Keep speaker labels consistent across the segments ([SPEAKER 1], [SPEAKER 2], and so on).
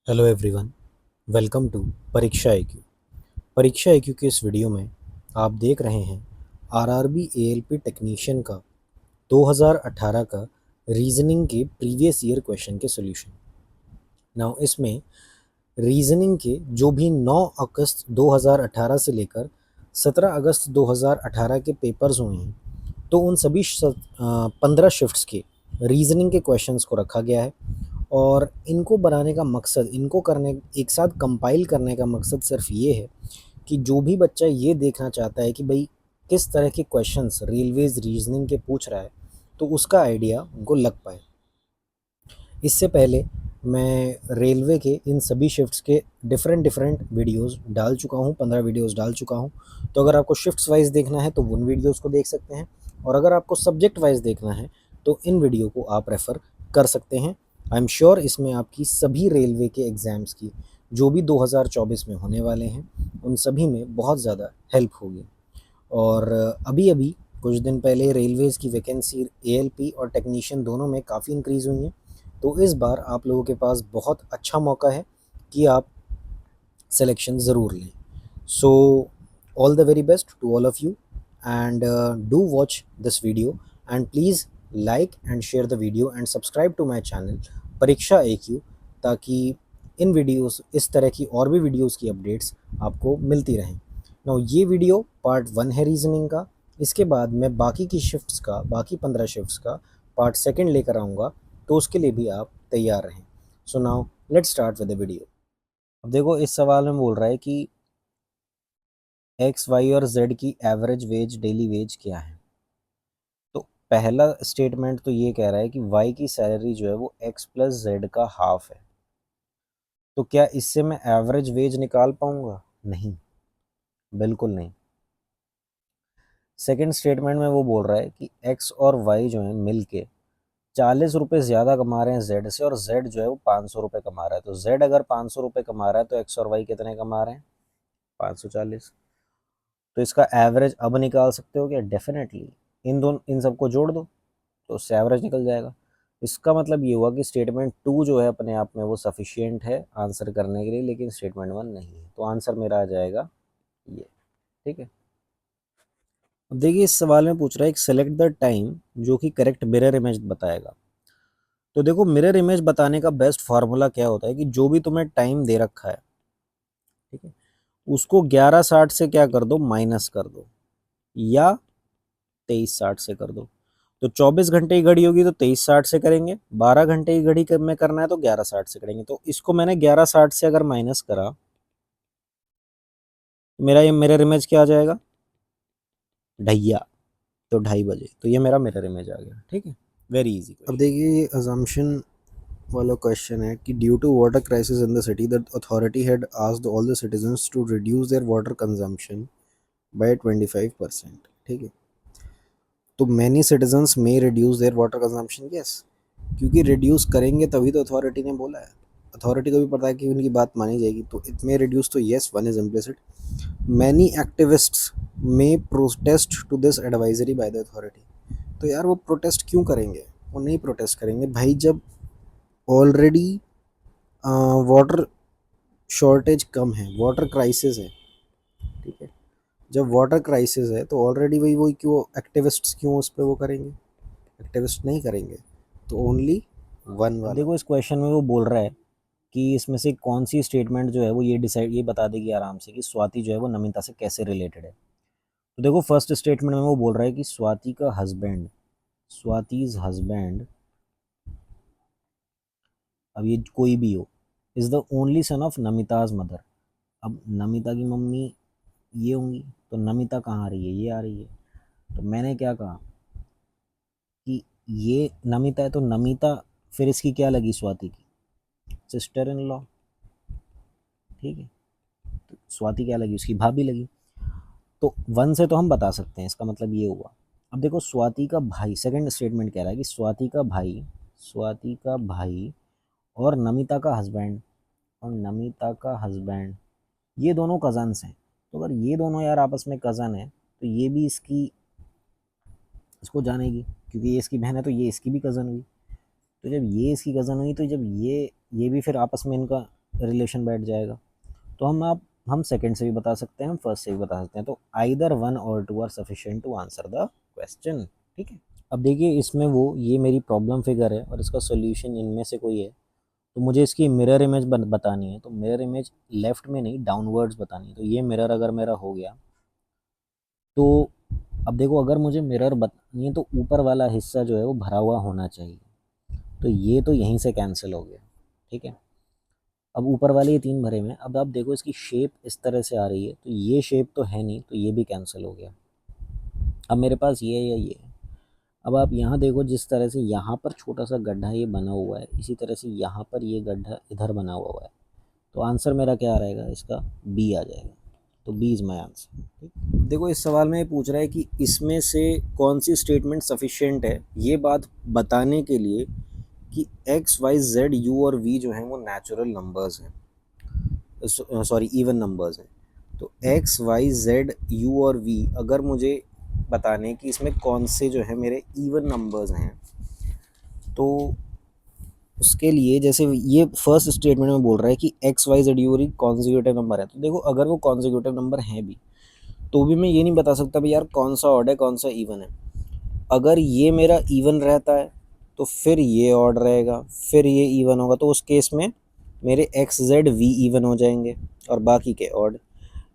[SPEAKER 1] Hello everyone, welcome to परीक्षा IQ. परीक्षा IQ के इस वीडियो में आप देख रहे हैं आरआरबी एएलपी टेक्नीशियन का 2018 का रीजनिंग के प्रीवियस ईयर क्वेश्चन के सॉल्यूशन। नाउ इसमें रीजनिंग के जो भी 9 अगस्त 2018 से लेकर 17 अगस्त 2018 के पेपर्स हुए हैं, तो उन सभी 15 शिफ्ट्स के रीजनिंग के क्वेश्चंस को रखा गया है। और इनको बनाने का मकसद, इनको करने एक साथ कंपाइल करने का मकसद सिर्फ ये है कि जो भी बच्चा ये देखना चाहता है कि भाई किस तरह के क्वेश्चंस रेलवेज रीजनिंग के पूछ रहा है, तो उसका आइडिया उनको लग पाए। इससे पहले मैं रेलवे के इन सभी शिफ्ट्स के डिफरेंट वीडियोस डाल चुका हूँ, 15 वीडियोस डाल चुका हूँ। तो अगर आपको शिफ्ट्स वाइज देखना है तो उन वीडियोस को देख सकते हैं, और अगर आपको सब्जेक्ट वाइज देखना है तो इन वीडियो को आप रेफ़र कर सकते हैं। आई एम श्योर इसमें आपकी सभी रेलवे के एग्ज़ाम्स की जो भी 2024 में होने वाले हैं, उन सभी में बहुत ज़्यादा हेल्प होगी। और अभी कुछ दिन पहले रेलवेज़ की वैकेंसी एएलपी और टेक्नीशियन दोनों में काफ़ी इंक्रीज़ हुई हैं। तो इस बार आप लोगों के पास बहुत अच्छा मौका है कि आप सिलेक्शन ज़रूर लें। So all the very best to all of you, and do watch this video, and please like and share the video and subscribe to my channel Pariksha AQ, ताकि इन वीडियोस, इस तरह की और भी वीडियोस की अपडेट्स आपको मिलती रहें। नाउ ये वीडियो पार्ट 1 है रीजनिंग का। इसके बाद मैं बाकी की शिफ्ट्स का, बाकी 15 शिफ्ट्स का पार्ट 2 लेकर आऊँगा, तो उसके लिए भी आप तैयार रहें। So now let's start with the video. अब देखो, इस सवाल में बोल रहा है कि एक्स वाई और जेड की एवरेज वेज, डेली वेज क्या है। तो पहला स्टेटमेंट तो ये कह रहा है कि वाई की सैलरी जो है वो एक्स प्लस जेड का हाफ है। तो क्या इससे मैं एवरेज वेज निकाल पाऊंगा? नहीं, बिल्कुल नहीं। सेकेंड स्टेटमेंट में वो बोल रहा है कि एक्स और वाई जो है मिल के 40 रुपये ज़्यादा कमा रहे हैं जेड से, और जेड जो है वो 500 रुपये कमा रहा है। तो जेड अगर 500 रुपये कमा रहा है तो एक्स और वाई कितने कमा रहे हैं? 540। तो इसका एवरेज अब निकाल सकते हो क्या? डेफिनेटली। इन सबको जोड़ दो तो उससे एवरेज निकल जाएगा। इसका मतलब ये हुआ कि स्टेटमेंट 2 जो है अपने आप में वो सफिशियंट है आंसर करने के लिए, लेकिन स्टेटमेंट 1 नहीं है। तो आंसर मेरा आ जाएगा ये। ठीक है। अब देखिए, इस सवाल में पूछ रहा है एक सेलेक्ट द टाइम जो कि करेक्ट मिरर इमेज बताएगा। तो देखो, मिरर इमेज बताने का बेस्ट फार्मूला क्या होता है कि जो भी तुम्हें टाइम दे रखा है, ठीक है, उसको 11:60 से क्या कर दो, माइनस कर दो, या 23:60 से कर दो। तो 24 घंटे की घड़ी होगी तो 23:60 से करेंगे, 12 घंटे की घड़ी में करना है तो 11:60 से करेंगे। तो इसको मैंने 11:60 से अगर माइनस करा तो मेरा ये मिरर इमेज क्या आ जाएगा? ढैया। तो 2:30 बजे, तो ये मेरा मिरर इमेज आ गया। ठीक है, वेरी इजी। अब देखिए, ये अजम्पशन वाला क्वेश्चन है कि due to water crisis in the city the authority had asked all the citizens to reduce their water consumption by 25%। ठीक है, तो many citizens may reduce their water consumption. Yes, क्योंकि रिड्यूस करेंगे तभी तो अथॉरिटी ने बोला है। अथॉरिटी को भी पता है कि उनकी बात मानी जाएगी, तो इट मे रिड्यूस। तो yes, one is implicit. Many activists may protest to this advisory by the authority. तो यार, वो प्रोटेस्ट क्यों करेंगे? वो नहीं प्रोटेस्ट करेंगे भाई, जब ऑलरेडी वाटर शॉर्टेज कम है, वाटर क्राइसिस है। ठीक है, जब वाटर क्राइसिस है तो ऑलरेडी वही क्यों एक्टिविस्ट्स क्यों उस पर वो करेंगे? एक्टिविस्ट नहीं करेंगे। तो ओनली वन वाला। देखो, इस क्वेश्चन में वो बोल रहा है कि इसमें से कौन सी स्टेटमेंट जो है वो ये बता देगी आराम से कि स्वाति जो है वो नमिता से कैसे रिलेटेड है। तो देखो, फर्स्ट स्टेटमेंट में वो बोल रहा है कि स्वाति का हस्बैंड, स्वातिज हस्बैंड, अब ये कोई भी हो, is the only son of Namita's mother. अब नमिता की मम्मी ये होंगी, तो नमिता कहाँ आ रही है? ये आ रही है। तो मैंने क्या कहा कि ये नमिता है, तो नमिता फिर इसकी क्या लगी? स्वाति की सिस्टर इन लॉ। ठीक है, तो स्वाति क्या लगी? उसकी भाभी लगी। तो 1 से तो हम बता सकते हैं, इसका मतलब ये हुआ। अब देखो, स्वाति का भाई, सेकंड स्टेटमेंट कह रहा है कि स्वाति का भाई और नमिता का हस्बैंड, ये दोनों कज़न्स हैं। तो अगर ये दोनों यार आपस में कज़न है, तो ये भी इसको जानेगी, क्योंकि ये इसकी बहन है, तो ये इसकी भी कज़न हुई। तो जब ये इसकी कज़न हुई, तो जब ये भी फिर आपस में इनका रिलेशन बैठ जाएगा। तो हम सेकंड से भी बता सकते हैं, हम फर्स्ट से भी बता सकते हैं। तो either one or two are sufficient to answer the question. ठीक है, अब देखिए इसमें वो ये मेरी प्रॉब्लम फिगर है और इसका सॉल्यूशन इनमें से कोई है। तो मुझे इसकी मिरर इमेज बतानी है। तो मिरर इमेज लेफ्ट में नहीं डाउनवर्ड्स बतानी है। तो ये मिरर अगर मेरा हो गया तो अब देखो अगर मुझे मिरर बतानी है तो ऊपर वाला हिस्सा जो है वो भरा हुआ होना चाहिए। तो ये तो यहीं से कैंसिल हो गया। ठीक है, अब ऊपर वाले ये 3 भरे हुए हैं। अब आप देखो इसकी शेप इस तरह से आ रही है, तो ये शेप तो है नहीं, तो ये भी कैंसिल हो गया। अब मेरे पास ये है या ये है। अब आप यहाँ देखो जिस तरह से यहाँ पर छोटा सा गड्ढा ये बना हुआ है, इसी तरह से यहाँ पर ये गड्ढा इधर बना हुआ है। तो आंसर मेरा क्या रहेगा, इसका बी आ जाएगा। तो बी इज़ माई आंसर। ठीक, देखो इस सवाल में ये पूछ रहा है कि इसमें से कौन सी स्टेटमेंट सफिशिएंट है ये बात बताने के लिए कि एक्स वाई जेड यू और वी जो हैं वो नेचुरल नंबर्स हैं, सॉरी इवन नंबर्स हैं। तो एक्स वाई जेड यू और वी अगर मुझे बताने कि इसमें कौन से जो है मेरे इवन नंबर्स हैं, तो उसके लिए जैसे ये फर्स्ट स्टेटमेंट में बोल रहा है कि X Y Z U consecutive number है। तो देखो अगर वो कॉन्जिक्यूटिव नंबर हैं भी तो भी मैं ये नहीं बता सकता भाई यार कौन सा ऑड है कौन सा इवन है। अगर ये मेरा इवन रहता है तो फिर ये ऑड रहेगा, फिर ये इवन होगा। तो उस केस में मेरे एक्स जेड वी इवन हो जाएंगे और बाकी के ऑड।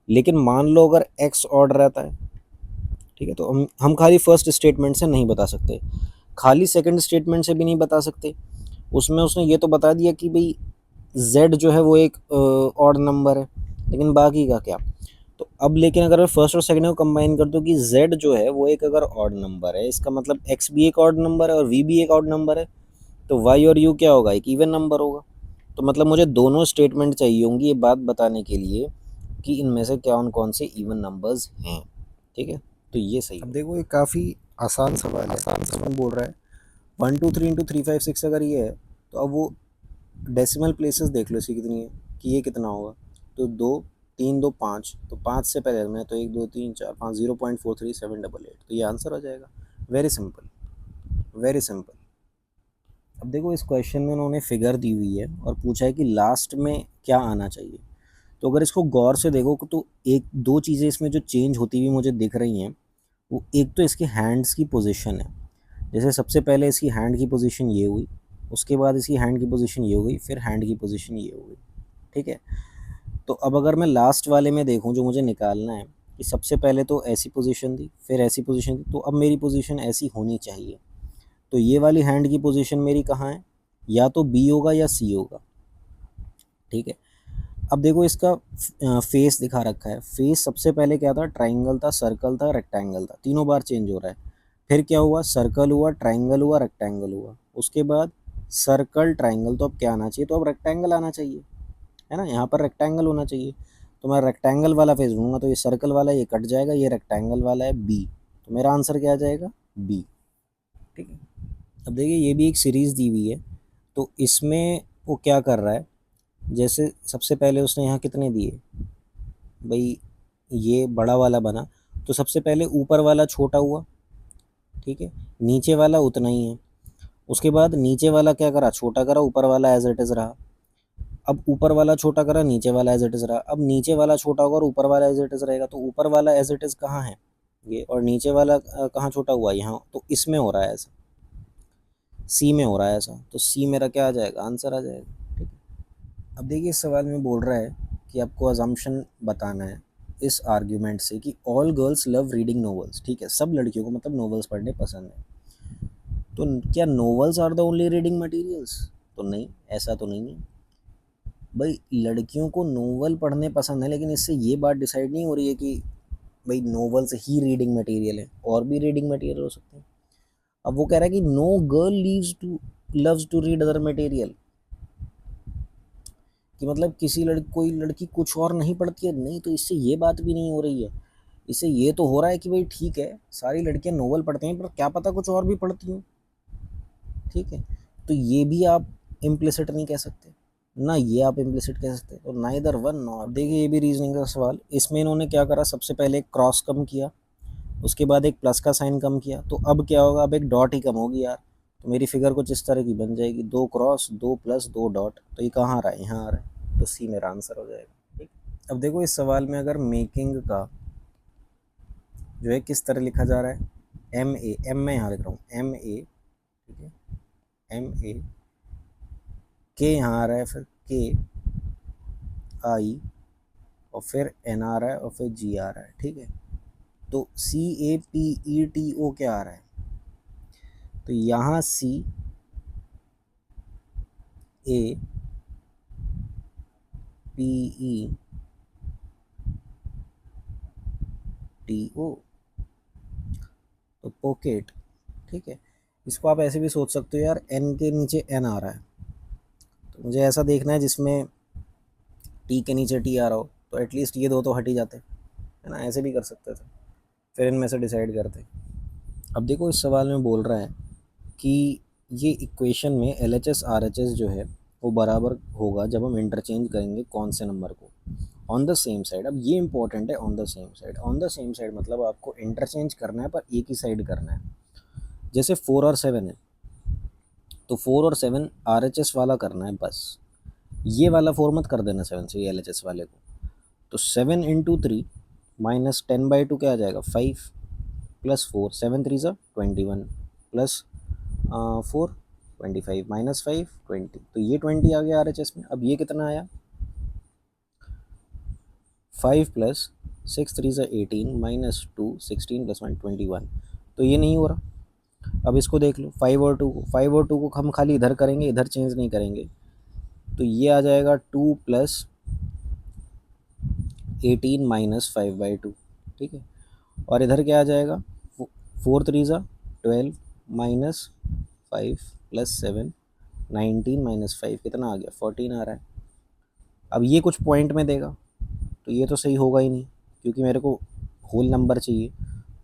[SPEAKER 1] लेकिन मान लो अगर एक्स ऑड रहता है, ठीक है, तो हम खाली फर्स्ट स्टेटमेंट से नहीं बता सकते, खाली सेकंड स्टेटमेंट से भी नहीं बता सकते। उसमें उसने ये तो बता दिया कि भाई z जो है वो एक ऑड नंबर है, लेकिन बाकी का क्या। तो अब लेकिन अगर मैं फर्स्ट और सेकंड को कंबाइन कर दूँ कि z जो है वो एक अगर ऑड नंबर है, इसका मतलब x भी एक ऑड नंबर है और v भी एक ऑड नंबर है, तो y और u क्या होगा, एक इवन नंबर होगा। तो मतलब मुझे दोनों स्टेटमेंट चाहिए होंगी ये बात बताने के लिए कि इनमें से क्या कौन से इवन नंबर्स हैं। ठीक है, तो ये सही। अब देखो ये काफ़ी आसान सवाल है। आसान सवाल बोल रहा है 1 2 3 इंटू 3 5 6 अगर ये है तो अब वो डेसिमल प्लेसेस देख लो इसकी कितनी है कि ये कितना होगा। तो 2 3 2 5, तो 5 से पहले में तो 1 2 3 4 5 0.43788। तो ये आंसर हो जाएगा। Very simple, very simple. अब देखो इस क्वेश्चन में उन्होंने फिगर दी हुई है और पूछा है कि लास्ट में क्या आना चाहिए। तो अगर इसको गौर से देखो तो एक दो चीज़ें इसमें जो चेंज होती हुई मुझे दिख रही हैं, वो एक तो इसके हैंड्स की पोजीशन है। जैसे सबसे पहले इसकी हैंड की पोजीशन ये हुई, उसके बाद इसकी हैंड की पोजीशन ये हो गई, फिर हैंड की पोजीशन ये हो गई। ठीक है, तो अब अगर मैं लास्ट वाले में देखूं जो मुझे निकालना है कि सबसे पहले तो ऐसी पोजीशन थी फिर ऐसी पोजीशन थी, तो अब मेरी पोजीशन ऐसी होनी चाहिए। तो ये वाली हैंड की पोजीशन मेरी कहाँ है, या तो बी होगा या सी होगा। ठीक है, अब देखो इसका फेस दिखा रखा है। फेस सबसे पहले क्या था, ट्राइंगल था, सर्कल था, रेक्टेंगल था, तीनों बार चेंज हो रहा है। फिर क्या हुआ, सर्कल हुआ, ट्राइंगल हुआ, रेक्टेंगल हुआ। उसके बाद सर्कल ट्राइंगल, तो अब क्या आना चाहिए, तो अब रेक्टेंगल आना चाहिए, है ना। यहाँ पर रेक्टेंगल होना चाहिए, तो मैं रेक्टेंगल वाला फेस ढूंढूंगा। तो ये सर्कल वाला ये कट जाएगा, ये रेक्टेंगल वाला है बी, तो मेरा आंसर क्या आ जाएगा, बी। ठीक है, अब देखिए ये भी एक सीरीज़ दी हुई है। तो इसमें वो क्या कर रहा है, जैसे सबसे पहले उसने यहाँ कितने दिए भाई, ये बड़ा वाला बना, तो सबसे पहले ऊपर वाला छोटा हुआ, ठीक है, नीचे वाला उतना ही है। उसके बाद नीचे वाला क्या करा, छोटा करा, ऊपर वाला एज इट इज़ रहा। अब ऊपर वाला छोटा करा, नीचे वाला एज इट इज़ रहा। अब नीचे वाला छोटा होगा और ऊपर वाला एज इट इज़ रहेगा। तो ऊपर वाला एज इट इज़ कहाँ है, ये, और नीचे वाला कहाँ छोटा हुआ, यहाँ। तो इसमें हो रहा है ऐसा, सी में हो रहा है ऐसा। तो सी मेरा क्या आ जाएगा, आंसर आ जाएगा। ठीक है, अब देखिए इस सवाल में बोल रहा है कि आपको अजम्पशन बताना है इस आर्ग्यूमेंट से कि all girls love reading novels. ठीक है, सब लड़कियों को मतलब नॉवेल्स पढ़ने पसंद है। तो क्या novels are the only reading materials, तो नहीं, ऐसा तो नहीं है भाई। लड़कियों को नोवेल पढ़ने पसंद है, लेकिन इससे ये बात डिसाइड नहीं हो रही है कि भाई नोवेल्स ही रीडिंग मटेरियल है, और भी रीडिंग मटेरियल हो सकते हैं। अब वो कह रहा है कि no girl loves to read other material, कि मतलब किसी लड़की कोई लड़की कुछ और नहीं पढ़ती है, नहीं। तो इससे ये बात भी नहीं हो रही है, इससे ये तो हो रहा है कि भाई ठीक है सारी लड़कियां नोवेल पढ़ती हैं, पर क्या पता कुछ और भी पढ़ती हैं। ठीक है, तो ये भी आप इम्प्लिसिट नहीं कह सकते ना, ये आप इम्प्लिसिट कह सकते। तो नाइदर वन नॉट। देखिए ये भी रीजनिंग का सवाल, इसमें इन्होंने क्या करा, सबसे पहले एक क्रॉस कम किया, उसके बाद एक प्लस का साइन कम किया। तो अब क्या होगा, अब एक डॉट ही कम होगी यार। तो मेरी फिगर कुछ इस तरह की बन जाएगी, 2 क्रॉस 2 प्लस 2 डॉट। तो ये कहाँ आ रहा है, यहाँ आ रहा है। तो सी मेरा आंसर हो जाएगा। ठीक, अब देखो इस सवाल में अगर मेकिंग का जो है किस तरह लिखा जा रहा है, एम मैं यहाँ लिख रहा हूँ MA, ठीक है, MA, के यहाँ आ रहा है, फिर KI, और फिर N आ रहा है, और फिर G आ रहा है। ठीक है, तो CAPETO क्या आ रहा है, तो यहाँ CAPETO, तो पॉकेट। ठीक है, इसको आप ऐसे भी सोच सकते हो यार, एन के नीचे एन आ रहा है, तो मुझे ऐसा देखना है जिसमें टी के नीचे टी आ रहा हो, तो एटलीस्ट ये दो तो हट ही जाते, है ना, ऐसे भी कर सकते थे, फिर इनमें से डिसाइड करते। अब देखो इस सवाल में बोल रहा है कि ये इक्वेशन में LHS RHS जो है वो बराबर होगा जब हम इंटरचेंज करेंगे कौन से नंबर को, ऑन द सेम साइड। अब ये इंपॉर्टेंट है, on the same side. On the same side मतलब आपको इंटरचेंज करना है पर एक ही साइड करना है। जैसे 4 और 7 है, तो 4 और 7 RHS वाला करना है बस, ये वाला 4 मत कर देना 7 से, ये LHS वाले को। तो 7 इंटू 3 माइनस 10/2 क्या आ जाएगा, 5 प्लस 4, 7 3 ज़ा 21 प्लस 4 25 माइनस 5 20, तो ये 20 आ गया RHS में। अब ये कितना आया, 5 प्लस 6 3 ज़ा 18 माइनस 2 16 प्लस 1 21, तो ये नहीं हो रहा। अब इसको देख लो, 5 और 2 को, 5 और 2 को हम खाली इधर करेंगे, इधर चेंज नहीं करेंगे, तो ये आ जाएगा 2 प्लस 18 माइनस 5/2। ठीक है, और इधर क्या आ जाएगा, 4 3 ज़ा 12 माइनस 5 प्लस 7 19 माइनस 5 कितना आ गया, 14 आ रहा है। अब ये कुछ पॉइंट में देगा, तो ये तो सही होगा ही नहीं, क्योंकि मेरे को होल नंबर चाहिए,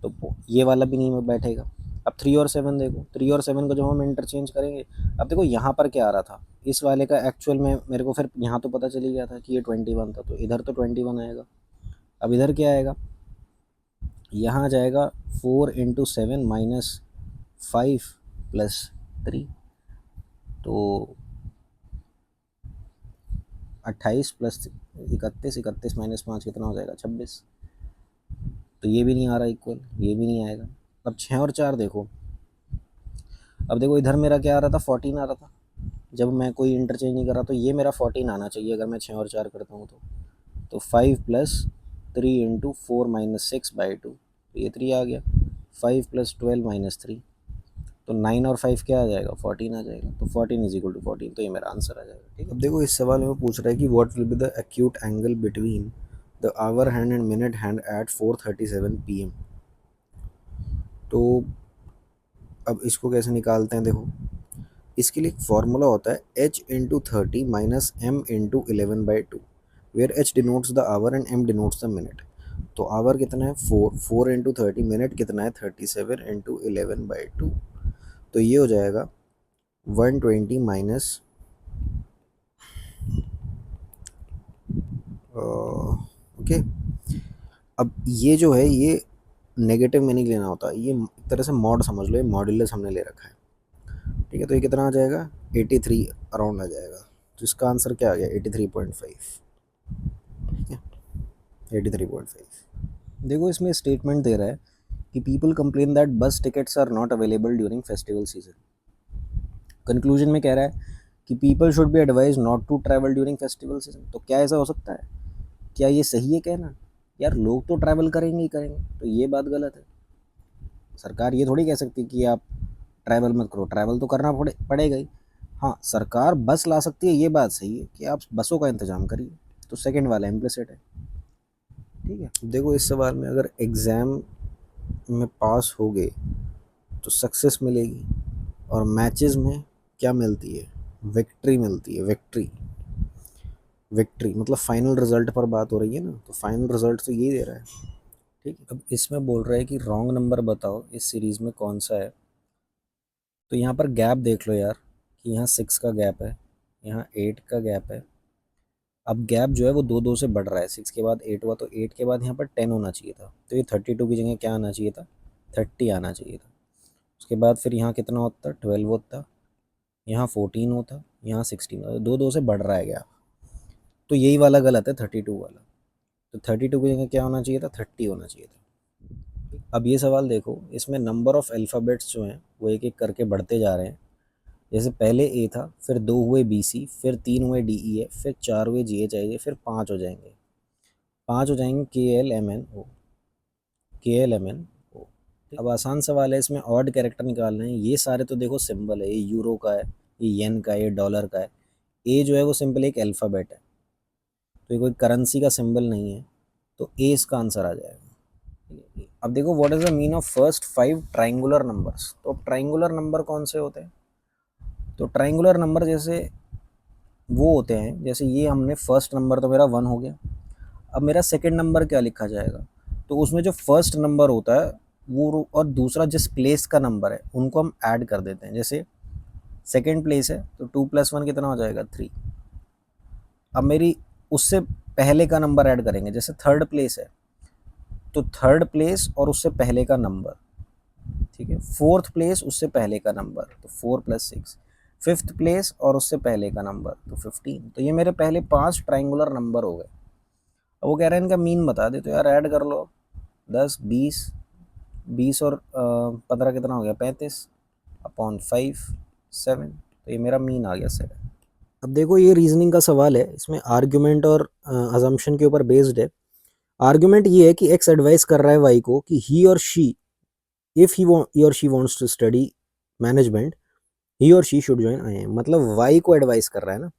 [SPEAKER 1] तो ये वाला भी नहीं बैठेगा। अब 3 और 7 देखो, 3 और 7 को जब हम इंटरचेंज करेंगे, अब देखो यहाँ पर क्या आ रहा था, इस वाले का एक्चुअल में मेरे को फिर यहाँ तो पता चली गया था कि ये 21 था, तो इधर तो 21 आएगा। अब इधर क्या आएगा, यहाँ आ जाएगा 4 इंटू 7 माइनस 5 प्लस 3, तो 28 प्लस 31, 31 माइनस 5 कितना हो जाएगा, 26, तो ये भी नहीं आ रहा इक्वल, ये भी नहीं आएगा। अब 6 और 4 देखो, अब देखो इधर मेरा क्या आ रहा था, 14 आ रहा था, जब मैं कोई इंटरचेंज नहीं कर रहा, तो ये मेरा 14 आना चाहिए अगर मैं 6 और 4 करता हूँ तो 5 प्लस 3 इंटू 4 माइनस 6/2, तो ये 3 आ गया, 5 प्लस 12 माइनस 3, तो 9 और 5 क्या आ जाएगा, 14 आ जाएगा, तो 14 इज इक्वल टू 14, तो ये मेरा आंसर आ जाएगा। ठीक है, अब देखो इस सवाल में पूछ रहा है कि what will be the acute angle between the hour hand and minute hand at 4:37 PM। तो अब इसको कैसे निकालते हैं, देखो इसके लिए एक फॉर्मूला होता है h into 30 minus m into 11/2, where h denotes the hour and m denotes the minute. तो आवर कितना है 4 इंटू 30, मिनट कितना है 37 इंटू 11/2, तो ये हो जाएगा 120 माइनस ओके। अब ये जो है ये नेगेटिव में नहीं लेना होता, ये एक तरह से मॉड समझ लो, ये मॉड्यूलस हमने ले रखा है। ठीक है, तो ये कितना आ जाएगा, 83 अराउंड आ जाएगा, तो इसका आंसर क्या आ गया, 83.5। ठीक है, 83.5। देखो इसमें स्टेटमेंट दे रहा है कि people complain that bus tickets are not available during festival season. Conclusion में कह रहा है कि people should be advise not to travel during festival season. तो क्या ऐसा हो सकता है, क्या ये सही है कहना, यार लोग तो ट्रैवल करेंगे ही करेंगे, तो ये बात गलत है। सरकार ये थोड़ी कह सकती कि आप ट्रैवल मत करो, ट्रैवल तो करना पड़ेगा ही। हाँ, सरकार बस ला सकती है, ये बात सही है कि आप बसों का इंतजाम करिए, तो सेकंड वाला इम्प्लिसिट है। ठीक है, देखो इस सवाल में अगर एग्ज़ाम में पास हो गए तो सक्सेस मिलेगी, और मैचेस में क्या मिलती है, विक्ट्री मिलती है, विक्ट्री। विक्ट्री मतलब फाइनल रिजल्ट पर बात हो रही है ना, तो फाइनल रिजल्ट तो यही दे रहा है। ठीक है, अब इसमें बोल रहा है कि रॉन्ग नंबर बताओ इस सीरीज़ में कौन सा है। तो यहाँ पर गैप देख लो यार, कि यहाँ 6 का गैप है, यहाँ 8 का गैप है। अब गैप जो है वो 2 2 से बढ़ रहा है, 6 के बाद 8 हुआ, तो 8 के बाद यहाँ पर 10 होना चाहिए था, तो ये 32 की जगह क्या आना चाहिए था, 30 आना चाहिए था। उसके बाद फिर यहाँ कितना होता, 12 होता, यहाँ 14 होता, यहाँ 16 होता, 2 2 से बढ़ रहा है गैप। तो यही वाला गलत है 32 वाला। तो 32 की जगह क्या होना चाहिए था, 30 होना चाहिए था। अब ये सवाल देखो, इसमें नंबर ऑफ अल्फ़ाबेट्स जो हैं वो एक एक करके बढ़ते जा रहे हैं। जैसे पहले ए था, फिर 2 हुए बी सी, फिर 3 हुए डी ई एफ, फिर 4 हुए जी एच आई जे, फिर 5 हो जाएंगे। 5 हो जाएंगे के एल एम एन ओ, के एल एम एन ओ। अब आसान सवाल है, इसमें ऑड कैरेक्टर निकालना है। ये सारे तो देखो सिंबल है, ये यूरो का है, ये येन का है, ये डॉलर का है। ए जो है वो सिंपल एक अल्फ़ाबेट है, तो ये कोई करेंसी का सिंबल नहीं है, तो ए इसका आंसर आ जाएगा। अब देखो what is the mean of first 5 triangular numbers. तो अब ट्राइंगुलर नंबर कौन से होते हैं? तो ट्राइंगुलर नंबर जैसे वो होते हैं, जैसे ये हमने फर्स्ट नंबर तो मेरा 1 हो गया। अब मेरा सेकंड नंबर क्या लिखा जाएगा? तो उसमें जो फर्स्ट नंबर होता है वो और दूसरा जिस प्लेस का नंबर है उनको हम ऐड कर देते हैं। जैसे सेकंड प्लेस है तो 2 + 1 कितना हो जाएगा, 3। अब मेरी उससे पहले का नंबर ऐड करेंगे, जैसे थर्ड प्लेस है तो थर्ड प्लेस और उससे पहले का नंबर, ठीक है। फोर्थ प्लेस उससे पहले का नंबर तो 4 + 6। फिफ्थ प्लेस और उससे पहले का नंबर तो 15। तो ये मेरे पहले 5 ट्राइंगुलर नंबर हो गए। अब वो कह रहे हैं इनका मीन बता दे, तो यार ऐड कर लो। 10 20, 20 और 15 कितना हो गया, 35 अपॉन 5 7। तो ये मेरा मीन आ गया 7। अब देखो ये रीजनिंग का सवाल है, इसमें आर्ग्यूमेंट और अजम्पशन के ऊपर बेस्ड है। आर्ग्यूमेंट ये है कि एक्स एडवाइस कर रहा है वाई को कि ही और शी, इफ ही और she wants to study management, he और शी शुड ज्वाइन आईआईएम। मतलब वाई को एडवाइस कर रहा है ना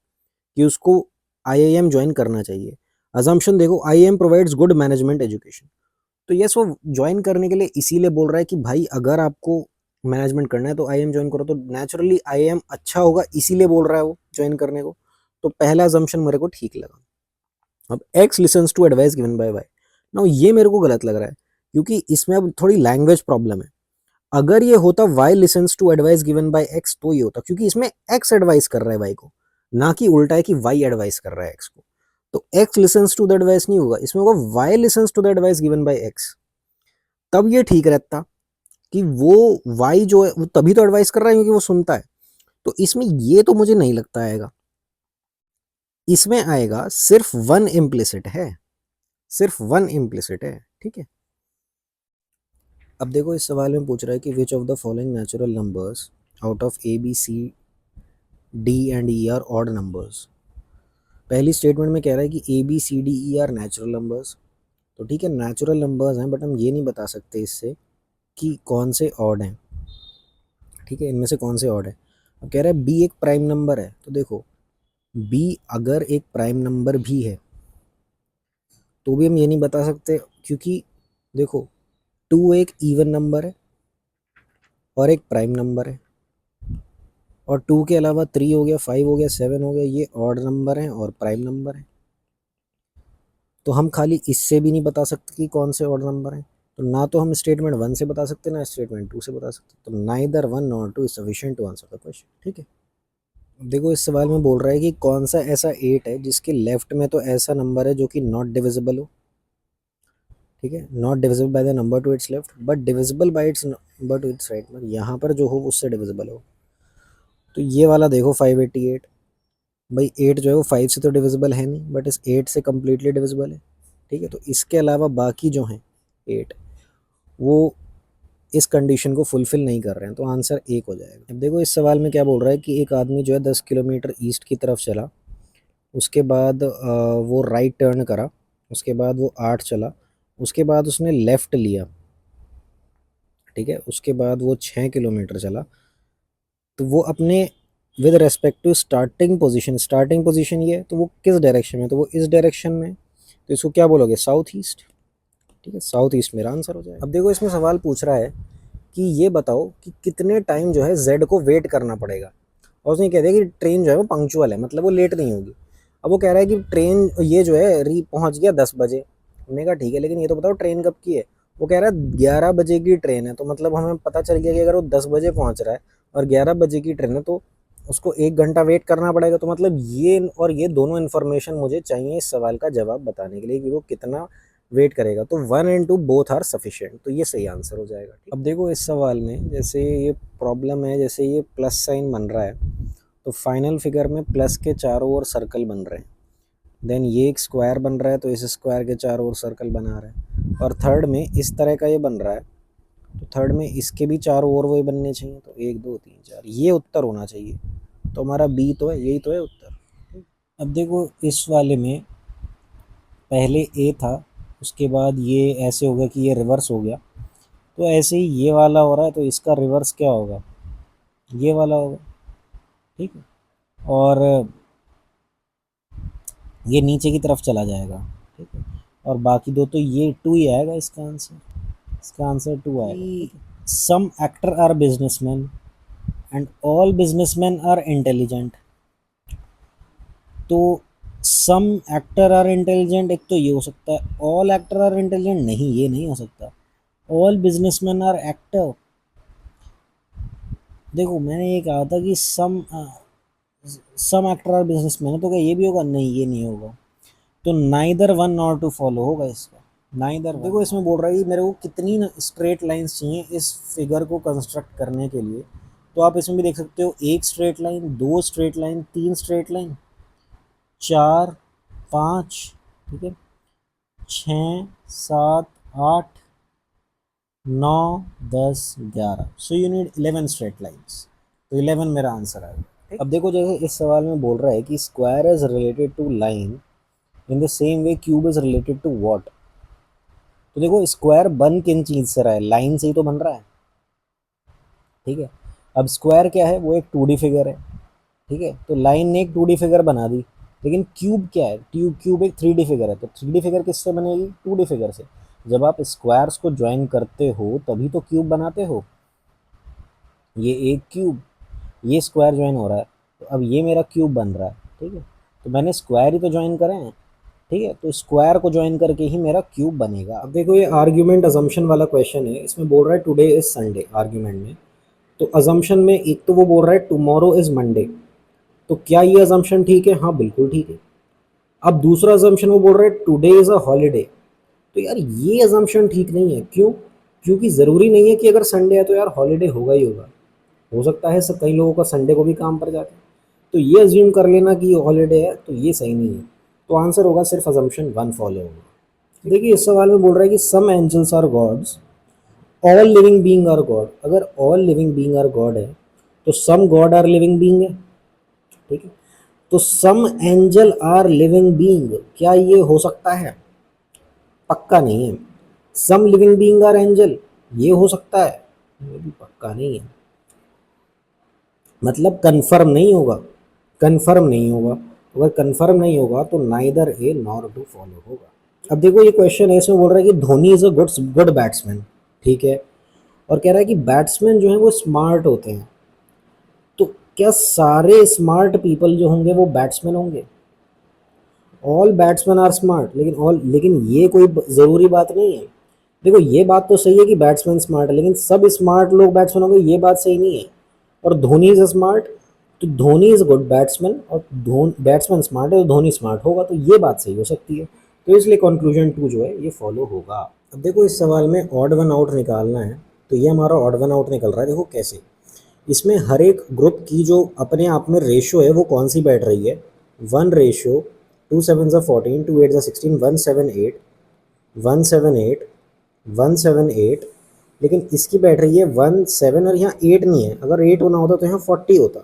[SPEAKER 1] कि उसको आईआईएम ज्वाइन करना चाहिए। अजम्पशन देखो, IIM provides good management education. तो यस वो ज्वाइन करने के लिए इसीलिए बोल रहा है कि भाई अगर आपको मैनेजमेंट करना है तो आईआईएम ज्वाइन करो। तो नेचुरली आईआईएम अच्छा होगा, इसीलिए बोल रहा है वो ज्वाइन करने को। तो पहला अजम्पशन मेरे को ठीक लगा। अब X listens to advice given by Y. Now ये मेरे को गलत लग रहा है, क्योंकि इसमें अब थोड़ी लैंग्वेज प्रॉब्लम है। अगर ये होता Y listens to advice given by X तो ये होता, क्योंकि इसमें एक्स एडवाइस कर रहा है वाई को, ना कि उल्टा है कि वाई एडवाइस कर रहा है एक्स को। तो X listens to the advice नहीं होगा, इसमें होगा Y listens to the advice given by X. तब ये ठीक रहता कि वो वाई जो है वो तभी तो एडवाइस कर रहा है क्योंकि वो सुनता है। तो इसमें ये तो मुझे नहीं लगता आएगा। इसमें आएगा सिर्फ 1 इम्प्लिसिट है, सिर्फ 1 इम्प्लिसिट है, ठीक है। अब देखो इस सवाल में पूछ रहा है कि which of the following natural numbers out of A B C D and E are odd numbers. पहली स्टेटमेंट में कह रहा है कि A B C D E are natural numbers. तो ठीक है, नेचुरल नंबर्स हैं, बट हम ये नहीं बता सकते इससे कि कौन से ऑड हैं, ठीक है, इनमें से कौन से ऑड है। अब कह रहा है बी एक प्राइम नंबर है। तो देखो बी अगर एक प्राइम नंबर भी है तो भी हम ये नहीं बता सकते, क्योंकि देखो 2 एक इवन नंबर है और एक प्राइम नंबर है, और 2 के अलावा 3 हो गया, 5 हो गया, 7 हो गया, ये ऑड नंबर हैं और प्राइम नंबर है। तो हम खाली इससे भी नहीं बता सकते कि कौन से ऑड नंबर हैं। तो ना तो हम स्टेटमेंट 1 से बता सकते ना स्टेटमेंट 2 से बता सकते। तो neither 1 nor 2 is sufficient to answer the question, ठीक है। देखो इस सवाल में बोल रहा है कि कौन सा ऐसा 8 है जिसके लेफ्ट में तो ऐसा नंबर है जो कि नॉट डिविजिबल हो, ठीक है, not divisible by the number two it's left but divisible by it's number two it's right. मतलब यहाँ पर जो हो उससे डिविजिबल हो। तो ये वाला देखो 588, भाई 8 जो है वो 5 से तो डिविजिबल है नहीं, बट इस 8 से कम्प्लीटली डिविजिबल है, ठीक है। तो इसके अलावा बाकी जो हैं 8 वो इस कंडीशन को फुलफिल नहीं कर रहे हैं, तो आंसर 1 हो जाएगा। अब देखो इस सवाल में क्या बोल रहा है कि एक आदमी जो है 10 किलोमीटर ईस्ट की तरफ चला, उसके बाद वो राइट टर्न करा, उसके बाद वो 8 चला, उसके बाद उसने लेफ़्ट लिया, ठीक है, उसके बाद वो 6 किलोमीटर चला। तो वो अपने with respect to starting position ये है, तो वो किस डायरेक्शन में, तो वो इस डायरेक्शन में। तो इसको क्या बोलोगे, साउथ ईस्ट, ठीक है, साउथ ईस्ट मेरा आंसर हो जाएगा। अब देखो इसमें सवाल पूछ रहा है कि ये बताओ कि कितने टाइम जो है जेड को वेट करना पड़ेगा, और उसने कह दिया कि ट्रेन जो है वो पंक्चुअल है, मतलब वो लेट नहीं होगी। अब वो कह रहा है कि ट्रेन ये जो है पहुंच गया 10 बजे। हमने कहा ठीक है, लेकिन ये तो बताओ ट्रेन कब की है। वो कह रहा है 11 बजे की ट्रेन है। तो मतलब हमें पता चल गया कि अगर वो 10 बजे पहुंच रहा है और 11 बजे की ट्रेन है तो उसको 1 घंटा वेट करना पड़ेगा। तो मतलब ये और ये दोनों इन्फॉर्मेशन मुझे चाहिए इस सवाल का जवाब बताने के लिए कि वो कितना वेट करेगा। तो 1 and 2 बोथ आर सफिशिएंट, तो ये सही आंसर हो जाएगा। अब देखो इस सवाल में जैसे ये प्रॉब्लम है, जैसे ये प्लस साइन बन रहा है तो फाइनल फिगर में प्लस के चारों ओर सर्कल बन रहे हैं। देन ये एक स्क्वायर बन रहा है तो इस स्क्वायर के चारों ओर सर्कल बना रहा है, और थर्ड में इस तरह का ये बन रहा है तो थर्ड में इसके भी चारों ओर वही बनने चाहिए, तो 1 2 3 4 ये उत्तर होना चाहिए। तो हमारा बी तो है, यही तो है उत्तर। अब देखो इस वाले में पहले ए था, उसके बाद ये ऐसे हो गया कि ये रिवर्स हो गया, तो ऐसे ही ये वाला हो रहा है तो इसका रिवर्स क्या होगा, ये वाला होगा, ठीक है। और ये नीचे की तरफ चला जाएगा, ठीक है। और बाकी दो तो ये 2 ही आएगा इसका आंसर 2 आएगा। Some actor are businessman and all businessman are intelligent. तो सम एक्टर आर इंटेलिजेंट एक तो ये हो सकता है, ऑल एक्टर आर इंटेलिजेंट नहीं, ये नहीं हो सकता। ऑल बिजनेसमैन आर एक्टर, देखो मैंने ये कहा था कि सम एक्टर आर बिजनेसमैन है, तो क्या ये भी होगा, नहीं ये नहीं होगा। तो neither one nor two follow होगा इसका, नाइदर। देखो इसमें बोल रहा है कि मेरे को कितनी स्ट्रेट लाइंस चाहिए इस फिगर को कंस्ट्रक्ट करने के लिए, तो आप इसमें भी देख सकते हो 1 straight line, 2 straight line, 3 straight line, 4 5, ठीक है, 6 7 8 9 10 11, so you need 11 straight lines, तो 11 मेरा आंसर आएगा। अब देखो जैसे इस सवाल में बोल रहा है कि square is related to line in the same way cube is related to what. तो देखो स्क्वायर बन किन चीज से रहा है, लाइन से ही तो बन रहा है, ठीक है। अब स्क्वायर क्या है, वो एक 2D फिगर है, ठीक है, तो लाइन ने एक 2D फिगर बना दी। लेकिन क्यूब क्या है, क्यूब एक 3D फिगर है, तो 3D फिगर किससे बनेगी, 2D फिगर से। जब आप स्क्वायर्स को ज्वाइन करते हो तभी तो क्यूब बनाते हो। ये एक क्यूब, ये स्क्वायर ज्वाइन हो रहा है, तो अब ये मेरा क्यूब बन रहा है, ठीक है। तो मैंने स्क्वायर ही तो ज्वाइन करे हैं, ठीक है, तो स्क्वायर को ज्वाइन करके ही मेरा क्यूब बनेगा। अब देखो ये आर्ग्यूमेंट अजम्पशन वाला क्वेश्चन है, इसमें बोल रहा है टुडे इज संडे आर्ग्यूमेंट में। तो अजम्पशन में एक तो वो बोल रहा है टुमारो इज मंडे, तो क्या ये अजम्पशन ठीक है, हाँ बिल्कुल ठीक है। अब दूसरा अजम्पशन वो बोल रहा है टुडे इज अ हॉलीडे, तो यार ये अजम्पशन ठीक नहीं है, क्यों, क्योंकि ज़रूरी नहीं है कि अगर संडे है तो यार हॉलीडे होगा ही होगा, हो सकता है सब कई लोगों का संडे को भी काम पड़ जाता है। तो ये अज्यूम कर लेना कि ये हॉलीडे है तो ये सही नहीं है, तो आंसर होगा सिर्फ अजम्पशन 1 फॉलो होगा। देखिए इस सवाल में बोल रहा है कि some angels are gods, all living being are god. अगर all living being are god है तो some god are living being है, ठीक है। तो some angel are living being, क्या ये हो सकता है, पक्का नहीं है। Some living being are angel, ये हो सकता है, ये भी पक्का नहीं है, मतलब कंफर्म नहीं होगा, कंफर्म नहीं होगा। अगर कंफर्म नहीं होगा तो neither A nor do follow होगा। अब देखो ये क्वेश्चन है, इसमें बोल रहा है कि Dhoni is a good batsman, ठीक है, और कह रहा है कि बैट्समैन जो है वो स्मार्ट होते हैं, तो क्या सारे स्मार्ट पीपल जो होंगे वो बैट्समैन होंगे, ऑल बैट्समैन आर स्मार्ट, लेकिन ये कोई ज़रूरी बात नहीं है। देखो ये बात तो सही है कि बैट्समैन स्मार्ट है, लेकिन सब स्मार्ट लोग बैट्समैन होंगे ये बात सही नहीं है। और धोनी इज स्मार्ट, तो धोनी इज गुड बैट्समैन, और बैट्समैन स्मार्ट है तो धोनी स्मार्ट होगा, तो ये बात सही हो सकती है। तो इसलिए कंक्लूजन 2 जो है ये फॉलो होगा। अब देखो इस सवाल में ऑड वन आउट निकालना है, तो ये हमारा ऑड वन आउट निकल रहा है। देखो कैसे, इसमें हर एक ग्रुप की जो अपने आप में रेशो है वो कौन सी बैठ रही है, 1 रेशो 2 7 14 2 8 16 178 178 178, लेकिन इसकी बैठ रही है 17 और यहाँ 8 नहीं है। अगर 8 होना होता तो यहाँ 40 होता,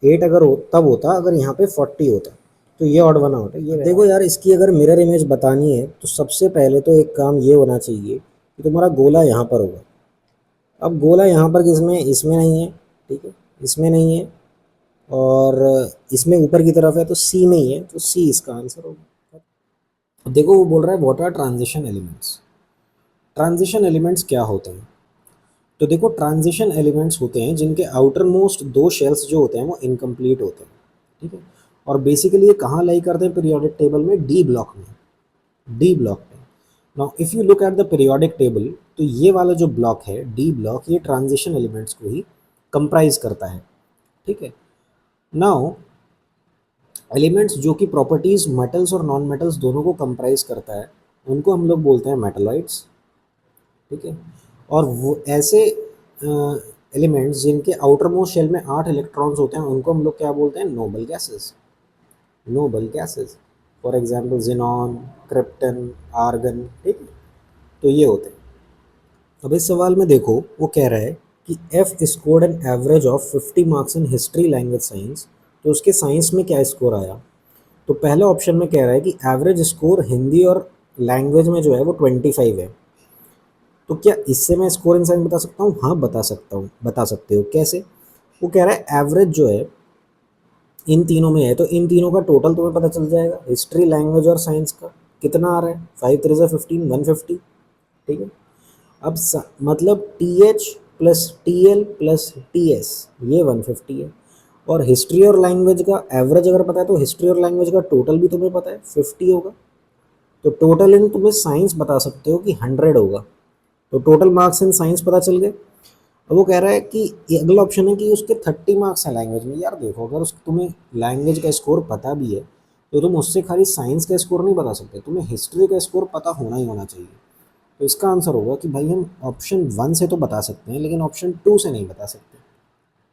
[SPEAKER 1] 8 अगर तब होता अगर यहाँ पे 40 होता। तो ये ऑड वन आउट है। ये देखो यार इसकी अगर मिरर इमेज बतानी है तो सबसे पहले तो एक काम ये होना चाहिए कि तुम्हारा गोला यहाँ पर होगा। अब गोला यहाँ पर किसमें, इसमें नहीं है, ठीक है, इसमें नहीं है, और इसमें ऊपर की तरफ है तो सी में ही है, तो सी इसका आंसर होगा। अब देखो वो बोल रहा है what are transition elements. Transition elements क्या होते हैं, तो देखो ट्रांजिशन एलिमेंट्स होते हैं जिनके आउटर मोस्ट 2 शेल्स जो होते हैं वो इनकम्प्लीट होते हैं, ठीक है। और बेसिकली ये कहाँ लाई करते हैं, पीरियोडिक टेबल में डी ब्लॉक में, डी ब्लॉक में। Now if you look at the periodic table, तो ये वाला जो ब्लॉक है डी ब्लॉक, ये ट्रांजिशन एलिमेंट्स को ही कंप्राइज करता है, ठीक है। नाउ एलिमेंट्स जो कि प्रॉपर्टीज़ मेटल्स और नॉन मेटल्स दोनों को कंप्राइज करता है उनको हम लोग बोलते हैं मेटलॉइड्स, ठीक है। और वो ऐसे एलिमेंट्स जिनके आउटर मोस्ट शेल में 8 इलेक्ट्रॉन्स होते हैं उनको हम लोग क्या बोलते हैं, noble gases, noble gases. For example xenon, krypton, argon, ठीक है, तो ये होते हैं। अब इस सवाल में देखो वो कह रहा है कि F scored an average of 50 marks in history language science, तो उसके साइंस में क्या स्कोर आया। तो पहले ऑप्शन में कह रहा है कि एवरेज स्कोर हिंदी और लैंग्वेज में जो है वो 25 है। तो क्या इससे मैं स्कोर इन साइंस बता सकता हूँ? हाँ बता सकता हूँ, बता सकते हो। कैसे? वो कह रहा है एवरेज जो है इन तीनों में है, तो इन तीनों का टोटल तुम्हें पता चल जाएगा, हिस्ट्री लैंग्वेज और साइंस का कितना आ रहा है, 5 3 15, 150, ठीक है। अब मतलब T H plus T L plus T S, ये 150 है। और हिस्ट्री और लैंग्वेज का एवरेज अगर पता है तो हिस्ट्री और लैंग्वेज का टोटल भी तुम्हें पता है 50 होगा। तो टोटल इन तुम्हें साइंस बता सकते हो कि 100 होगा। तो टोटल मार्क्स इन साइंस पता चल गए। अब वो कह रहा है कि ये अगला ऑप्शन है कि उसके 30 मार्क्स हैं लैंग्वेज में। यार देखो, अगर उस तुम्हें लैंग्वेज का स्कोर पता भी है तो तुम उससे खाली साइंस का स्कोर नहीं बता सकते, तुम्हें हिस्ट्री का स्कोर पता होना ही होना चाहिए। तो इसका आंसर होगा कि भाई हम ऑप्शन 1 से तो बता सकते हैं लेकिन ऑप्शन 2 से नहीं बता सकते,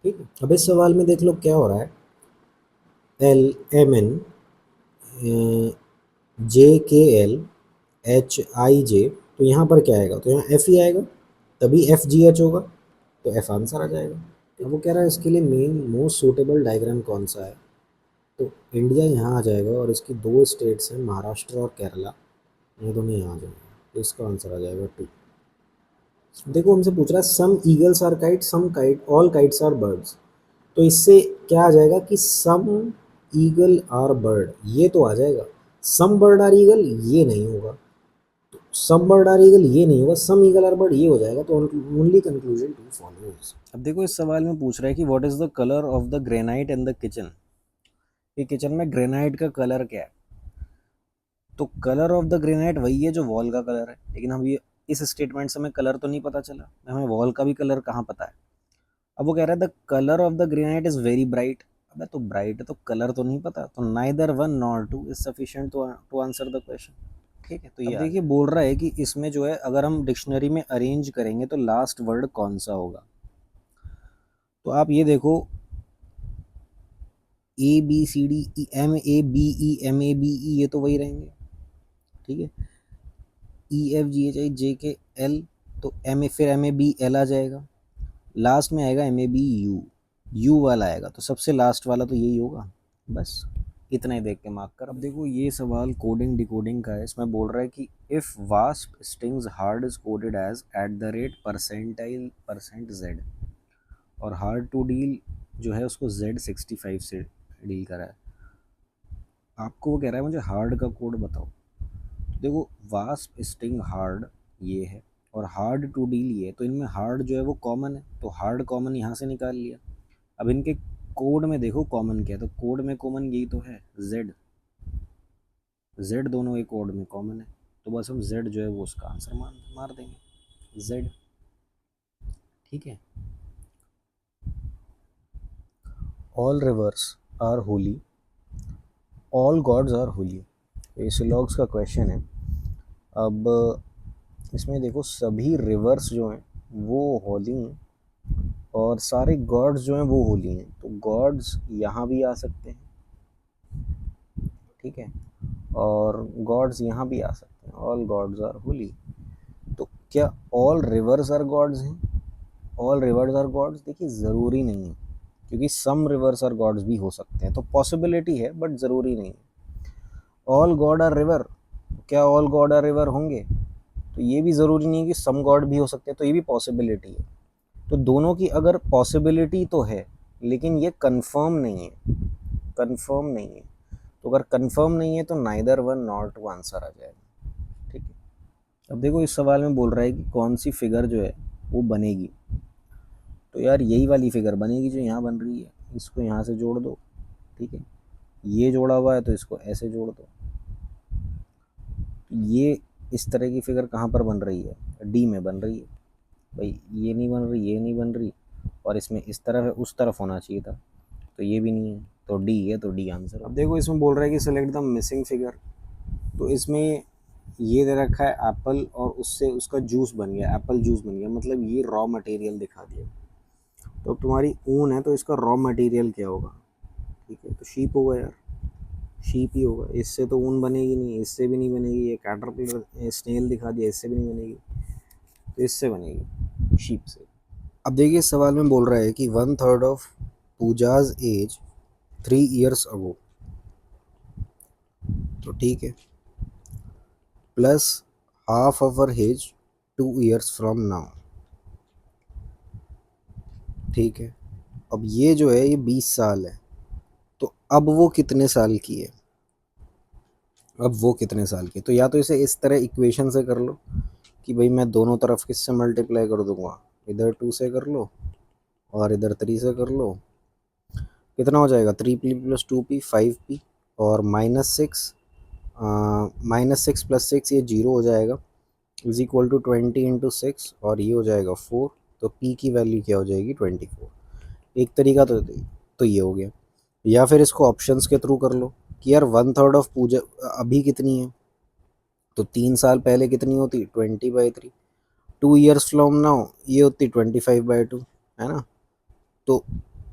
[SPEAKER 1] ठीक है। अब इस सवाल में देख लो क्या हो रहा है, एल एम एन जे के एल एच आई जे, तो यहाँ पर क्या आएगा, तो यहाँ एफ ही आएगा, तभी एफ जी एच होगा, तो एफ आंसर आ जाएगा। अब वो कह रहा है इसके लिए मेन मोस्ट सूटेबल डायग्राम कौन सा है, तो इंडिया यहाँ आ जाएगा और इसकी दो स्टेट्स हैं महाराष्ट्र और केरला, ये दोनों यहाँ आ जाएंगे, तो इसका आंसर आ जाएगा 2। देखो हमसे पूछ रहा है some eagles are kite, some kite, all kites are birds, तो इससे क्या आ जाएगा कि सम ईगल आर बर्ड, ये तो आ जाएगा। सम बर्ड आर ईगल ये नहीं होगा, सम बर्ड आर ईगल ये नहीं होगा, सम ईगल आर बर्ड ये हो जाएगा। तो ओनली कंक्लूजन टू फॉलोज। अब देखो इस सवाल में पूछ रहा है कि what is the colour of the granite in the kitchen, कि किचन में ग्रेनाइट का कलर क्या है। तो कलर ऑफ द ग्रेनाइट वही है जो वॉल का कलर है, लेकिन हम ये इस स्टेटमेंट से हमें कलर तो नहीं पता चला, हमें वॉल का भी कलर कहाँ पता है। अब वो कह रहा है the colour of the granite is very bright. अबे तो ब्राइट है तो कलर तो नहीं पता, तो neither one nor two is sufficient to answer the question, ठीक है। तो ये अब देखिए बोल रहा है कि इसमें जो है अगर हम डिक्शनरी में अरेंज करेंगे तो लास्ट वर्ड कौन सा होगा। तो आप ये देखो A B C D E M A B E M A B E, ये तो वही रहेंगे, ठीक है। E F G H I जे के एल, तो एम ए, फिर एम ए बी एल आ जाएगा, लास्ट में आएगा M A B U, U वाला आएगा, तो सबसे लास्ट वाला तो यही होगा। बस इतना ही देख के मार्क कर। अब देखो ये सवाल कोडिंग डिकोडिंग का है, इसमें बोल रहा है कि if wasp stings hard is coded as at the rate percentile percent Z, और हार्ड टू डील जो है उसको Z65 से डील करा है। आपको वो कह रहा है मुझे हार्ड का कोड बताओ। देखो वास्प स्टिंग हार्ड ये है और हार्ड टू डील ये है, तो इनमें हार्ड जो है वो कॉमन है, तो हार्ड कॉमन यहाँ से निकाल लिया। अब इनके कोड में देखो कॉमन क्या है, तो कोड में कॉमन यही तो है जेड, जेड दोनों एक कोड में कॉमन है, तो बस हम जेड जो है वो उसका आंसर मार देंगे, जेड, ठीक है। All rivers are holy, all gods are holy, ये सिलॉग्स का क्वेश्चन है। अब इसमें देखो सभी रिवर्स जो हैं वो होली हैं और सारे गॉड्स जो हैं वो होली हैं, तो गॉड्स यहाँ भी आ सकते हैं, ठीक है, और गॉड्स यहाँ भी आ सकते हैं, ऑल गॉड्स आर होली। तो क्या ऑल रिवर्स आर गॉड्स हैं? ऑल रिवर्स आर गॉड्स, देखिए ज़रूरी नहीं है, क्योंकि सम रिवर्स आर गॉड्स भी हो सकते हैं, तो पॉसिबिलिटी है बट ज़रूरी नहीं है। ऑल गॉड आर रिवर, क्या ऑल गॉड आर रिवर होंगे? तो ये भी ज़रूरी नहीं है कि सम गॉड भी हो सकते हैं, तो ये भी पॉसिबिलिटी है। तो दोनों की अगर पॉसिबिलिटी तो है लेकिन ये कंफर्म नहीं है, कंफर्म नहीं है, तो अगर कंफर्म नहीं है तो neither one nor two answer आ जाएगा, ठीक है। अब देखो इस सवाल में बोल रहा है कि कौन सी फिगर जो है वो बनेगी, तो यार यही वाली फिगर बनेगी जो यहाँ बन रही है, इसको यहाँ से जोड़ दो, ठीक है, ये जोड़ा हुआ है तो इसको ऐसे जोड़ दो। ये इस तरह की फिगर कहाँ पर बन रही है, डी में बन रही है भाई, ये नहीं बन रही, ये नहीं बन रही, और इसमें इस तरफ है, उस तरफ होना चाहिए था, तो ये भी नहीं है, तो डी है, तो डी आंसर। अब देखो इसमें बोल रहा है कि सेलेक्ट द मिसिंग फिगर, तो इसमें ये दे रखा है एप्पल और उससे उसका जूस बन गया, एप्पल जूस बन गया, मतलब ये रॉ मटेरियल दिखा दिया। तो अब तुम्हारी ऊन है तो इसका रॉ मटेरियल क्या होगा, ठीक है, तो शीप होगा यार, शीप ही होगा, इससे तो ऊन बनेगी नहीं, इससे भी नहीं बनेगी, ये कैटरपिलर स्नेल दिखा दिया, इससे भी नहीं बनेगी, तो इससे बनेगी, शीप से। अब देखिए इस सवाल में बोल रहा है कि 1/3 ऑफ पूजाज एज 3 years अगो, तो ठीक है, plus half of our age 2 years from now, ठीक है। अब ये जो है ये 20 साल है, तो अब वो कितने साल की है, अब वो कितने साल की, तो या तो इसे इस तरह इक्वेशन से कर लो कि भाई मैं दोनों तरफ किससे मल्टीप्लाई कर दूंगा, इधर 2 से कर लो और इधर 3 से कर लो, कितना हो जाएगा 3p + 2p 5p, और -6 -6 + 6 ये 0 हो जाएगा, इज इक्वल टू 20 × 6, और ये हो जाएगा 4, तो p की वैल्यू क्या हो जाएगी 24। एक तरीका तो ये हो गया, या फिर इसको ऑप्शंस के थ्रू कर लो कि यार 1/3 ऑफ पूजा अभी कितनी है, तो 3 साल पहले कितनी होती 20/3, 2 years फ्रॉम नाउ ये होती 25/2, है ना। तो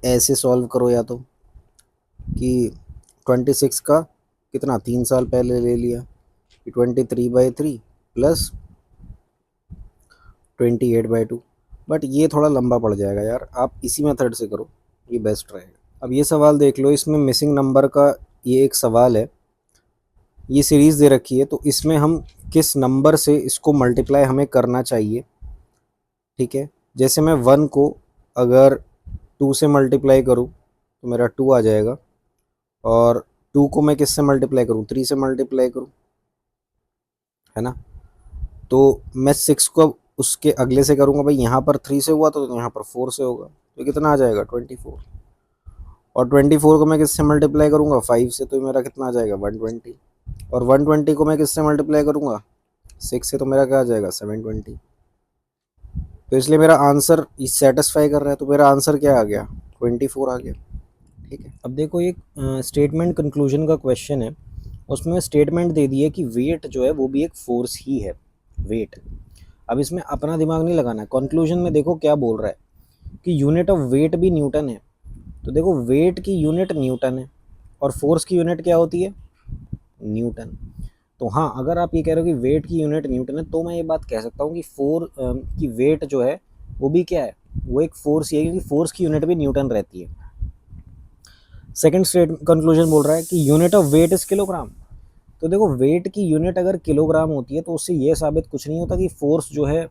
[SPEAKER 1] ऐसे सॉल्व करो, या तो कि 26 का कितना 3 साल पहले ले लिया कि 23/3 प्लस 28/2, बट ये थोड़ा लंबा पड़ जाएगा यार, आप इसी मेथड से करो, ये बेस्ट रहेगा। अब ये सवाल देख लो, इसमें मिसिंग नंबर का ये एक सवाल है, ये सीरीज़ दे रखी है, तो इसमें हम किस नंबर से इसको मल्टीप्लाई हमें करना चाहिए, ठीक है। जैसे मैं 1 को अगर 2 से मल्टीप्लाई करूँ तो मेरा 2 आ जाएगा, और 2 को मैं किससे मल्टीप्लाई करूँ 3 से मल्टीप्लाई करूँ, है ना। तो मैं 6 को उसके अगले से करूँगा, भाई यहाँ पर 3 से हुआ तो यहाँ पर 4 से होगा, तो कितना आ जाएगा 24, और 24 को मैं किससे मल्टीप्लाई करूँगा 5 से, तो मेरा कितना आ जाएगा 120, और 120 को मैं किससे मल्टीप्लाई करूँगा 6 से, तो मेरा क्या आ जाएगा 720। तो इसलिए मेरा आंसर सेटिस्फाई कर रहा है, तो मेरा आंसर क्या आ गया 24 आ गया, ठीक है। अब देखो एक स्टेटमेंट कंक्लूजन का क्वेश्चन है, उसमें स्टेटमेंट दे दी है कि वेट जो है वो भी एक फोर्स ही है, वेट। अब इसमें अपना दिमाग नहीं लगाना है, कंक्लूजन में देखो क्या बोल रहा है कि यूनिट ऑफ वेट भी न्यूटन है, तो देखो वेट की यूनिट न्यूटन है और फोर्स की यूनिट क्या होती है न्यूटन। तो हाँ, अगर आप ये कह रहे हो कि वेट की यूनिट न्यूटन है, तो मैं ये बात कह सकता हूँ कि वेट जो है वो भी क्या है, वो एक फोर्स ही है, क्योंकि फोर्स की यूनिट भी न्यूटन रहती है। सेकंड स्टेट कंक्लूजन बोल रहा है कि unit of weight is kilogram. तो देखो वेट की यूनिट अगर किलोग्राम होती है तो उससे ये साबित कुछ नहीं होता कि फोर्स जो है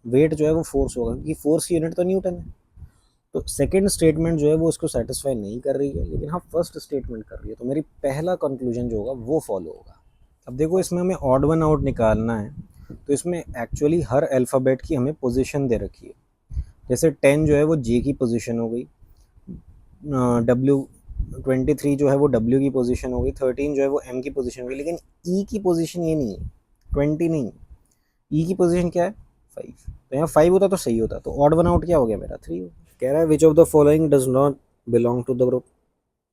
[SPEAKER 1] वेट जो है वो फोर्स होगा, क्योंकि फोर्स की यूनिट तो न्यूटन है। तो सेकंड स्टेटमेंट जो है वो इसको सेटिस्फाई नहीं कर रही है, लेकिन हाँ फर्स्ट स्टेटमेंट कर रही है, तो मेरी पहला कंक्लूजन जो होगा वो फॉलो होगा। अब देखो इसमें हमें ऑड वन आउट निकालना है, तो इसमें एक्चुअली हर अल्फ़ाबेट की हमें पोजीशन दे रखी है। जैसे 10 जो है वो जे की पोजीशन हो गई, W23 जो है वो W की पोजीशन हो गई, 13 जो है वो M की पोजीशन हो गई, लेकिन E की पोजीशन ये नहीं है, 20 नहीं, E की पोजीशन क्या है 5, तो यहाँ 5 होता तो सही होता, तो ऑड वन आउट क्या हो गया मेरा 3 हो। कह रहा है which of the following does not belong to the group,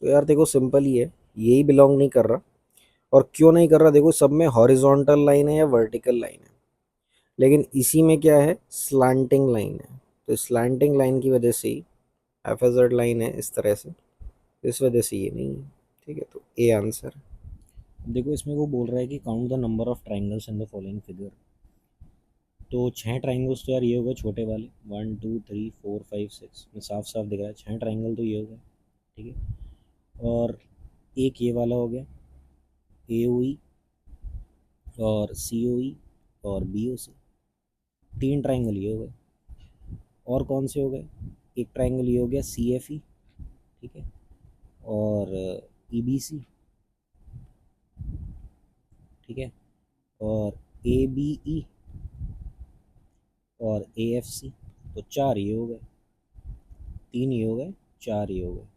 [SPEAKER 1] तो यार देखो सिंपल ही है, यही बिलोंग नहीं कर रहा, और क्यों नहीं कर रहा, देखो सब में हॉरिजॉन्टल लाइन है या वर्टिकल लाइन है, लेकिन इसी में क्या है स्लैंटिंग लाइन है, तो स्लैंटिंग लाइन की वजह से ही एफएजेड लाइन है इस तरह से, इस वजह से ये नहीं है, ठीक है, तो ए आंसर। देखो इसमें वो बोल रहा है कि count the number of triangles in the following figure, तो 6 ट्राइंगल्स तो यार ये हो गए छोटे वाले 1 2 3 4 5 6 में साफ साफ दिख रहा है 6 ट्राइंगल तो ये हो गए, ठीक है। और एक ये वाला हो गया ए ओ ई और सी ओ ई और बी ओ सी, 3 ट्राइंगल ये हो गए। और कौन से हो गए, एक ट्राइंगल ये हो गया सी एफ ई, ठीक है, और ई बी सी, ठीक है, और ए बी ई और ए एफ सी, तो 4 ये हो गए, 3 ये हो गए, 4 ये हो गए।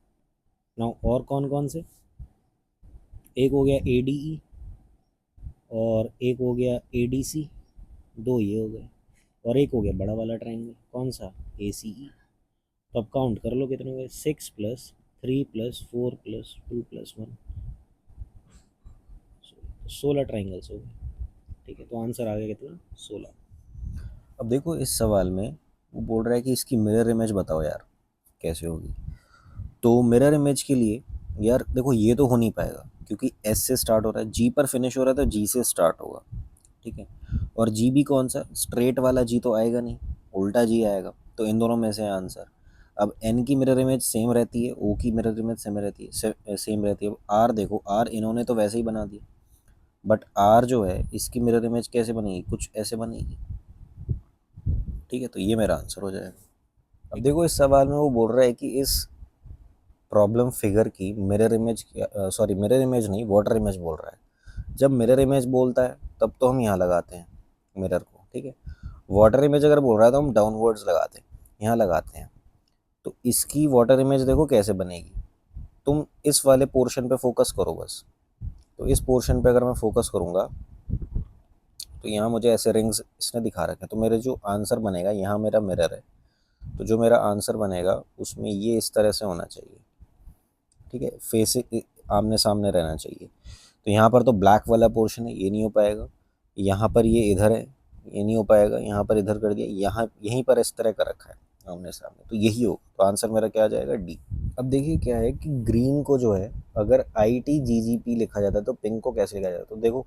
[SPEAKER 1] नाउ और कौन कौन से, एक हो गया ए डी ई और एक हो गया ए डी सी, 2 ये हो गए, और एक हो गया बड़ा वाला ट्राइंगल कौन सा ए सी ई। तो अब काउंट कर लो कितने हो गए, 6 + 3 + 4 + 2 + 1, 16 ट्राइंगल्स हो गए, ठीक है। तो आंसर आ गया कितना 16। अब देखो इस सवाल में वो बोल रहा है कि इसकी मिरर इमेज बताओ यार कैसे होगी, तो मिरर इमेज के लिए यार देखो ये तो हो नहीं पाएगा, क्योंकि एस से स्टार्ट हो रहा है, जी पर फिनिश हो रहा है तो जी से स्टार्ट होगा, ठीक है। और जी भी कौन सा, स्ट्रेट वाला जी तो आएगा नहीं, उल्टा जी आएगा, तो इन दोनों में से आंसर। अब एन की मिरर इमेज सेम रहती है, ओ की मिरर इमेज सेम रहती है, सेम रहती है। अब आर देखो, आर इन्होंने तो वैसे ही बना दिया, बट आर जो है इसकी मिरर इमेज कैसे बनेगी, कुछ ऐसे बनेगी, ठीक है। तो ये मेरा आंसर हो जाएगा। अब देखो इस सवाल में वो बोल रहा है कि इस प्रॉब्लम फिगर की mirror image, sorry mirror image नहीं, वाटर इमेज बोल रहा है। जब मिरर इमेज बोलता है तब तो हम यहाँ लगाते हैं मिरर को, ठीक है। वाटर इमेज अगर बोल रहा है तो हम डाउनवर्ड्स लगाते हैं, यहाँ लगाते हैं। तो इसकी वाटर इमेज देखो कैसे बनेगी, तुम इस वाले पोर्शन पे फोकस करो बस। तो इस पोर्शन पे अगर मैं फोकस करूँगा तो यहाँ मुझे ऐसे रिंग्स इसने दिखा रखे हैं, तो मेरे जो आंसर बनेगा, यहाँ मेरा मिरर है, तो जो मेरा आंसर बनेगा उसमें ये इस तरह से होना चाहिए, ठीक है। फेस आमने सामने रहना चाहिए। तो यहाँ पर तो ब्लैक वाला पोर्शन है, ये नहीं हो पाएगा। यहाँ पर ये इधर है, ये नहीं हो पाएगा। यहाँ पर इधर कर दिया, यहाँ यहीं पर इस तरह का रखा है आमने सामने, तो यही होगा। तो आंसर मेरा क्या आ जाएगा, डी। अब देखिए क्या है कि ग्रीन को जो है अगर ITGGP लिखा जाता है तो पिंक को कैसे लिखा जाता है। तो देखो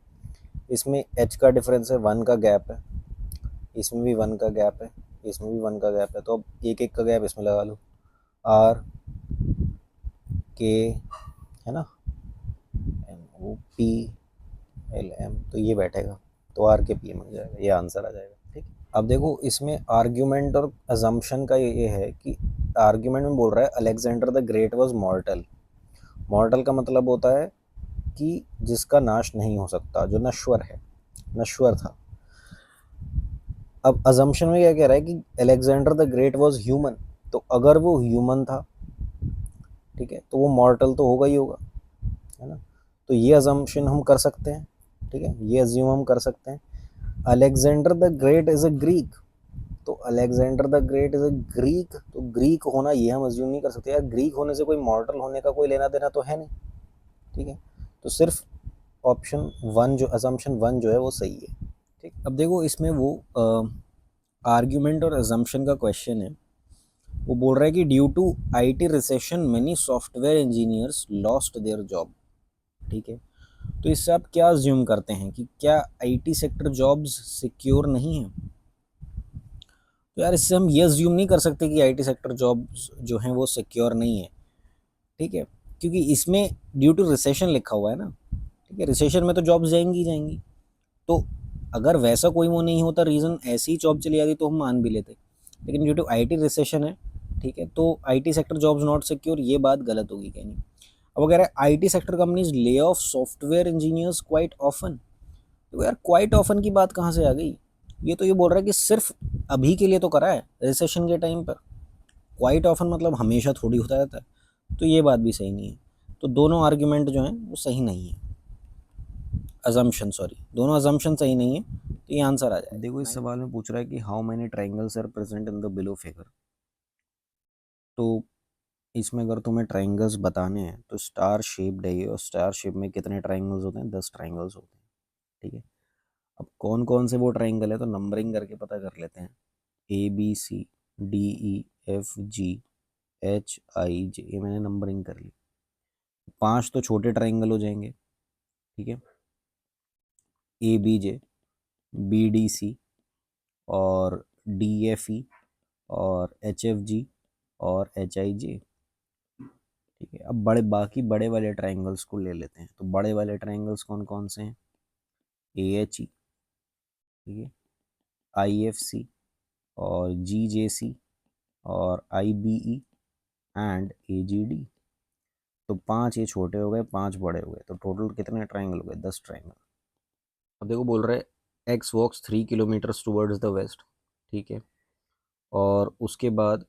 [SPEAKER 1] इसमें एच का डिफरेंस है, 1 का गैप है, इसमें भी 1 का गैप है, इसमें भी 1 का गैप है। तो अब एक एक का गैप इसमें लगा लो, RK, है ना, MOPLM, तो ये बैठेगा, तो RKPM हो जाएगा, ये आंसर आ जाएगा, ठीक। अब देखो इसमें आर्ग्यूमेंट और अजम्पशन का ये है कि आर्ग्यूमेंट में बोल रहा है अलेक्जेंडर द ग्रेट वॉज मॉर्टल। मॉर्टल का मतलब होता है कि जिसका नाश नहीं हो सकता, जो नश्वर है, नश्वर था। अब अजम्पशन में क्या कह रहा है कि Alexander the great was human, तो अगर वो ह्यूमन था, ठीक है, तो वो मॉर्टल तो होगा ही होगा, है ना। तो ये अजम्पशन हम कर सकते हैं, ठीक है, ये अज्यूम हम कर सकते हैं। Alexander the great is a Greek, तो Alexander the great is a Greek, तो ग्रीक होना ये हम अज्यूम नहीं कर सकते यार, ग्रीक होने से कोई मॉर्टल होने का कोई लेना देना तो है नहीं, ठीक है। तो सिर्फ ऑप्शन 1 जो अजम्पशन 1 जो है वो सही है, ठीक। अब देखो इसमें वो आर्ग्यूमेंट और अजम्पशन का क्वेश्चन है। वो बोल रहा है कि due to IT recession many software engineers lost their job, ठीक है। तो इससे आप क्या अज्यूम करते हैं कि क्या IT सेक्टर जॉब्स सिक्योर नहीं है। तो यार इससे हम ये अज्यूम नहीं कर सकते कि IT सेक्टर जॉब्स जो हैं वो सिक्योर नहीं है, ठीक है, क्योंकि इसमें ड्यू टू रिसेशन लिखा हुआ है ना, ठीक है। रिसेशन में तो जॉब्स जाएंगी ही जाएंगी, तो अगर वैसा कोई वो नहीं होता रीज़न, ऐसी ही जॉब चली जाती तो हम मान भी लेते, लेकिन ड्यू टू IT रिसेशन है, ठीक है, तो IT sector jobs not secure, ये बात गलत होगी कहीं नहीं। अब अगर IT sector companies lay off software engineers quite often, तो यार क्वाइट ऑफन की बात कहाँ से आ गई। ये तो ये बोल रहा है कि सिर्फ अभी के लिए तो करा है रिसेशन के टाइम पर, क्वाइट ऑफन मतलब हमेशा थोड़ी होता रहता है, तो ये बात भी सही नहीं है। तो दोनों आर्ग्यूमेंट जो हैं वो सही नहीं है, अजम्पशन, सॉरी, दोनों अजम्पशन सही नहीं है, तो ये आंसर आ जाए। देखो इस सवाल में पूछ रहा है कि how many triangles are present in the below figure. तो इसमें अगर तुम्हें ट्राइंगल्स बताने हैं तो स्टार शेप्ड है ये, और स्टार शेप में कितने ट्राइंगल्स होते हैं, 10 ट्राइंगल्स होते हैं, ठीक है। अब कौन कौन से वो ट्राइंगल है तो नंबरिंग करके पता कर लेते हैं। ABCDEFGHIJ, ये मैंने नंबरिंग कर ली। 5 तो छोटे ट्राइंगल हो जाएंगे, ठीक है, ABJ, BDC और DFE और HFG और HIJ, ठीक है। अब बाकी बड़े वाले ट्राइंगल्स को ले लेते हैं। तो बड़े वाले ट्राइंगल्स कौन कौन से हैं, AHE, ठीक है, IFC और GJC और IBE एंड AGD। तो 5 ये छोटे हो गए, 5 बड़े हो गए, तो टोटल कितने ट्राइंगल हो गए, 10 ट्राइंगल। अब देखो बोल रहे हैं X walks 3 kilometre towards the west, ठीक है, और उसके बाद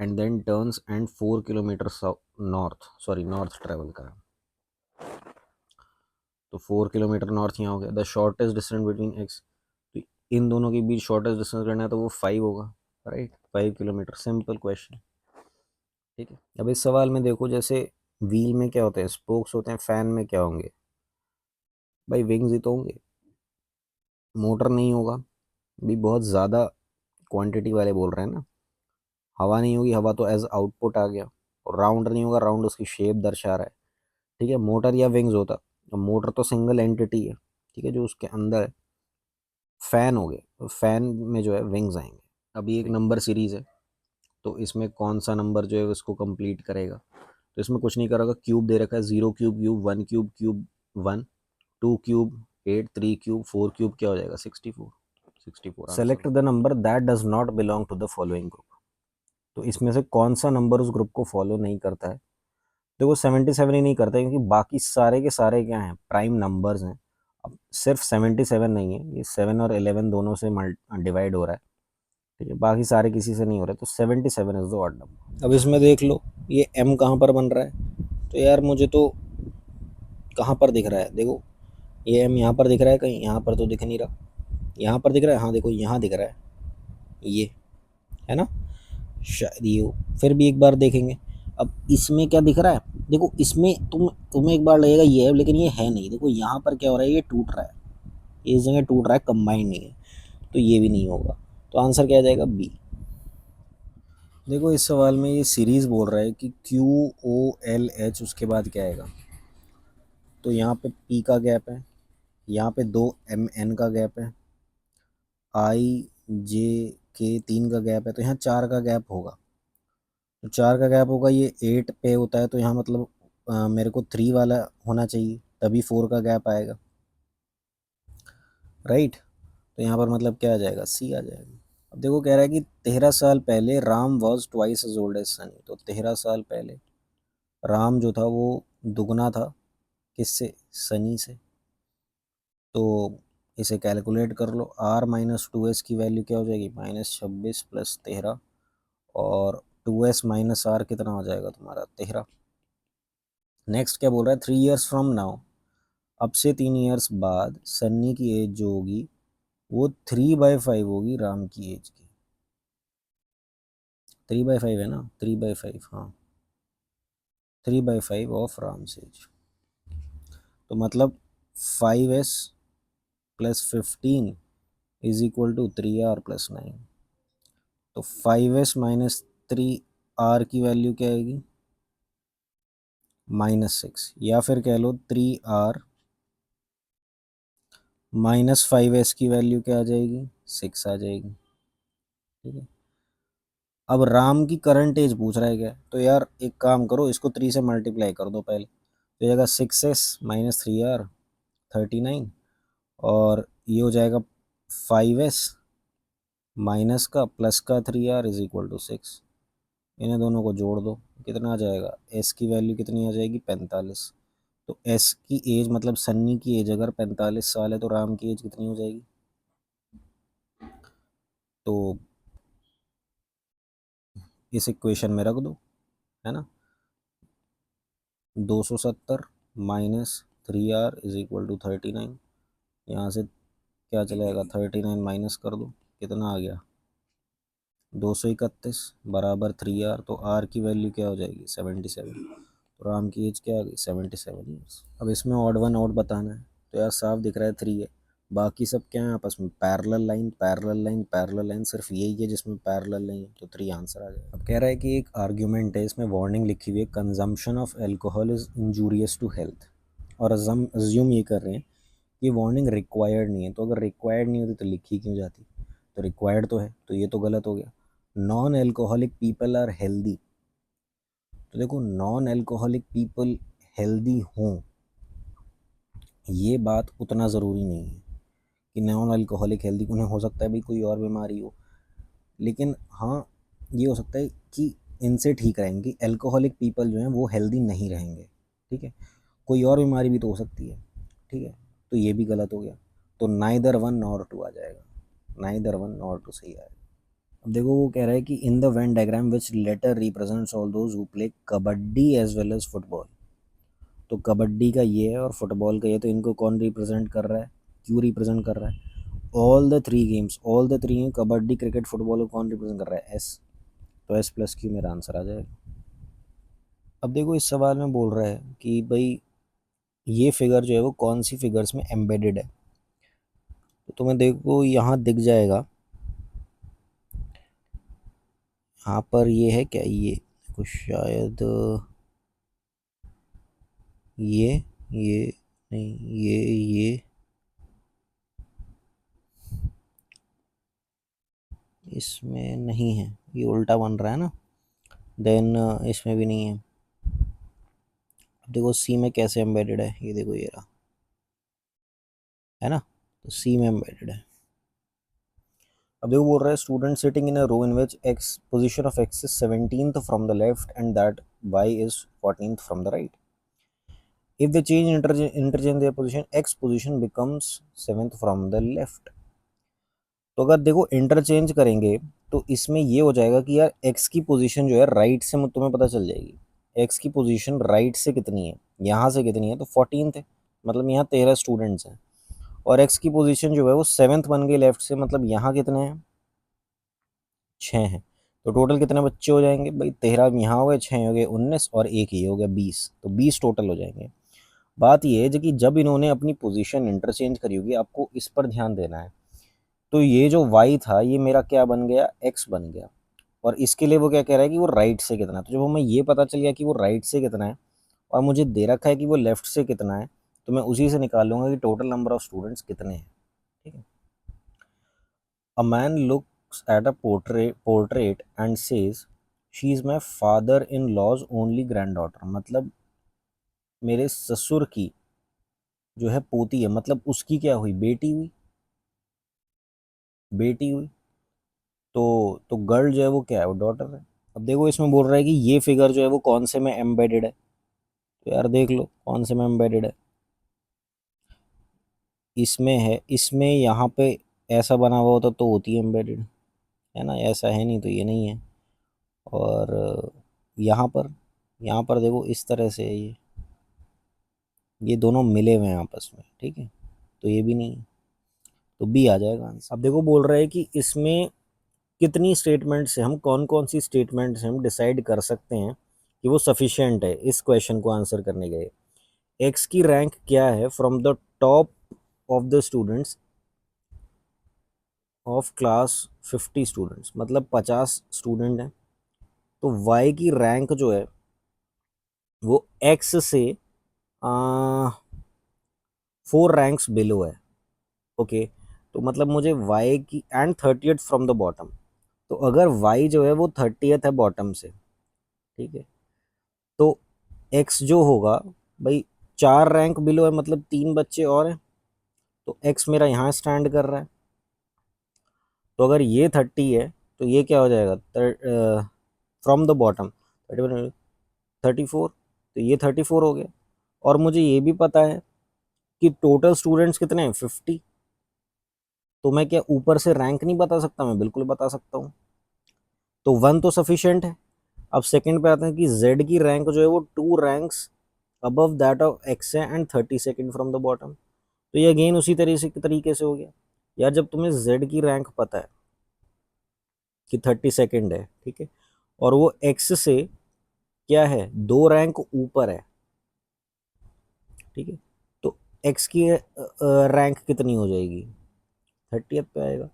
[SPEAKER 1] and then turns and 4 kilometre north travel करा। तो 4 किलोमीटर नॉर्थ यहाँ हो गया। The shortest distance between X, तो इन दोनों के बीच शॉर्टेस्ट डिस्टेंस करना है तो वो 5 होगा, राइट, 5 किलोमीटर, सिंपल क्वेश्चन, ठीक है। अब इस सवाल में देखो जैसे व्हील में क्या होता है, स्पोक्स होते हैं, फैन में क्या होंगे भाई, विंग्स ही तो होंगे, मोटर नहीं होगा भी, बहुत ज़्यादा क्वांटिटी वाले बोल रहे हैं ना। हवा नहीं होगी, हवा तो एज आउटपुट आ गया। और राउंड नहीं होगा, राउंड उसकी शेप दर्शा रहा है, ठीक है, मोटर या विंग्स होता। अब मोटर तो सिंगल एंटिटी है, ठीक है, जो उसके अंदर है। फैन हो गए, तो फैन में जो है विंग्स आएंगे। अभी एक नंबर सीरीज है, तो इसमें कौन सा नंबर जो है उसको कंप्लीट करेगा। तो इसमें कुछ नहीं करेगा, क्यूब दे रखा है, 0 cube cube, 1 cube cube 1, 2 cube 8, 3 cube 4 cube क्या हो जाएगा 64। 64 select the number that does not belong to the following group. तो इसमें से कौन सा नंबर उस ग्रुप को फॉलो नहीं करता है। देखो 77 ही नहीं करता है, क्योंकि बाकी सारे के सारे क्या हैं, प्राइम नंबर्स हैं। अब सिर्फ 77 नहीं है, ये 7 और 11 दोनों से डिवाइड हो रहा है, ठीक है, बाकी सारे किसी से नहीं हो रहे, तो 77 इज द ऑड नंबर। अब इसमें देख लो ये m कहाँ पर बन रहा है, तो यार मुझे तो कहाँ पर दिख रहा है, देखो ये m यहाँ पर दिख रहा है, कहीं यहाँ पर तो दिख नहीं रहा, यहाँ पर दिख रहा है, हाँ देखो यहाँ दिख रहा है, ये है ना, शायद ये हो। फिर भी एक बार देखेंगे, अब इसमें क्या दिख रहा है, देखो इसमें तुम्हें एक बार लगेगा ये है, लेकिन ये है नहीं। देखो यहाँ पर क्या हो रहा है, ये टूट रहा है, ये इस जगह टूट रहा है, कंबाइंड नहीं है, तो ये भी नहीं होगा। तो आंसर क्या आ जाएगा, बी। देखो इस सवाल में ये सीरीज बोल रहा है कि QOLH उसके बाद क्या आएगा, तो यहाँ पे P का गैप है, यहाँ पे 2MN का गैप है, IJK 3 का गैप है, तो यहाँ 4 का गैप होगा। तो 4 का गैप होगा, ये 8 पे होता है, तो यहाँ मतलब मेरे को 3 वाला होना चाहिए, तभी 4 का गैप आएगा, राइट। तो यहाँ पर मतलब क्या आ जाएगा, सी आ जाएगा। अब देखो कह रहा है कि 13 साल पहले Ram was twice as old as Sunny. तो 13 साल पहले राम जो था वो दुगना था, किससे, सनी से। तो इसे कैलकुलेट कर लो, R-2s की वैल्यू क्या हो जाएगी, -26 + 13, और 2s - R कितना हो जाएगा तुम्हारा, 13। नेक्स्ट क्या बोल रहा है, 3 ईयर्स फ्रॉम नाउ, अब से 3 ईयर्स बाद सन्नी की एज जो होगी वो 3/5 होगी राम की एज की। 3/5 है ना, 3/5, हाँ, 3/5 ऑफ राम एज। तो मतलब 5s + 15 = 3R + 9। तो 5s - 3R की वैल्यू क्या आएगी, -6, या फिर कह लो 3R -5s की वैल्यू क्या आ जाएगी, 6 आ जाएगी, ठीक है। अब राम की करंट एज पूछ रहा है क्या, तो यार एक काम करो, इसको 3 से मल्टीप्लाई कर दो पहले, तो जाएगा 6s - 3R 39, और ये हो जाएगा 5s माइनस का प्लस का 3R = 6। इन्हें दोनों को जोड़ दो, कितना आ जाएगा, एस की वैल्यू कितनी आ जाएगी, 45। तो एस की एज मतलब सन्नी की एज अगर 45 साल है, तो राम की एज कितनी हो जाएगी, तो इस इक्वेशन में रख दो, है ना। 270 - 3R = 39, यहाँ से क्या चलेगा, 39 माइनस कर दो, कितना आ गया, 231 बराबर 3R। तो R की वैल्यू क्या हो जाएगी, 77। तो राम की एज क्या आ गई, 77 ईयर्स। अब इसमें ऑड वन आउट बताना है, तो यार साफ दिख रहा है 3 है, बाकी सब क्या है आपस में, parallel line parallel line parallel line, सिर्फ यही है जिसमें पैरेलल नहीं है, तो 3 आंसर आ जाएगा। अब कह रहा है कि एक आर्ग्यूमेंट है, इसमें वार्निंग लिखी हुई है, consumption of alcohol is injurious to health, और अज्यूम ये कर रहे हैं कि वार्निंग रिक्वायर्ड नहीं है। तो अगर रिक्वायर्ड नहीं होती तो लिखी क्यों जाती, तो रिक्वायर्ड तो है, तो ये तो गलत हो गया। Non alcoholic people are healthy, तो देखो नॉन एल्कोहलिक पीपल हेल्दी हों, ये बात उतना ज़रूरी नहीं है कि नॉन अल्कोहलिक हेल्दी, उन्हें हो सकता है भाई कोई और बीमारी हो, लेकिन हाँ ये हो सकता है कि इनसे ठीक रहेंगे, एल्कोहलिक पीपल जो हैं वो हेल्दी नहीं रहेंगे, ठीक है, कोई और बीमारी भी तो हो सकती है, ठीक है, तो ये भी गलत हो गया। तो नाइदर वन नॉर टू आ जाएगा, नाइदर वन नॉर टू सही आएगा। अब देखो वो कह रहा है कि in the Venn diagram which letter represents all those who play kabaddi as well as football. तो कबड्डी का ये है और फुटबॉल का ये, तो इनको कौन रिप्रेजेंट कर रहा है, क्यों रिप्रेजेंट कर रहा है, all the 3 games, all the 3 game, kabaddi cricket football को कौन रिप्रेजेंट कर रहा है, एस। तो S + Q मेरा आंसर आ जाएगा। अब देखो इस सवाल में बोल रहा है कि भाई ये फिगर जो है वो कौन सी फिगर्स में एम्बेडेड है, तो तुम्हें देखो यहाँ दिख जाएगा, यहाँ पर ये है क्या, ये देखो शायद ये नहीं, ये इसमें नहीं है, ये उल्टा बन रहा है ना, देन इसमें भी नहीं है। अब देखो सी में कैसे एम्बेडेड है, ये देखो, ये रहा, है ना, तो सी में एम्बेडेड है। अब देखो बोल रहा है student sitting in a row in which X position of X is 17th from the left and that Y is 14th from the right. If the change interchange their position, X position becomes 7th from the left. तो अगर देखो interchange करेंगे तो इसमें ये हो जाएगा कि यार एक्स की पोजीशन जो है राइट से तुम्हें पता चल जाएगी। एक्स की पोजीशन राइट से कितनी है, यहाँ से कितनी है, तो 14th है, मतलब यहाँ 13 स्टूडेंट्स हैं। और एक्स की पोजीशन जो है वो 7th बन गई लेफ्ट से, मतलब यहाँ कितने हैं, 6 हैं। तो टोटल कितने बच्चे हो जाएंगे भाई, 13 यहाँ हो गए, 6 हो गए 19, और एक ये हो गया 20, तो 20 टोटल हो जाएंगे। बात ये है कि जब इन्होंने अपनी पोजीशन इंटरचेंज करी होगी, आपको इस पर ध्यान देना है। तो ये जो y था ये मेरा क्या बन गया, x बन गया। और इसके लिए वो क्या कह रहा है कि वो राइट से कितना है। तो जब हमें ये पता चल गया कि वो राइट से कितना है और मुझे दे रखा है कि वो लेफ्ट से कितना है, तो मैं उसी से निकाल लूंगा कि टोटल नंबर ऑफ स्टूडेंट्स कितने हैं। ठीक है। A man looks at a portrait and says she is my father in law's only granddaughter, मतलब मेरे ससुर की जो है पोती है, मतलब उसकी क्या हुई, बेटी हुई, बेटी हुई। तो गर्ल जो है वो क्या है, वो डॉटर है। अब देखो इसमें बोल रहा है कि ये फिगर जो है वो कौन से में एम्बेडेड है, तो यार देख लो कौन से में एम्बेडेड है। इसमें है, इसमें यहाँ पे ऐसा बना हुआ होता तो होती है एम्बेडेड, है ना, ऐसा है नहीं तो ये नहीं है। और यहाँ पर देखो इस तरह से है ये दोनों मिले हुए हैं आपस में, ठीक है, तो ये भी नहीं है, तो बी आ जाएगा आंसर। अब देखो बोल रहा है कि इसमें कितनी स्टेटमेंट्स है, हम कौन कौन सी स्टेटमेंट्स हम डिसाइड कर सकते हैं कि वो सफिशिएंट है इस क्वेश्चन को आंसर करने के लिए। एक्स की रैंक क्या है from the top of the students of class 50 students, मतलब 50 स्टूडेंट हैं। तो वाई की रैंक जो है वो एक्स से 4 रैंक्स बिलो है। ओके, तो मतलब मुझे वाई की and 30th from the bottom, तो अगर वाई जो है वो 30th है बॉटम से, ठीक है, तो एक्स जो होगा भाई 4 रैंक बिलो है, मतलब 3 बच्चे और हैं, तो एक्स मेरा यहाँ स्टैंड कर रहा है। तो अगर ये 30 है तो ये क्या हो जाएगा, फ्रॉम द बॉटम 34, तो ये 34 हो गया। और मुझे ये भी पता है कि टोटल स्टूडेंट्स कितने हैं, 50। तो मैं क्या ऊपर से रैंक नहीं बता सकता, मैं बिल्कुल बता सकता हूँ। तो 1 तो सफिशिएंट है। अब सेकंड पे आते हैं कि z की रैंक जो है वो 2 ranks above that of x है and 32nd from the bottom. तो ये अगेन उसी तरीके से हो गया। यार जब तुम्हें z की रैंक पता है कि 32nd है, ठीक है, और वो x से क्या है, 2 रैंक ऊपर है, ठीक है, तो x की रैंक कितनी हो जाएगी, 30th पे आएगा।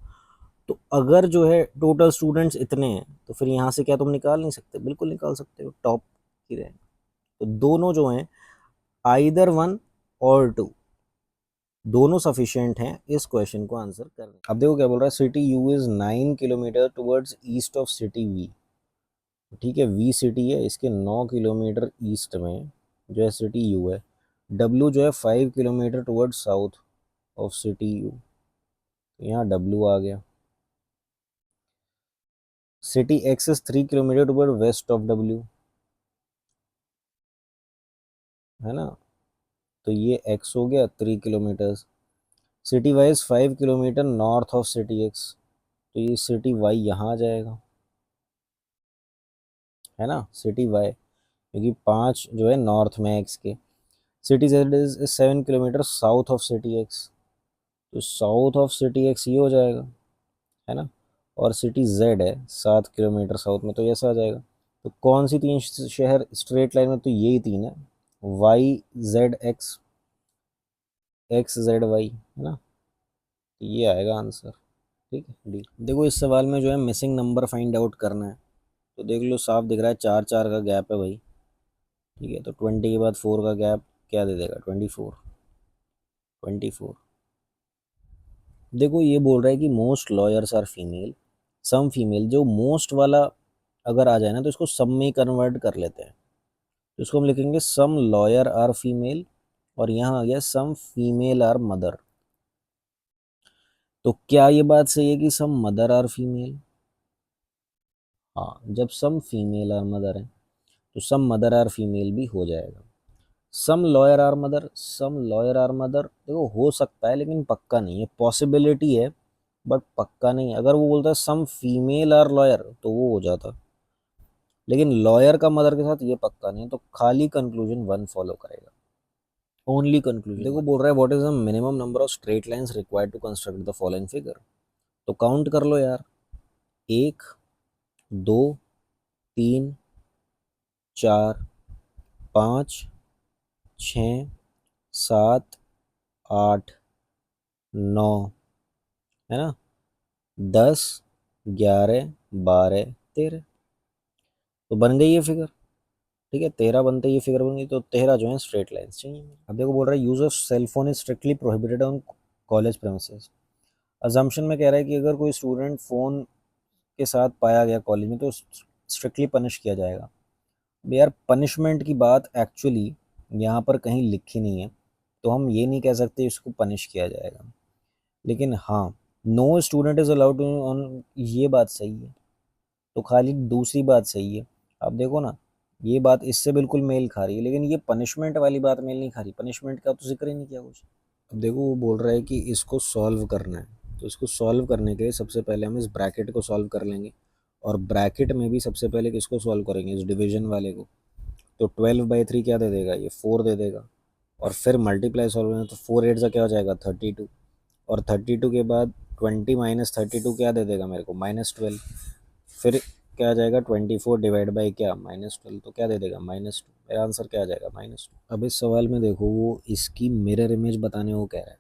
[SPEAKER 1] तो अगर जो है टोटल स्टूडेंट्स इतने हैं तो फिर यहाँ से क्या तुम निकाल नहीं सकते, बिल्कुल निकाल सकते हो टॉप की रैंक। तो दोनों जो हैं आइदर 1 और 2 दोनों सफिशिएंट हैं इस क्वेश्चन को आंसर करने। अब देखो क्या बोल रहा है, city U is 9 kilometre towards east of city V. ठीक है, वी सिटी है, इसके 9 किलोमीटर ईस्ट में जो है सिटी यू है। डब्ल्यू जो है 5 kilometre towards south of city U, तो यहाँ डब्ल्यू आ गया। City X is 3 kilometre toward west of W, है ना, तो ये एक्स हो गया 3 kilometre. City Y is 5 kilometre north of city X, तो ये सिटी वाई यहाँ आ जाएगा, है ना, सिटी वाई, क्योंकि 5 जो है नॉर्थ में एक्स के। City Z is 7 kilometre south of city X, तो साउथ ऑफ सिटी एक्स ये हो जाएगा, है ना, और सिटी जेड है 7 किलोमीटर साउथ में, तो ऐसा आ जाएगा। तो कौन सी 3 शहर स्ट्रेट लाइन में, तो यही 3 है, Y Z X, X Z Y, है ना, तो ये आएगा आंसर। ठीक है, डी। देखो इस सवाल में जो है मिसिंग नंबर फाइंड आउट करना है, तो देख लो साफ दिख रहा है 4 4 का गैप है भाई, ठीक है, तो 20 के बाद 4 का गैप, क्या दे देगा 24। 24 देखो ये बोल रहा है कि most lawyers are female, some female. जो मोस्ट वाला अगर आ जाए ना तो इसको सम में कन्वर्ट कर लेते हैं, तो इसको हम लिखेंगे सम लॉयर आर फीमेल, और यहाँ आ गया सम फीमेल आर मदर। तो क्या ये बात सही है कि सम मदर आर फीमेल? हाँ, जब सम फीमेल आर मदर है तो सम मदर आर फीमेल भी हो जाएगा। Some lawyer are mother, some lawyer are mother देखो हो सकता है लेकिन पक्का नहीं है, पॉसिबिलिटी है बट पक्का नहीं है। अगर वो बोलता है सम फीमेल आर लॉयर तो वो हो जाता, लेकिन लॉयर का मदर के साथ ये पक्का नहीं है, तो खाली कंक्लूजन वन फॉलो करेगा, ओनली कंक्लूजन। देखो बोल रहा है what is the minimum number of straight lines required to construct the following figure. तो काउंट कर लो यार, 1 2 3 4 5 6 7 8 9, है ना, 10 11 12 13, तो बन गई ये फिगर। ठीक है, 13 बनते ये फिगर बन गई, तो 13 जो है स्ट्रेट लाइंस चाहिए। अब देखो बोल रहा है use of cell phone is strictly prohibited on college premises. Assumption में कह रहा है कि अगर कोई स्टूडेंट फ़ोन के साथ पाया गया कॉलेज में तो स्ट्रिक्टली पनिश किया जाएगा। यार पनिशमेंट की बात एक्चुअली यहाँ पर कहीं लिखी नहीं है, तो हम ये नहीं कह सकते इसको पनिश किया जाएगा, लेकिन हाँ no student is allowed on, ये बात सही है। तो खाली दूसरी बात सही है। अब देखो ना, ये बात इससे बिल्कुल मेल खा रही है, लेकिन ये पनिशमेंट वाली बात मेल नहीं खा रही, पनिशमेंट का तो जिक्र ही नहीं किया कुछ। अब देखो वो बोल रहा है कि इसको सॉल्व करना है, तो इसको सॉल्व करने के लिए सबसे पहले हम इस ब्रैकेट को सॉल्व कर लेंगे, और ब्रैकेट में भी सबसे पहले किसको सॉल्व करेंगे, इस डिवीजन वाले को। तो 12/3 क्या दे देगा, ये 4 दे देगा, और फिर मल्टीप्लाई सॉल्व करेंगे तो 4 8 क्या हो जाएगा 32, और 32 के बाद 20 माइनस 32 क्या दे देगा मेरे को -12, फिर क्या आ जाएगा 24 डिवाइड बाई क्या -12, तो क्या दे देगा -2। मेरा आंसर क्या आ जाएगा -2। अब इस सवाल में देखो वो इसकी मिरर इमेज बताने को कह रहा है,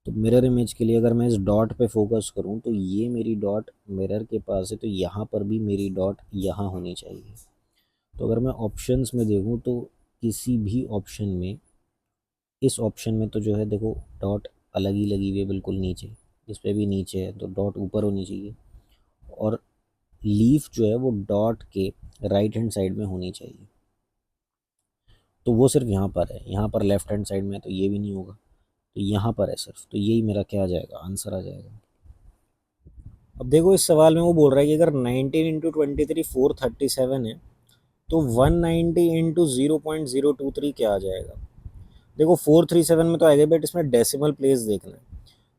[SPEAKER 1] तो मिरर इमेज के लिए अगर मैं इस डॉट पे फोकस करूं तो ये मेरी डॉट मिरर के पास है, तो यहाँ पर भी मेरी डॉट यहाँ होनी चाहिए। तो अगर मैं ऑप्शंस में देखूं तो किसी भी ऑप्शन में, इस ऑप्शन में तो जो है देखो डॉट अलग ही लगी हुई है बिल्कुल नीचे, इस पे भी नीचे है तो डॉट ऊपर होनी चाहिए, और लीफ जो है वो डॉट के राइट हैंड साइड में होनी चाहिए, तो वो सिर्फ यहाँ पर है, यहाँ पर लेफ्ट हैंड साइड में है तो ये भी नहीं होगा, तो यहाँ पर है सिर्फ, तो यही मेरा क्या आ जाएगा, आंसर आ जाएगा। अब देखो इस सवाल में वो बोल रहा है कि अगर 19 इंटू 23 437 है तो 190 इंटू 0.023 क्या आ जाएगा। देखो 437 में तो आएगा, बट इसमें डेसिमल प्लेस देखना है,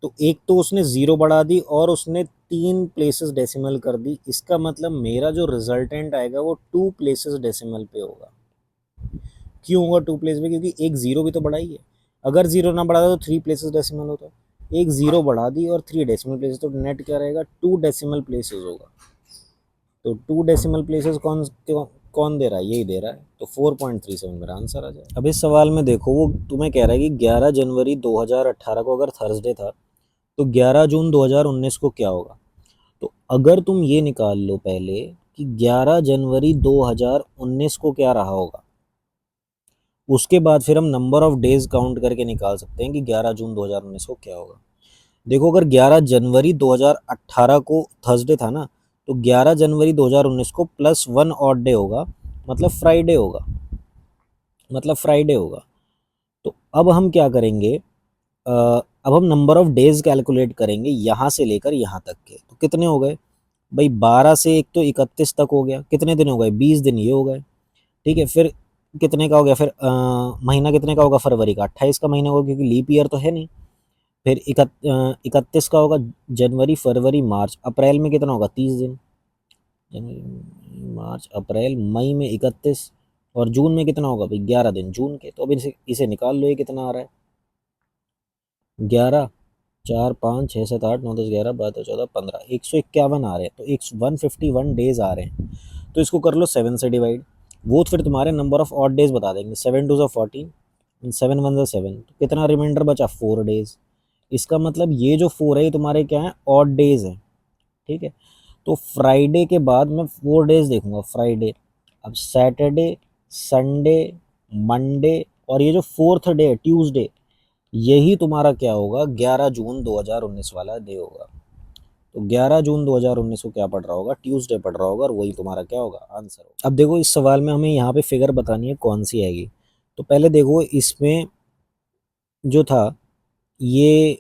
[SPEAKER 1] तो एक तो उसने ज़ीरो बढ़ा दी और उसने 3 प्लेसेस डेसिमल कर दी, इसका मतलब मेरा जो रिजल्टेंट आएगा वो 2 प्लेसेस डेसिमल पे होगा। क्यों होगा 2 प्लेस में, क्योंकि एक ज़ीरो भी तो बढ़ा ही है। अगर ज़ीरो ना बढ़ा तो 3 प्लेसेस डेसिमल होता, एक ज़ीरो बढ़ा दी और 3 डेसिमल प्लेसेस, तो नेट क्या रहेगा 2 डेसिमल प्लेसेस होगा। तो 2 डेसिमल प्लेसेस कौन दे रहा है, यही दे रहा है, तो 4.37 मेरा आंसर आ जाए। अब इस सवाल में देखो वो तुम्हें कह रहा है कि 11 जनवरी 2018 को अगर थर्सडे था तो 11 जून 2019 को क्या होगा। तो अगर तुम ये निकाल लो पहले कि 11 जनवरी 2019 को क्या रहा होगा, उसके बाद फिर हम नंबर ऑफ डेज काउंट करके निकाल सकते हैं कि 11 जून 2019 को क्या होगा। देखो अगर 11 जनवरी 2018 को थर्सडे था ना, तो 11 जनवरी 2019 को +1 ऑड डे होगा, मतलब फ्राइडे होगा, तो अब हम क्या करेंगे, अब हम नंबर ऑफ डेज कैलकुलेट करेंगे यहाँ से लेकर यहाँ तक के, तो कितने हो गए भाई, 12 से एक तो 31 तक हो गया, कितने दिन हो गए 20 दिन ये हो गए। ठीक है, फिर कितने का हो गया, फिर महीना कितने का होगा, फरवरी का 28 का महीना होगा क्योंकि लीप ईयर तो है नहीं। फिर 31 का होगा जनवरी फरवरी मार्च, अप्रैल में कितना होगा 30 दिन, जनवरी मार्च अप्रैल, मई में 31, और जून में कितना होगा भाई 11 दिन जून के। तो अब इसे निकाल लो, ये कितना आ रहा है 11 4 5 6 7 8 9 10 11 12 14 15, 151 आ रहे हैं, तो 151 डेज आ रहे हैं, तो इसको कर लो 7 से डिवाइड, वो फिर तुम्हारे नंबर ऑफ ऑड डेज बता देंगे, 7 2 14, 7 1 7, तो कितना रिमाइंडर बचा 4 डेज। इसका मतलब ये जो 4 है ये तुम्हारे क्या है, ऑड डेज है। ठीक है, तो फ्राइडे के बाद मैं 4 डेज देखूंगा, फ्राइडे, अब सैटरडे संडे मंडे और ये जो फोर्थ डे ट्यूसडे, यही तुम्हारा क्या होगा, 11 जून 2019 वाला डे होगा। तो 11 जून 2019 को क्या पड़ रहा होगा, ट्यूसडे पड़ रहा होगा, और वही तुम्हारा क्या होगा, आंसर होगा। अब देखो इस सवाल में हमें यहाँ पे फिगर बतानी है कौन सी आएगी। तो पहले देखो इसमें जो था, ये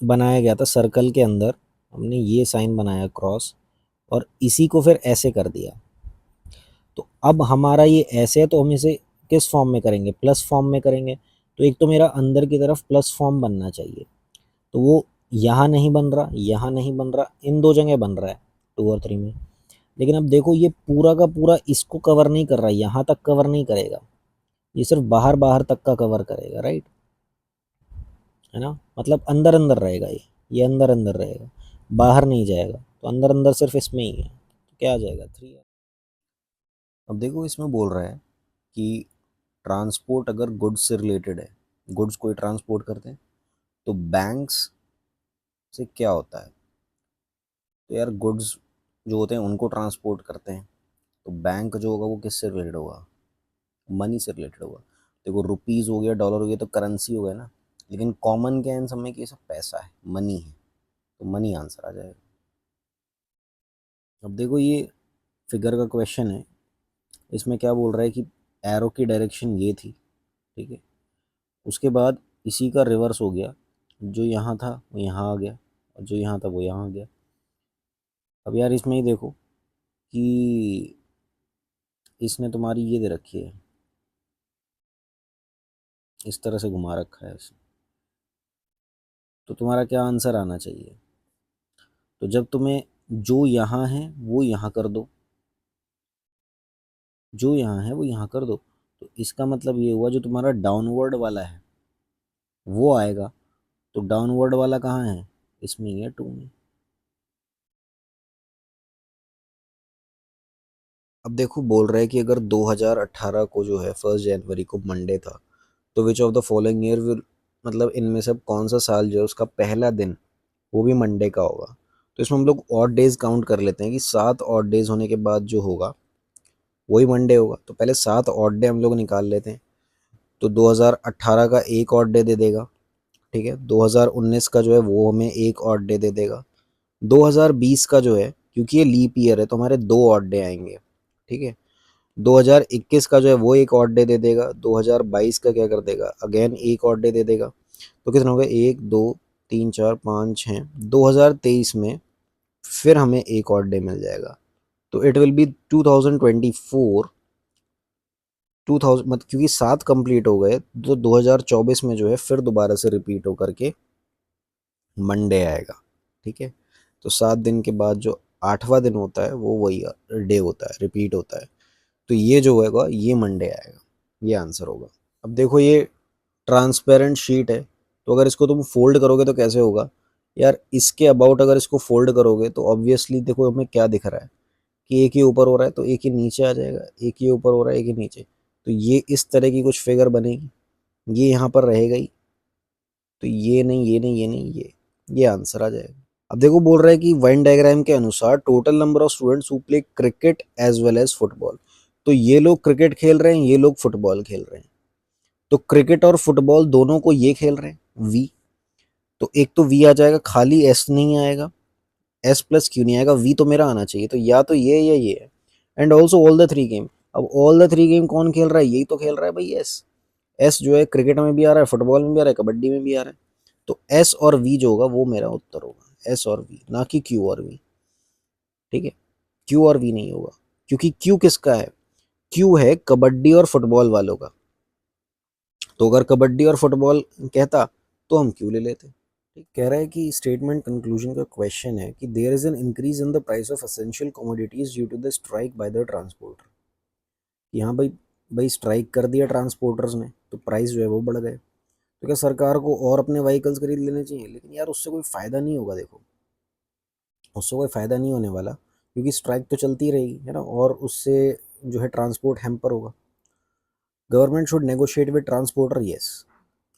[SPEAKER 1] बनाया गया था सर्कल के अंदर, हमने ये साइन बनाया क्रॉस, और इसी को फिर ऐसे कर दिया। तो अब हमारा ये ऐसे है, तो हम इसे किस फॉर्म में करेंगे, प्लस फॉर्म में करेंगे। तो एक तो मेरा अंदर की तरफ प्लस फॉर्म बनना चाहिए, तो वो यहाँ नहीं बन रहा, यहाँ नहीं बन रहा, इन दो जगह बन रहा है 2 और 3 में। लेकिन अब देखो ये पूरा का पूरा इसको कवर नहीं कर रहा, यहाँ तक कवर नहीं करेगा, ये सिर्फ बाहर बाहर तक का कवर करेगा, राइट, है ना, मतलब अंदर अंदर रहेगा, ये अंदर अंदर रहेगा, बाहर नहीं जाएगा, तो अंदर अंदर सिर्फ इसमें ही है, तो क्या आ जाएगा 3। अब देखो इसमें बोल रहा है कि ट्रांसपोर्ट अगर गुड्स से रिलेटेड है, गुड्स कोई ट्रांसपोर्ट करते हैं, तो बैंक्स से क्या होता है, तो यार गुड्स जो होते हैं उनको ट्रांसपोर्ट करते हैं, तो बैंक जो होगा वो किससे रिलेटेड होगा, मनी से रिलेटेड होगा। देखो रुपीज़ हो गया, डॉलर हो गया, तो करेंसी हो गया ना, लेकिन कॉमन क्या है इन सब में कि ये सब पैसा है, मनी है, तो मनी आंसर आ जाएगा। अब देखो ये फिगर का क्वेश्चन है, इसमें क्या बोल रहा है कि एरो की डायरेक्शन ये थी, ठीक है, उसके बाद इसी का रिवर्स हो गया, जो यहाँ था वो यहाँ आ गया, और जो यहाँ था वो यहाँ आ गया। अब यार इसमें ही देखो कि इसने तुम्हारी ये दे रखी है, इस तरह से घुमा रखा है इसे, तो तुम्हारा क्या आंसर आना चाहिए। तो जब तुम्हें जो यहाँ है वो यहाँ कर दो, जो यहाँ है वो यहाँ कर दो, तो इसका मतलब ये हुआ जो तुम्हारा डाउनवर्ड वाला है वो आएगा, तो डाउनवर्ड वाला कहाँ है, इसमें ही है 2 में। अब देखो बोल रहा है कि अगर 2018 को जो है 1 जनवरी को मंडे था, तो विच of the following year will, मतलब इनमें से अब कौन सा साल जो है उसका पहला दिन वो भी मंडे का होगा। तो इसमें हम लोग ऑड डेज काउंट कर लेते हैं कि 7 ऑड डेज होने के बाद जो होगा वही मंडे होगा। तो पहले 7 ऑड डे हम लोग निकाल लेते हैं, तो 2018 का एक ऑड डे दे देगा, ठीक है, 2019 का जो है वो हमें एक ऑड डे दे देगा, 2020 का जो है क्योंकि ये लीप ईयर है तो हमारे 2 ऑड डे आएंगे, ठीक है, 2021 का जो है वो एक ऑड डे दे देगा, 2022 का क्या कर देगा, अगेन एक ऑड डे दे देगा। तो कितना हो गया, 1 2 3 4 5 6, 2023 में फिर हमें एक ऑड डे मिल जाएगा, तो इट विल बी 2024, 2000, मतलब क्योंकि 7 कंप्लीट हो गए, तो 2024 में जो है फिर दोबारा से रिपीट होकर के मंडे आएगा, ठीक है। तो 7 दिन के बाद जो 8वां दिन होता है वो वही डे होता है, रिपीट होता है, तो ये जो होगा ये मंडे आएगा, ये आंसर होगा। अब देखो ये ट्रांसपेरेंट शीट है, तो अगर इसको तुम फोल्ड करोगे तो कैसे होगा, यार इसके अबाउट अगर इसको फोल्ड करोगे तो ऑब्वियसली देखो हमें क्या दिख रहा है कि एक ही ऊपर हो रहा है, तो एक ही नीचे आ जाएगा, एक ही ऊपर हो रहा है एक ही नीचे, तो ये इस तरह की कुछ फिगर बनेगी, ये यहाँ पर रहेगा ही, तो ये नहीं, ये नहीं, ये नहीं, ये आंसर आ जाएगा। अब देखो बोल रहा है कि वेन डायग्राम के अनुसार total number of students who play cricket as well as football, तो ये लोग क्रिकेट खेल रहे हैं, ये लोग फुटबॉल खेल रहे हैं, तो क्रिकेट और फुटबॉल दोनों को ये खेल रहे हैं वी, तो एक तो वी आ जाएगा, खाली एस नहीं आएगा, एस प्लस क्यू नहीं आएगा, वी तो मेरा आना चाहिए, तो या तो ये या ये है। And also all the 3 game, अब ऑल द 3 गेम कौन खेल रहा है, यही तो खेल रहा है भाई एस, एस जो है क्रिकेट में भी आ रहा है, फुटबॉल में भी आ रहा है, कबड्डी में भी आ रहा है, तो एस और वी जो होगा वो मेरा उत्तर होगा, एस और वी, ना कि क्यू और वी, ठीक है, क्यू और वी नहीं होगा, क्योंकि क्यू किसका है, क्यू है कबड्डी और फुटबॉल वालों का, तो अगर कबड्डी और फुटबॉल कहता तो हम क्यू ले लेते। ठीक, कह रहा है कि स्टेटमेंट कंक्लूजन का क्वेश्चन है कि there is an increase in the price of essential commodities due to the strike by the transporter, यहाँ भाई भाई स्ट्राइक कर दिया ट्रांसपोर्टर्स ने तो प्राइस जो है वो बढ़ गए, तो क्या सरकार को और अपने व्हीकल्स खरीद लेने चाहिए, लेकिन यार उससे कोई फ़ायदा नहीं होगा, देखो उससे कोई फ़ायदा नहीं होने वाला, क्योंकि स्ट्राइक तो चलती रहेगी, है ना, और उससे जो है ट्रांसपोर्ट हैम्पर होगा। Government should negotiate with transporter, yes,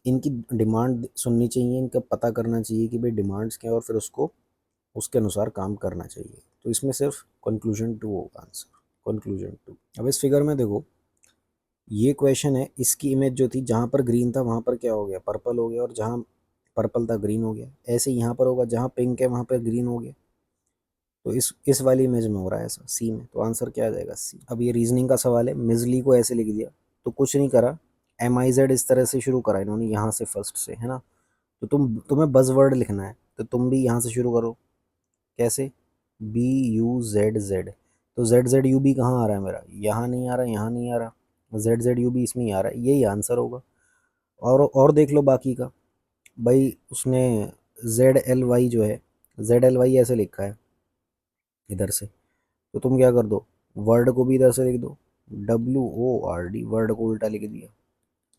[SPEAKER 1] इनकी डिमांड सुननी चाहिए, इनका पता करना चाहिए कि भाई डिमांड्स क्या है, और फिर उसको उसके अनुसार काम करना चाहिए, तो इसमें सिर्फ कंक्लूजन 2 होगा आंसर, कंक्लूजन 2। अब इस फिगर में देखो ये क्वेश्चन है, इसकी इमेज जो थी जहाँ पर ग्रीन था वहाँ पर क्या हो गया, पर्पल हो गया, और जहाँ पर्पल था ग्रीन हो गया। ऐसे यहाँ पर होगा, जहाँ पिंक है वहाँ पर ग्रीन हो गया। तो इस वाली इमेज में हो रहा है ऐसा, सी में। तो आंसर क्या आ जाएगा, सी। अब ये रीजनिंग का सवाल है, मिजली को ऐसे लिख दिया तो कुछ नहीं करा, MIZ इस तरह से शुरू करा इन्होंने यहाँ से, फर्स्ट से, है ना। तो तुम्हें बज़वर्ड लिखना है, तो तुम भी यहाँ से शुरू करो। कैसे, BUZZ। तो ZZUB कहाँ आ रहा है मेरा, यहाँ नहीं आ रहा, यहाँ नहीं आ रहा, ZZUB इसमें ही आ रहा है, यही आंसर होगा। और देख लो बाकी का, भाई उसने ZLY जो है, ZLY ऐसे लिखा है इधर से, तो तुम क्या कर दो, वर्ड को भी इधर से लिख दो, WORD, वर्ड को उल्टा लिख दिया,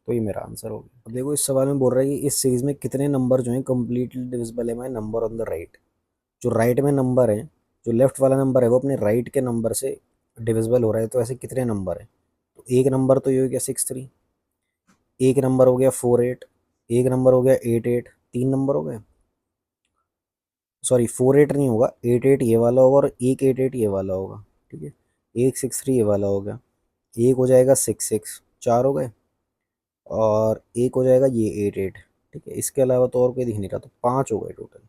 [SPEAKER 1] तो ये मेरा आंसर हो गया। अब देखो इस सवाल में बोल रहा है कि इस सीरीज में कितने नंबर जो हैं कम्प्लीटली डिविजिबल है, my number on the right. जो राइट में नंबर है, जो लेफ्ट वाला नंबर है वो अपने राइट के नंबर से डिविजिबल हो रहा है, तो ऐसे कितने नंबर है। तो एक नंबर तो ये हो गया 63, एक नंबर हो गया 48, एक नंबर हो गया 88, तीन नंबर हो गए। सॉरी 48 नहीं होगा, 88 ये वाला होगा, और एक 88 ये वाला होगा, ठीक है। एक 63 ये वाला हो गया, एक हो जाएगा 66, चार हो गए, और एक हो जाएगा ये 88, ठीक है। इसके अलावा तो और कोई दिख नहीं रहा, तो पाँच हो गए टोटल,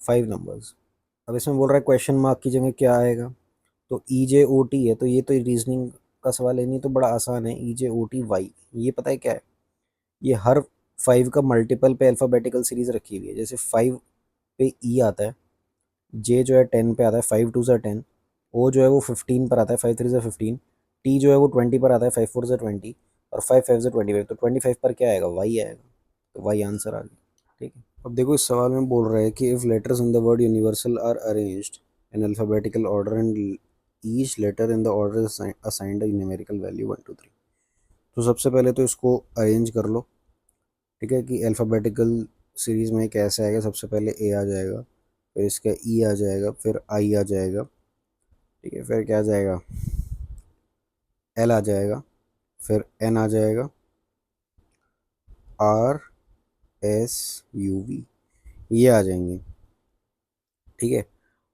[SPEAKER 1] 5 नंबर्स। अब इसमें बोल रहा है क्वेश्चन मार्क की जगह क्या आएगा, तो EJOT है, तो ये तो रीजनिंग का सवाल है नहीं, तो बड़ा आसान है, EJOTY। ये पता है क्या है, ये हर 5 का मल्टीपल पे अल्फ़ाबेटिकल सीरीज रखी हुई है। जैसे 5 पे E आता है, J जो है 10 पे आता है, 5 2 से 10, O जो है वो 15 पर आता है, 5 3 से 15, T जो है वो 20 पर आता है, 5 4 से 20, और 5 5 से 25, तो 25 पर क्या आएगा, Y आएगा, तो Y आंसर आ गया, ठीक है। अब देखो इस सवाल में बोल रहा है कि if letters in the word universal are arranged in alphabetical order and each letter in the order assigned a numerical value 1 2 3। तो सबसे पहले तो इसको अरेंज कर लो, ठीक है, कि अल्फ़ाबेटिकल सीरीज़ में कैसे आएगा। सबसे पहले A आ जाएगा, फिर इसका E आ जाएगा, फिर I आ जाएगा, ठीक है, फिर क्या आ जाएगा, L आ जाएगा, फिर N आ जाएगा, RSUV, ये आ जाएंगे, ठीक है।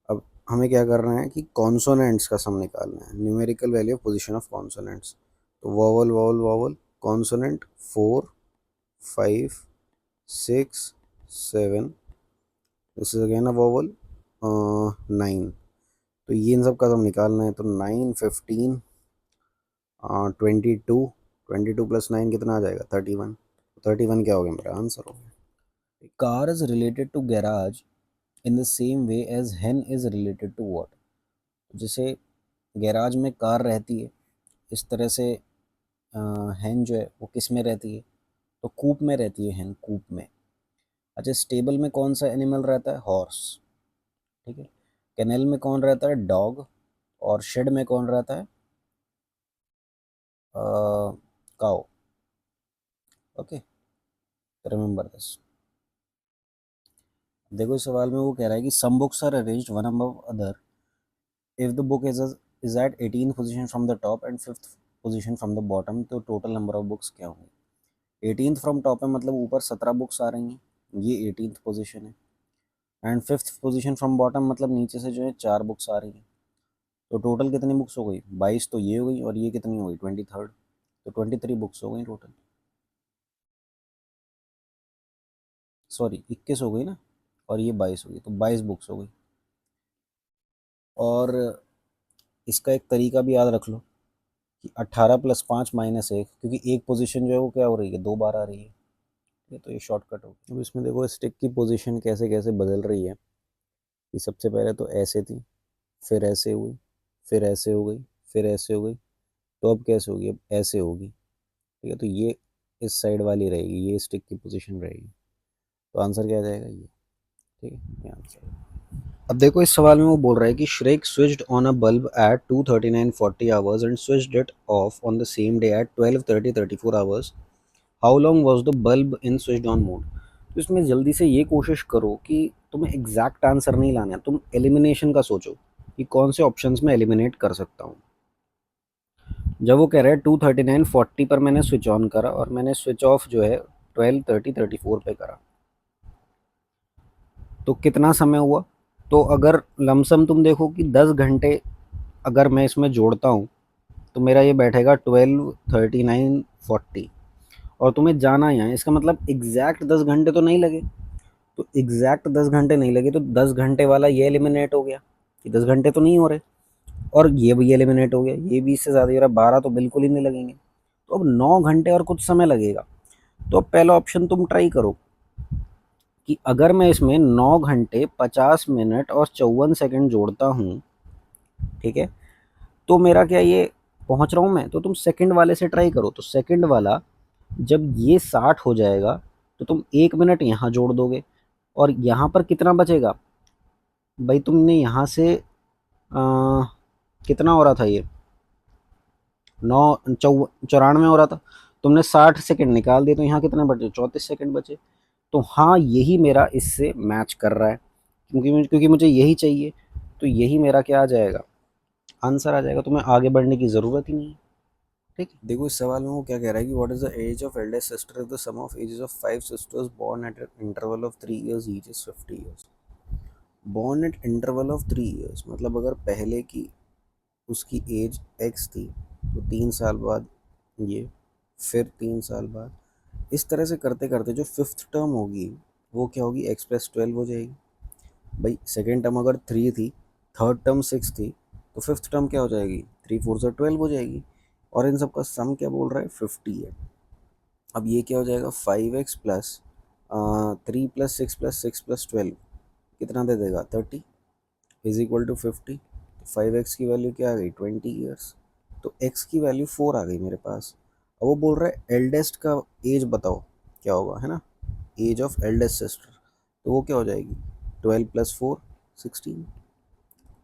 [SPEAKER 1] अब हमें क्या करना है कि कॉन्सोनेंट्स का सम निकालना है, numerical value of position of consonants. तो vowel vowel vowel consonant 4 5 6 7, this is again a vowel 9। तो ये इन सब का सम निकालना है, तो 9 15 22, 22 प्लस 9 कितना आ जाएगा, 31। 31 क्या हो गया, मेरा आंसर हो गया। Car is related to garage in the same way as hen is related to what. जैसे गैराज में कार रहती है, इस तरह से हैन जो है वो किस में रहती है, तो कूप में रहती है हैन, कूप में। अच्छा, स्टेबल में कौन सा एनिमल रहता है, हॉर्स, ठीक है। कैनल में कौन रहता है, डॉग, और शेड में कौन रहता है, काओ। Okay, remember this. देखो इस सवाल में वो कह रहा है कि some books are arranged one above other if the book is at 18th position from the top and 5th position from the bottom, तो टोटल नंबर ऑफ बुक्स क्या होंगे। 18th फ्रॉम टॉप है, मतलब ऊपर 17 बुक्स आ रही हैं, ये 18th position है। And 5th position from bottom मतलब नीचे से जो है 4 बुक्स आ रही हैं, तो टोटल कितनी बुक्स हो गई, 22। तो ये हो गई, और ये कितनी हो गई, 23rd, तो 23 बुक्स हो गई टोटल। सॉरी 21 हो गई ना, और ये 22 हो गई, तो 22 बुक्स हो गई। और इसका एक तरीका भी याद रख लो कि 18 प्लस 5 माइनस 1, क्योंकि एक पोजीशन जो है वो क्या हो रही है, 2 बार आ रही है, ठीक है, तो ये शॉर्टकट हो। अब इसमें देखो स्टिक की पोजीशन कैसे कैसे बदल रही है, कि सबसे पहले तो ऐसे थी, फिर ऐसे हुई, फिर ऐसे हो गई, फिर ऐसे हो गई, तो अब कैसे होगी, अब ऐसे होगी, ठीक है। तो ये इस साइड वाली रहेगी, ये स्टिक की पोजीशन रहेगी, तो आंसर क्या आ जाएगा, ये, ठीक है, ये आंसर है। अब देखो इस सवाल में वो बोल रहा है कि Shrek switched on a bulb at 2:39:40 hours and switched it off on the same day at 12:30:34 hours, how long was the bulb in switched on mode. तो इसमें जल्दी से ये कोशिश करो कि तुम्हें एग्जैक्ट आंसर नहीं लाना है, तुम एलिमिनेशन का सोचो कि कौन से ऑप्शंस में एलिमिनेट कर सकता हूँ। जब वो कह रहा है 2:39:40 पर मैंने स्विच ऑन करा, और मैंने स्विच ऑफ जो है 12:30:34 पे करा, तो कितना समय हुआ। तो अगर लमसम तुम देखो कि 10 घंटे अगर मैं इसमें जोड़ता हूँ, तो मेरा ये बैठेगा 12, 39, 40। और तुम्हें जाना यहाँ है, इसका मतलब एग्जैक्ट 10 घंटे तो नहीं लगे। तो एग्जैक्ट 10 घंटे नहीं लगे तो 10 घंटे वाला ये एलिमिनेट हो गया कि 10 घंटे तो नहीं हो रहे, और ये भी एलिमिनेट हो गया, ये भी इससे ज़्यादा ही हो रहा है, 12 तो बिल्कुल ही नहीं लगेंगे। तो अब 9 घंटे और कुछ समय लगेगा। तो अब पहला ऑप्शन तुम ट्राई करो कि अगर मैं इसमें 9 घंटे 50 मिनट और 54 सेकंड जोड़ता हूँ, ठीक है, तो मेरा क्या ये पहुँच रहा हूँ मैं। तो तुम सेकंड वाले से ट्राई करो। तो सेकंड वाला जब ये 60 हो जाएगा तो तुम 1 मिनट यहाँ जोड़ दोगे, और यहाँ पर कितना बचेगा भाई। तुमने यहाँ से कितना हो रहा था ये, 94 हो रहा था, तुमने 60 सेकंड निकाल दिए, तो यहाँ कितने बचे, 34 सेकंड बचे। तो हाँ, यही मेरा इससे मैच कर रहा है, क्योंकि मुझे यही चाहिए। तो यही मेरा क्या आ जाएगा, आंसर आ जाएगा। तुम्हें आगे बढ़ने की ज़रूरत ही नहीं है। ठीक है, देखो इस सवाल में वो क्या कह रहा है कि what is the age of eldest sister if the sum of ages of 5 sisters born at interval of 3 years each is 50 years। Born at interval of 3 years मतलब अगर पहले की उसकी एज x थी तो 3 साल बाद ये, फिर 3 साल बाद, इस तरह से करते करते जो फिफ्थ टर्म होगी वो क्या होगी, x+12 हो जाएगी। भाई सेकेंड टर्म अगर 3 थी, थर्ड टर्म 6 थी, तो फिफ्थ टर्म क्या हो जाएगी, 3 4 12 हो जाएगी। और इन सब का सम क्या बोल रहा है, 50 है। अब ये क्या हो जाएगा, 5x प्लस 3 + 6 + 6 + 12 कितना दे देगा, 30 इज इक्वल टू 50। तो 5x की वैल्यू क्या आ गई, 20 years। तो x की वैल्यू 4 आ गई मेरे पास। अब वो बोल रहा है एल्डेस्ट का एज बताओ क्या होगा, है ना, एज ऑफ एल्डेस्ट सिस्टर। तो वो क्या हो जाएगी, 12 + 4 16,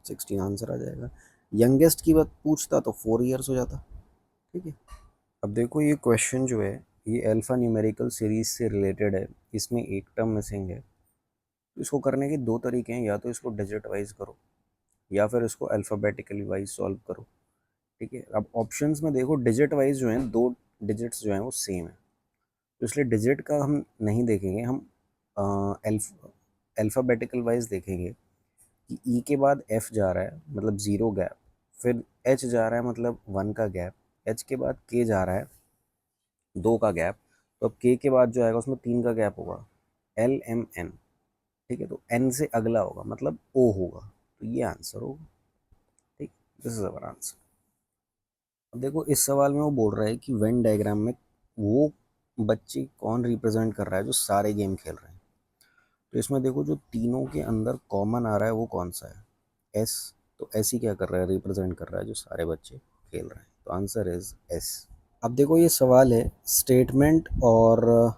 [SPEAKER 1] 16 आंसर आ जाएगा। यंगेस्ट की बात पूछता तो 4 years हो जाता। ठीक है, अब देखो ये क्वेश्चन जो है ये अल्फ़ा न्यूमेरिकल सीरीज से रिलेटेड है, इसमें एक टर्म मिसिंग है। तो इसको करने के दो तरीके हैं, या तो इसको डिजिट वाइज करो या फिर इसको अल्फ़ाबेटिकली वाइज सॉल्व करो। ठीक है, अब ऑप्शंस में देखो डिजिट वाइज जो हैं, दो डिजिट्स जो हैं वो सेम है, तो इसलिए डिजिट का हम नहीं देखेंगे, हम अल्फ़ाबेटिकल वाइज देखेंगे कि ई के बाद एफ जा रहा है मतलब 0 गैप, फिर एच जा रहा है मतलब 1 का गैप, एच के बाद के जा रहा है 2 का गैप, तो अब के के बाद जो आएगा उसमें 3 का गैप होगा, LMN। ठीक है, तो एन से अगला होगा मतलब ओ होगा, तो ये आंसर होगा। ठीक, दिस इज अवर आंसर। अब देखो इस सवाल में वो बोल रहा है कि वेन डायग्राम में वो बच्चे कौन रिप्रेजेंट कर रहा है जो सारे गेम खेल रहे हैं। तो इसमें देखो जो तीनों के अंदर कॉमन आ रहा है वो कौन सा है, एस। तो एस ही क्या कर रहा है, रिप्रेजेंट कर रहा है जो सारे बच्चे खेल रहे हैं, तो आंसर इज एस। अब देखो ये सवाल है स्टेटमेंट और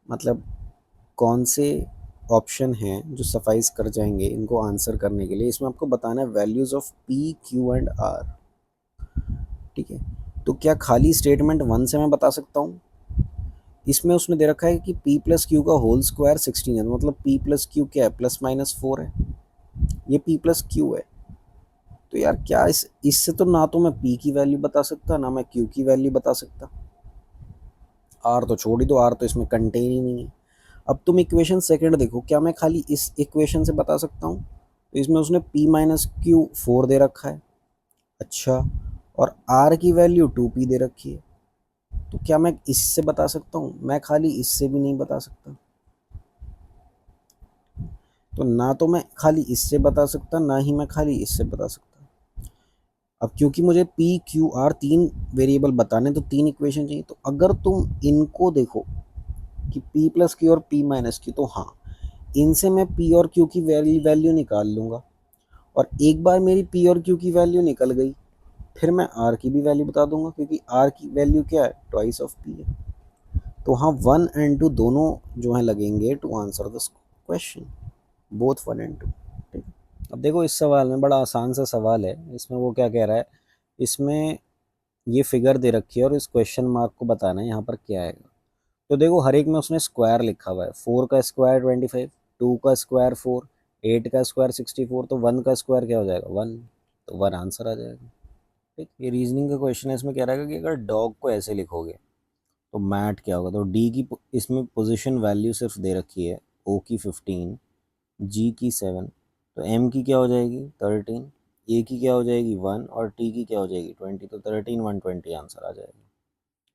[SPEAKER 1] मतलब कौन से ऑप्शन हैं जो सफाइस कर जाएंगे इनको आंसर करने के लिए। इसमें आपको बताना है values of P Q and R. ठीक है, तो क्या खाली स्टेटमेंट 1 से मैं बता सकता हूँ। इसमें उसने दे रखा है कि p प्लस क्यू का होल स्क्वायर 16 है, मतलब p प्लस क्यू क्या है, +-4 है, ये p प्लस क्यू है। तो यार क्या इससे तो ना तो मैं p की वैल्यू बता सकता ना मैं q की वैल्यू बता सकता। r तो छोड़ ही दो, r तो इसमें कंटेन ही नहीं है। अब तुम इक्वेशन सेकंड देखो, क्या मैं खाली इस इक्वेशन से बता सकता हूँ। तो इसमें उसने p माइनस क्यू 4 दे रखा है, अच्छा, और r की वैल्यू 2p दे रखी है। तो क्या मैं इससे बता सकता हूँ, मैं खाली इससे भी नहीं बता सकता। तो ना तो मैं खाली इससे बता सकता ना ही मैं खाली इससे बता सकता। अब क्योंकि मुझे पी क्यू आर तीन वेरिएबल बताने तो तीन इक्वेशन चाहिए, तो अगर तुम इनको देखो कि p प्लस क्यू और p माइनस क्यू, तो हाँ इनसे मैं p और q की वैल्यू निकाल लूँगा। और एक बार मेरी p और q की वैल्यू निकल गई फिर मैं r की भी वैल्यू बता दूंगा, क्योंकि r की वैल्यू क्या है, ट्वाइस ऑफ p है। तो हाँ 1 एंड 2 दोनों जो हैं लगेंगे to answer this question, both 1 and 2। ठीक है, अब देखो इस सवाल में बड़ा आसान सा सवाल है। इसमें वो क्या कह रहा है, इसमें ये फिगर दे रखी है और इस क्वेश्चन मार्क को बताना है यहाँ पर क्या आएगा। तो देखो हर एक में उसने स्क्वायर लिखा हुआ है, 4 का स्क्वायर 25, 2 का स्क्वायर 4, 8 का स्क्वायर 64, तो 1 का स्क्वायर क्या हो जाएगा 1, तो 1 आंसर आ जाएगा। ठीक, ये रीजनिंग का क्वेश्चन है। इसमें कह रहा है कि अगर डॉग को ऐसे लिखोगे तो मैट क्या होगा। तो डी की इसमें पोजीशन वैल्यू सिर्फ दे रखी है, ओ की 15, जी की 7, तो एम की क्या हो जाएगी 13, ए की क्या हो जाएगी 1 और टी की क्या हो जाएगी 20, तो 13 120 आंसर आ जाएगा।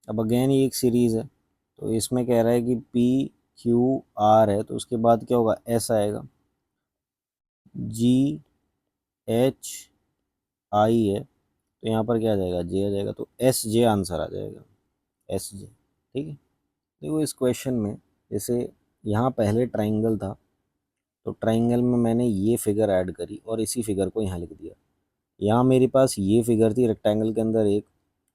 [SPEAKER 1] अब अगेन ये एक सीरीज़ है, तो इसमें कह रहा है कि पी क्यू आर है, तो उसके बाद क्या होगा एस आएगा, जी एच आई है, तो यहाँ पर क्या आ जाएगा जे आ जाएगा, तो एस जे आंसर आ जाएगा, एस जे। ठीक है, देखो इस क्वेश्चन में जैसे यहाँ पहले ट्राइंगल था, तो ट्राइंगल में मैंने ये फिगर ऐड करी और इसी फिगर को यहाँ लिख दिया। यहाँ मेरे पास ये फिगर थी रेक्टेंगल के अंदर एक,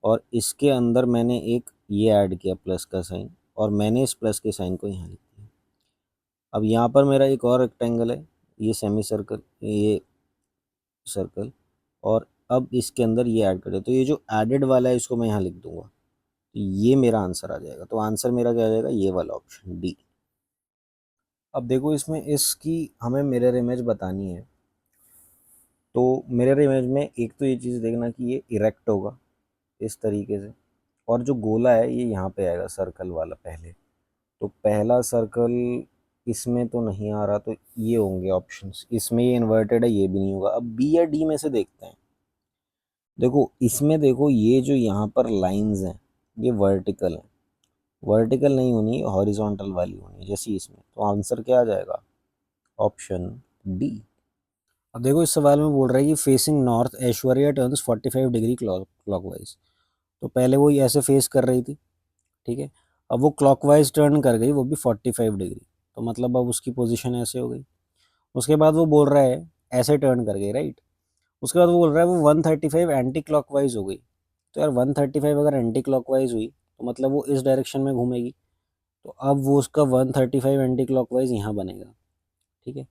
[SPEAKER 1] और इसके अंदर मैंने एक ये ऐड किया प्लस का साइन, और मैंने इस प्लस के साइन को यहाँ लिख दिया। अब यहाँ पर मेरा एक और रेक्टेंगल है, ये सेमी सर्कल, ये सर्कल, और अब इसके अंदर ये ऐड करें, तो ये जो एडेड वाला है इसको मैं यहाँ लिख दूंगा, तो ये मेरा आंसर आ जाएगा। तो आंसर मेरा क्या आ जाएगा, ये वाला ऑप्शन डी। अब देखो इसमें इसकी हमें मिरर इमेज बतानी है, तो मिरर इमेज में एक तो ये चीज़ देखना कि ये इरेक्ट होगा इस तरीके से, और जो गोला है ये यहाँ पे आएगा सर्कल वाला पहले, तो पहला सर्कल इसमें तो नहीं आ रहा, तो ये होंगे ऑप्शंस, इसमें ये इन्वर्टेड है, ये भी नहीं होगा। अब बी या डी में से देखते हैं। देखो इसमें देखो ये जो यहाँ पर लाइंस हैं ये वर्टिकल है, वर्टिकल नहीं होनी, हॉरिजॉन्टल वाली होनी है जैसी इसमें, तो आंसर क्या आ जाएगा, ऑप्शन डी। अब देखो इस सवाल में बोल रहा है कि facing north Aishwarya turns 45 degree clockwise, तो पहले वो ऐसे फेस कर रही थी, ठीक है, अब वो क्लॉकवाइज टर्न कर गई, वो भी 45 डिग्री, तो मतलब अब उसकी पोजीशन ऐसे हो गई। उसके बाद वो बोल रहा है ऐसे टर्न कर गई, राइट, उसके बाद वो बोल रहा है वो 135 एंटी क्लॉकवाइज हो गई, तो यार 135 अगर एंटी क्लॉकवाइज हुई तो मतलब वो इस डायरेक्शन में घूमेगी, तो अब वो उसका 135 एंटी क्लॉकवाइज यहाँ बनेगा, ठीक है,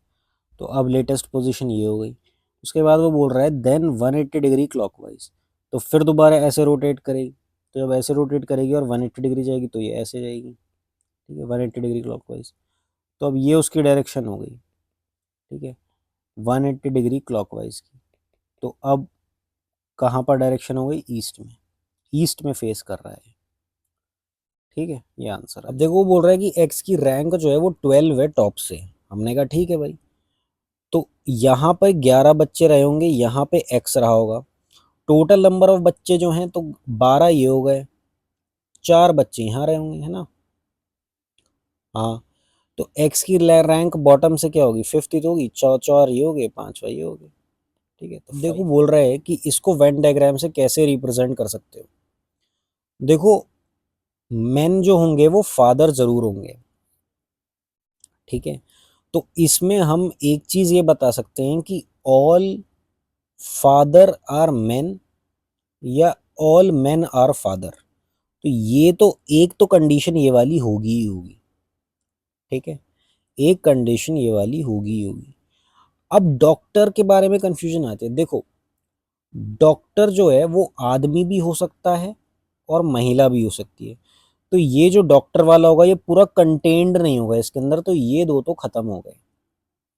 [SPEAKER 1] तो अब लेटेस्ट पोजीशन ये हो गई। उसके बाद वो बोल रहा है देन 180 डिग्री क्लॉकवाइज, तो फिर दोबारा ऐसे रोटेट करेगी, तो जब ऐसे रोटेट करेगी और 180 डिग्री जाएगी तो ये ऐसे जाएगी, ठीक है, 180 डिग्री क्लॉकवाइज, तो अब ये उसकी डायरेक्शन हो गई, ठीक है, 180 डिग्री क्लॉकवाइज की, तो अब कहाँ पर डायरेक्शन हो गई, ईस्ट में, ईस्ट में फेस कर रहा है, ठीक है, ये आंसर। अब देखो वो बोल रहा है कि एक्स की रैंक जो है वो 12 है टॉप से, हमने कहा ठीक है भाई, तो यहाँ पर 11 बच्चे रहे होंगे, यहाँ पे एक्स रहा होगा, टोटल नंबर ऑफ बच्चे जो हैं तो 12 ये हो गए, 4 बच्चे यहाँ रहे होंगे, है ना, हाँ, तो एक्स की रैंक बॉटम से क्या होगी, 50 तो होगी, 4 ये हो गए, 5 ये हो गए, ठीक है। तो देखो बोल रहा है कि इसको वेन डायग्राम से कैसे रिप्रेजेंट कर सकते हो। देखो मेन जो होंगे वो फादर जरूर होंगे, ठीक है, तो इसमें हम एक चीज ये बता सकते हैं कि ऑल फादर आर मेन या ऑल मेन आर फादर, तो ये तो एक तो कंडीशन ये वाली होगी ही होगी, ठीक है, एक कंडीशन ये वाली होगी ही होगी। अब डॉक्टर के बारे में कंफ्यूजन आती है। देखो डॉक्टर जो है वो आदमी भी हो सकता है और महिला भी हो सकती है, तो ये जो डॉक्टर वाला होगा ये पूरा कंटेंड नहीं होगा इसके अंदर, तो ये दो तो खत्म हो गए,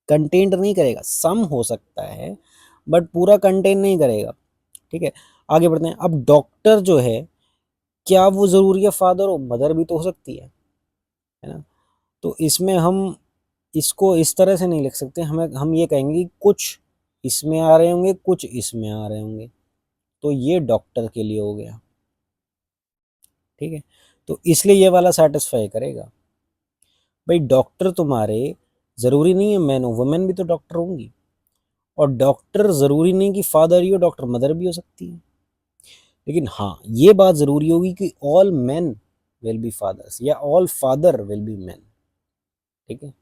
[SPEAKER 1] कंटेंट नहीं करेगा, सम हो सकता है बट पूरा कंटेंट नहीं करेगा, ठीक है। आगे बढ़ते हैं। अब डॉक्टर जो है क्या वो जरूरी है फादर हो, मदर भी तो हो सकती है ना, तो इसमें हम इसको इस तरह से नहीं लिख सकते, हम ये कहेंगे कि कुछ इसमें आ रहे होंगे कुछ इसमें आ रहे होंगे, तो ये डॉक्टर के लिए हो गया, ठीक है, तो इसलिए ये वाला सेटिस्फाई करेगा। भाई डॉक्टर तुम्हारे जरूरी नहीं है मैन हो, वुमेन भी तो डॉक्टर होंगी, और डॉक्टर जरूरी नहीं कि फादर ही हो, डॉक्टर मदर भी हो सकती है, लेकिन हाँ ये बात जरूरी होगी कि all men will be fathers या all father will be man, ठीक है,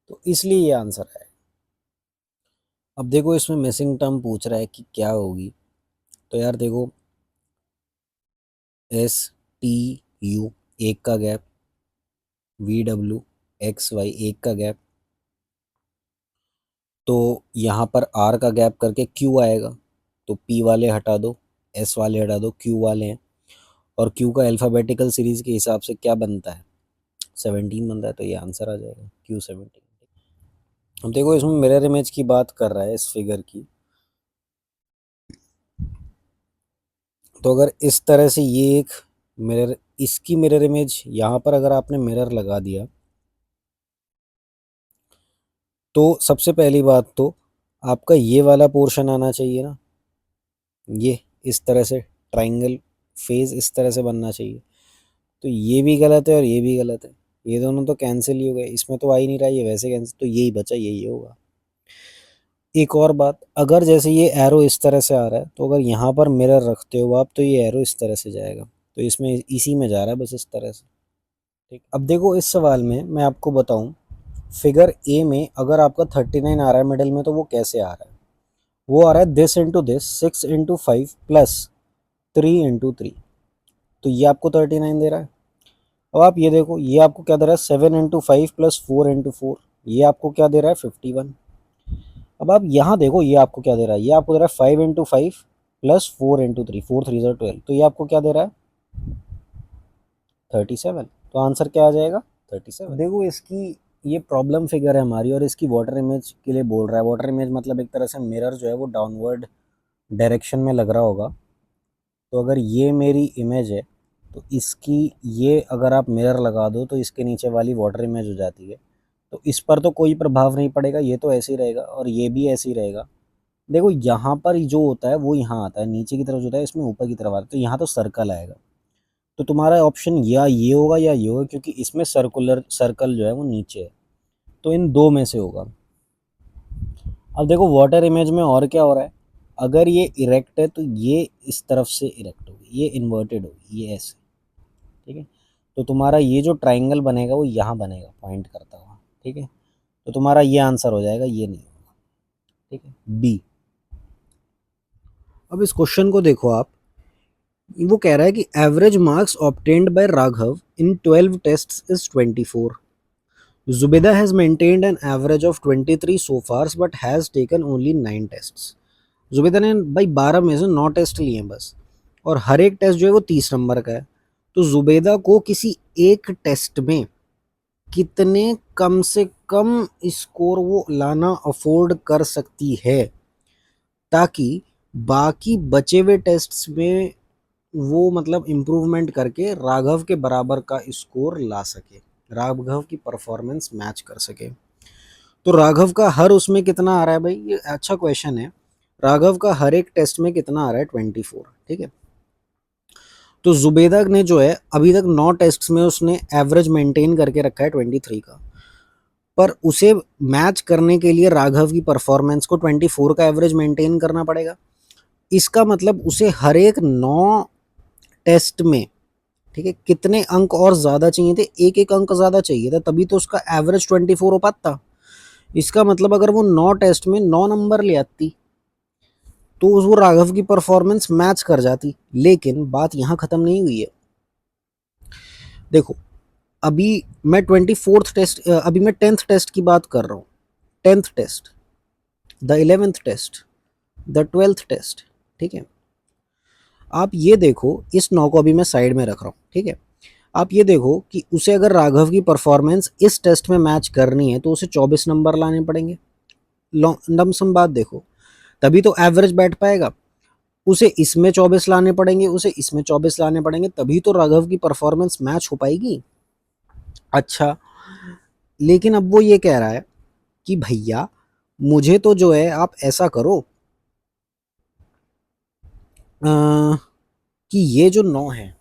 [SPEAKER 1] तो इसलिए ये आंसर है। अब देखो इसमें मिसिंग टर्म पूछ रहा है कि क्या होगी, तो यार देखो एस टी यू एक का gap, V W X Y एक का गैप, तो यहाँ पर आर का गैप करके क्यू आएगा, तो पी वाले हटा दो, एस वाले हटा दो, क्यू वाले हैं, और क्यू का अल्फ़ाबेटिकल सीरीज के हिसाब से क्या बनता है, 17 बनता है, तो ये आंसर आ जाएगा क्यू 17। अब देखो इसमें मिरर इमेज की बात कर रहा है इस फिगर की, तो अगर इस तरह से ये एक मिरर, इसकी मिरर इमेज यहाँ पर अगर आपने मिरर लगा दिया, तो सबसे पहली बात तो आपका ये वाला पोर्शन आना चाहिए ना, ये इस तरह से ट्राइंगल फेस इस तरह से बनना चाहिए। तो ये भी गलत है और ये भी गलत है, ये दोनों तो कैंसिल ही हो गए, इसमें तो आ ही नहीं रहा, ये वैसे कैंसिल, तो यही बचा, यही होगा। एक और बात, अगर जैसे ये एरो इस तरह से आ रहा है तो अगर यहाँ पर मिरर रखते हो आप तो ये एरो इस तरह से जाएगा, तो इसमें इसी में जा रहा है बस इस तरह से। ठीक, अब देखो इस सवाल में मैं आपको बताऊं, फिगर ए में अगर आपका 39 आ रहा है मिडिल में तो वो कैसे आ रहा है, वो आ रहा है this into this 6 into 5 plus 3 into 3, तो ये आपको 39 दे रहा है। अब आप ये देखो, ये आपको क्या दे रहा है 7 इंटू 5 प्लस 4 इंटू 4, ये आपको क्या दे रहा है 51। अब आप यहाँ देखो ये आपको क्या दे रहा है, ये आपको दे रहा है 5 इंटू 5 प्लस 4 इंटू 3, 4 3 12, तो ये आपको क्या दे रहा है 37। तो आंसर क्या आ जाएगा 37। देखो इसकी ये प्रॉब्लम फिगर है हमारी और इसकी वाटर इमेज के लिए बोल रहा है। वाटर इमेज मतलब एक तरह से मिरर जो है वो डाउनवर्ड डायरेक्शन में लग रहा होगा। तो अगर ये मेरी इमेज है तो इसकी ये अगर आप मिरर लगा दो तो इसके नीचे वाली वाटर इमेज हो जाती है, तो इस पर तो कोई प्रभाव नहीं पड़ेगा, ये तो ऐसे ही रहेगा और ये भी ऐसे ही रहेगा। देखो यहाँ पर जो होता है वो यहाँ आता है, नीचे की तरफ जो होता है इसमें ऊपर की तरफ आता है, तो यहाँ तो सर्कल आएगा। तो तुम्हारा ऑप्शन या ये होगा या ये होगा, क्योंकि इसमें सर्कुलर सर्कल जो है वो नीचे है, तो इन दो में से होगा। अब देखो वाटर इमेज में और क्या हो रहा है, अगर ये इरेक्ट है तो ये इस तरफ से इरेक्ट होगी, ये इन्वर्टेड होगी, ये ऐसे। ठीक है, तो तुम्हारा ये जो ट्राइंगल बनेगा वो यहाँ बनेगा पॉइंट करता हुआ। ठीक है, तो तुम्हारा ये आंसर हो जाएगा, ये नहीं होगा। ठीक है, बी। अब इस क्वेश्चन को देखो आप, वो कह रहा है कि average marks obtained by Raghav in 12 tests is 24। Zubeda has maintained an average of 23 so far but has taken only 9 tests. Zubeda ने भाई 12 में से 9 टेस्ट लिए हैं बस, और हर एक टेस्ट जो है वो 30 नंबर का है। तो जुबेदा को किसी एक टेस्ट में कितने कम से कम स्कोर वो लाना अफोर्ड कर सकती है ताकि बाकी बचे हुए टेस्ट्स में वो मतलब इम्प्रूवमेंट करके राघव के बराबर का स्कोर ला सके, राघव की परफॉर्मेंस मैच कर सके। तो राघव का हर उसमें कितना आ रहा है भाई, ये अच्छा क्वेश्चन है। राघव का हर एक टेस्ट में कितना आ रहा है 24। ठीक है, तो जुबेदा ने जो है अभी तक 9 टेस्ट में उसने एवरेज मेंटेन करके रखा है 23 का, पर उसे मैच करने के लिए राघव की परफॉर्मेंस को 24 का एवरेज मेंटेन करना पड़ेगा। इसका मतलब उसे हर एक 9 टेस्ट में, ठीक है, कितने अंक और ज़्यादा चाहिए थे, एक एक अंक ज़्यादा चाहिए था, तभी तो उसका एवरेज 24 हो पाता। इसका मतलब अगर वो 9 टेस्ट में 9 नंबर ले आती तो वो राघव की परफॉर्मेंस मैच कर जाती। लेकिन बात यहाँ ख़त्म नहीं हुई है। देखो अभी मैं 24th टेस्ट, अभी मैं 10th टेस्ट की बात कर रहा हूँ। 10th test, the 11th test, the 12th test. ठीक है, आप ये देखो, इस 9 को अभी मैं साइड में रख रहा हूँ। ठीक है, आप ये देखो कि उसे अगर राघव की परफॉर्मेंस इस टेस्ट में मैच करनी है तो उसे 24 नंबर लाने पड़ेंगे। लमसम बात देखो, तभी तो एवरेज बैठ पाएगा। उसे इसमें 24 लाने पड़ेंगे, उसे इसमें 24 लाने पड़ेंगे, तभी तो राघव की परफॉर्मेंस मैच हो पाएगी। अच्छा, लेकिन अब वो ये कह रहा है कि भैया मुझे तो जो है आप ऐसा करो कि ये जो 9 है,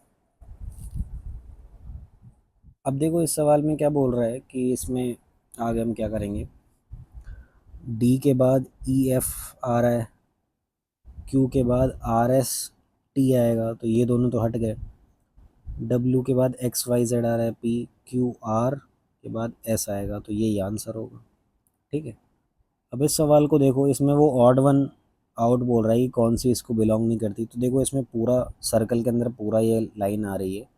[SPEAKER 1] अब देखो इस सवाल में क्या बोल रहा है कि इसमें आगे हम क्या करेंगे, डी के बाद ई एफ आ रहा है, क्यू के बाद आर एस टी आएगा, तो ये दोनों तो हट गए। डब्ल्यू के बाद एक्स वाई जेड आ रहा है, पी क्यू आर के बाद एस आएगा, तो यही आंसर होगा। ठीक है, अब इस सवाल को देखो, इसमें वो ऑड वन आउट बोल रहा है कि कौन सी इसको बिलोंग नहीं करती। तो देखो इसमें पूरा सर्कल के अंदर पूरा ये लाइन आ रही है,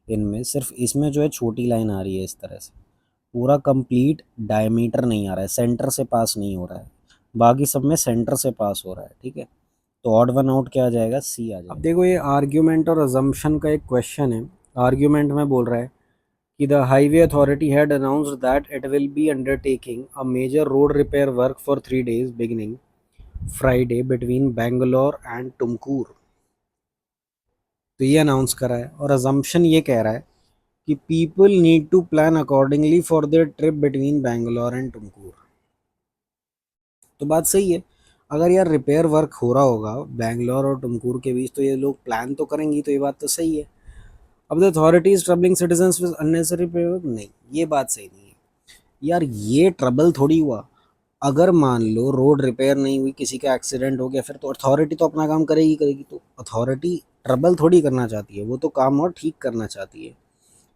[SPEAKER 1] इनमें सिर्फ इसमें जो है छोटी लाइन आ रही है इस तरह से, पूरा कंप्लीट डायमीटर नहीं आ रहा है, सेंटर से पास नहीं हो रहा है, बाकी सब में सेंटर से पास हो रहा है। ठीक है, तो ऑड वन आउट क्या आ जाएगा, सी आ जाएगा। अब देखो ये आर्ग्यूमेंट और अजम्पशन का एक क्वेश्चन है। आर्ग्यूमेंट में बोल रहा है कि the highway authority had announced that it will be undertaking a major road repair work for 3 days beginning Friday between Bangalore and Tumkur. तो ये अनाउंस करा है, और अजम्पशन ये कह रहा है कि people need to plan accordingly for their trip between Bangalore and Tumkur. तो बात सही है, अगर यार रिपेयर वर्क हो रहा होगा बैंगलोर और टुमकुर के बीच तो ये लोग प्लान तो करेंगी, तो ये बात तो सही है। अब the authorities troubling citizens with unnecessary paper, नहीं ये बात सही नहीं है यार, ये ट्रबल थोड़ी हुआ। अगर मान लो रोड रिपेयर नहीं हुई, किसी का एक्सीडेंट हो गया, फिर तो अथॉरिटी तो अपना काम करेगी करेगी, तो अथॉरिटी ट्रबल थोड़ी करना चाहती है, वो तो काम और ठीक करना चाहती है।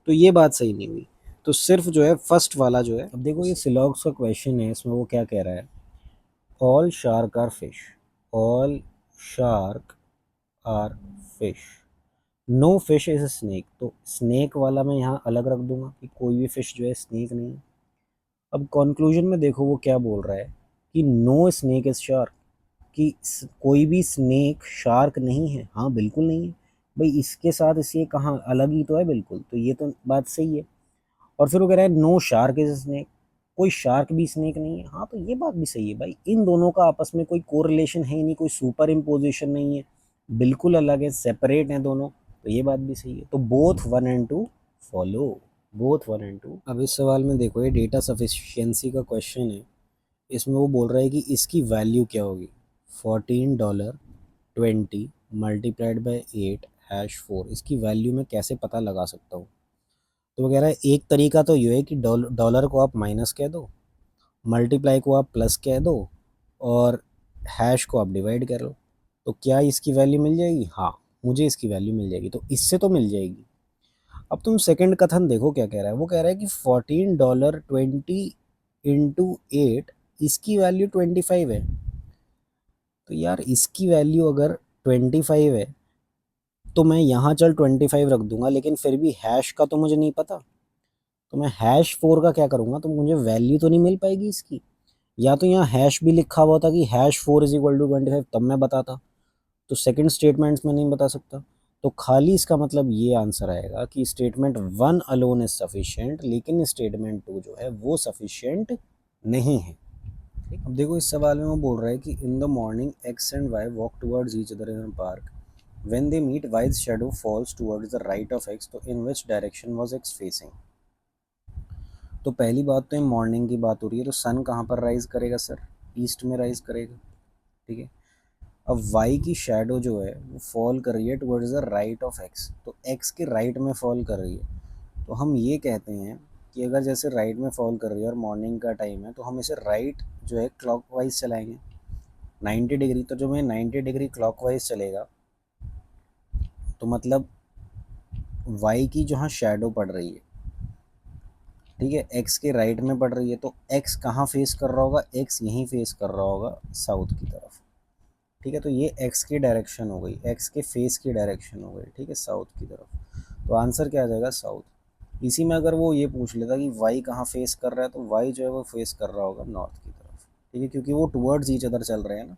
[SPEAKER 1] तो ये बात सही नहीं हुई। तो सिर्फ जो है फर्स्ट वाला जो है, अब देखो ये सिलॉग्स का क्वेश्चन है, इसमें वो क्या कह रहा है, all shark are fish, all shark are fish, no fish is snake. तो स्नेक वाला मैं यहाँ अलग रख दूंगा कि कोई भी फिश जो है स्नेक नहीं है। अब कंक्लूजन में देखो वो क्या बोल रहा है कि नो स्नेक इज शार्क, कि कोई भी स्नेक शार्क नहीं है। हाँ बिल्कुल नहीं है भाई, इसके साथ इसे कहाँ अलग ही तो है बिल्कुल, तो ये तो बात सही है। और फिर वो कह रहा है नो शार्क इज स्नेक, कोई शार्क भी स्नेक नहीं है। हाँ तो ये बात भी सही है भाई, इन दोनों का आपस में कोई कोरिलेशन है ही नहीं, कोई सुपर इम्पोजिशन नहीं है, बिल्कुल अलग है, सेपरेट हैं दोनों। तो ये बात भी सही है, तो both 1 and 2 follow, both 1 and 2। अब इस सवाल में देखो ये डेटा सफिशियंसी का क्वेश्चन है, इसमें वो बोल रहा है कि इसकी वैल्यू क्या होगी, $14 20 मल्टीप्लाइड बाई 8 #4, इसकी वैल्यू मैं कैसे पता लगा सकता हूँ। तो वो कह रहा है एक तरीका तो ये है कि डॉलर को आप माइनस कह दो, मल्टीप्लाई को आप प्लस कह दो, और हैश को आप डिवाइड कर लो। तो क्या इसकी वैल्यू मिल जाएगी? हाँ मुझे इसकी वैल्यू मिल जाएगी, तो इससे तो मिल जाएगी। अब तुम सेकंड कथन देखो क्या कह रहा है, वो कह रहा है कि $14 20 × 8, इसकी वैल्यू 25 है। तो यार इसकी वैल्यू अगर 25 है तो मैं यहाँ चल 25 रख दूंगा, लेकिन फिर भी हैश का तो मुझे नहीं पता, तो मैं #4 का क्या करूँगा, तो मुझे वैल्यू तो नहीं मिल पाएगी इसकी। या तो यहाँ हैश भी लिखा हुआ था कि #4 = 25, तब मैं बताता, तो सेकंड स्टेटमेंट्स में नहीं बता सकता। तो खाली इसका मतलब ये आंसर आएगा कि स्टेटमेंट 1 अलोन इज सफिशिएंट, लेकिन स्टेटमेंट 2 जो है वो सफिशिएंट नहीं है। ठीक, अब देखो इस सवाल में वो बोल रहा है कि in the morning X and Y walk towards each other in park, when they meet Y's shadow falls towards the right of X, तो in which direction was X facing. तो पहली बात तो मॉर्निंग की बात हो रही है, तो सन कहाँ पर राइज करेगा सर, ईस्ट में राइज करेगा। ठीक है, अब वाई की शैडो जो है वो फॉल कर रही है towards the right of X, तो एक्स के राइट में फॉल कर रही है। तो हम ये कहते हैं कि अगर जैसे राइट में फॉल कर रही है और मॉर्निंग का टाइम है, तो हम इसे राइट जो है क्लॉकवाइज चलाएंगे 90 डिग्री। तो जो मैं 90 डिग्री क्लॉकवाइज चलेगा, तो मतलब वाई की जहाँ शैडो पड़ रही है, ठीक है, एक्स के राइट में पड़ रही है, तो एक्स कहाँ फेस कर रहा होगा, एक्स यहीं फेस कर रहा होगा साउथ की तरफ। ठीक है, तो ये एक्स की डायरेक्शन हो गई, एक्स के फेस की डायरेक्शन हो गई, ठीक है, साउथ की तरफ। तो आंसर क्या आ जाएगा, साउथ। इसी में अगर वो ये पूछ लेता कि वाई कहाँ फेस कर रहा है, तो वाई जो है वो फेस कर रहा होगा नॉर्थ की तरफ। ठीक है, क्योंकि वो टुवर्ड्स ईच अदर चल रहे हैं ना,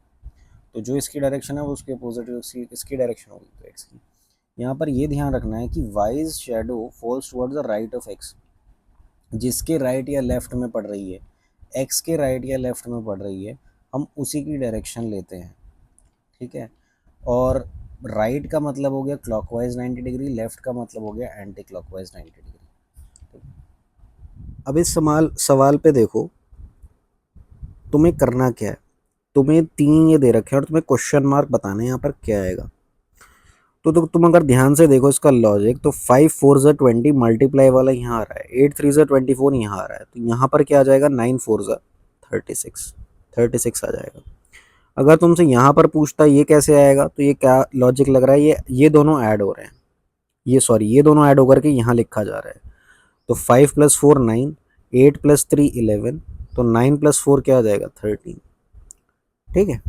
[SPEAKER 1] तो जो इसकी डायरेक्शन है वो उसके अपोजिट इसकी डायरेक्शन होगी, तो एक्स की। यहाँ पर ये ध्यान रखना है कि Y's shadow falls towards the right of X, जिसके राइट या लेफ्ट में पड़ रही है, एक्स के राइट या लेफ्ट में पड़ रही है, हम उसी की डायरेक्शन लेते हैं। ठीक है, और राइट का मतलब हो गया क्लॉकवाइज 90 डिग्री, लेफ्ट का मतलब हो गया एंटी क्लॉकवाइज 90 डिग्री। अब इस सवाल पे देखो तुम्हें करना क्या है, तुम्हें 3 ये दे रखे हैं और तुम्हें क्वेश्चन मार्क बताना है यहाँ पर क्या आएगा। तो तुम अगर ध्यान से देखो इसका लॉजिक, तो 5 4 = 20 मल्टीप्लाई वाला यहाँ आ रहा है, 8 3 = 24 यहाँ आ रहा है, तो यहाँ पर क्या आ जाएगा, 9 4 = 36, 36 आ जाएगा। अगर तुमसे यहाँ पर पूछता ये कैसे आएगा, तो ये क्या लॉजिक लग रहा है, ये दोनों ऐड हो रहे हैं, ये दोनों ऐड होकर के यहाँ लिखा जा रहा है। तो 5 + 4 9, 8 + 3 11, तो 9 + 4 क्या आ जाएगा, 13। ठीक है,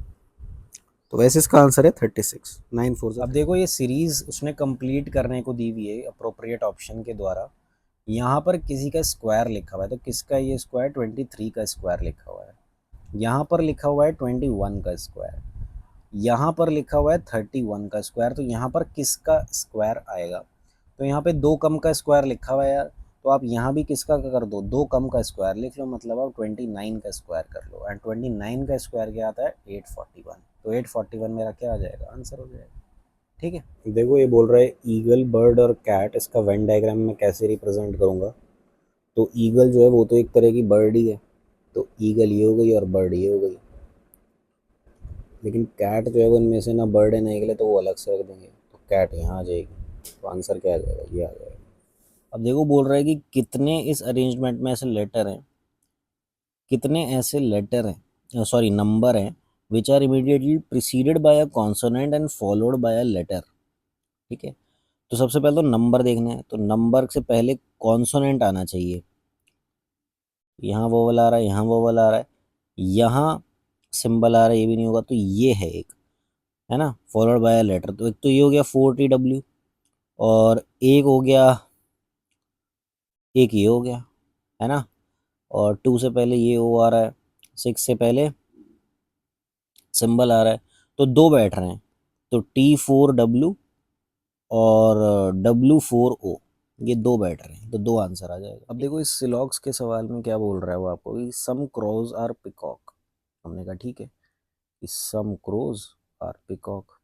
[SPEAKER 1] तो वैसे इसका आंसर है 36, 9 4। अब देखो ये सीरीज उसने कंप्लीट करने को दी हुई है अप्रोप्रिएट ऑप्शन के द्वारा। यहाँ पर किसी का स्क्वायर लिखा हुआ है, तो किसका ये स्क्वायर, 23 का स्क्वायर लिखा हुआ है। यहाँ पर लिखा हुआ है 21 का स्क्वायर, यहाँ पर लिखा हुआ है 31 का स्क्वायर, तो यहाँ पर किसका स्क्वायर आएगा। तो यहाँ पे 2 कम का स्क्वायर लिखा हुआ है यार, तो आप यहाँ भी किसका कर दो, 2 कम का स्क्वायर लिख लो, मतलब आप 29 का स्क्वायर कर लो, एंड 29 का स्क्वायर क्या आता है, 841। तो 841 मेरा क्या आ जाएगा, आंसर हो जाएगा। ठीक है, देखो ये बोल रहा है ईगल, बर्ड और कैट, इसका वेन डायग्राम में कैसे रिप्रेजेंट करूँगा। तो ईगल जो है वो तो एक तरह की बर्ड ही है, तो ईगल ये हो गई और बर्ड ये हो गई। लेकिन कैट जो है वो इनमें से ना बर्ड है ना निकले तो वो अलग से रख देंगे, तो कैट यहाँ आ जाएगी, तो आंसर क्या आ जाएगा, ये आ जाएगा। अब देखो बोल रहा है कि कितने इस अरेंजमेंट में ऐसे लेटर हैं, कितने ऐसे लेटर हैं, सॉरी नंबर हैं, which are immediately preceded by a consonant and followed by a letter. ठीक है, तो सबसे पहले तो नंबर देखना है, तो नंबर से पहले कॉन्सोनेंट आना चाहिए। यहाँ वोवल आ रहा है, यहाँ वोवल आ रहा है, यहाँ सिंबल आ रहा है, ये भी नहीं होगा, तो ये है एक, है ना, फॉलोड बाय अ लेटर। तो एक तो ये हो गया 4TW, और एक हो गया, एक ये हो गया, है ना, और 2 से पहले ये ओ आ रहा है, 6 से पहले सिंबल आ रहा है, तो दो बैठ रहे हैं, तो T4W और W4O, ये दो बैठ रहे हैं, तो दो आंसर आ जाएगा। अब देखो इस सिलॉक्स के सवाल में क्या बोल रहा है वो आपको, कि सम क्रोज आर पिकॉक। हमने कहा ठीक है, कि some crows are peacock,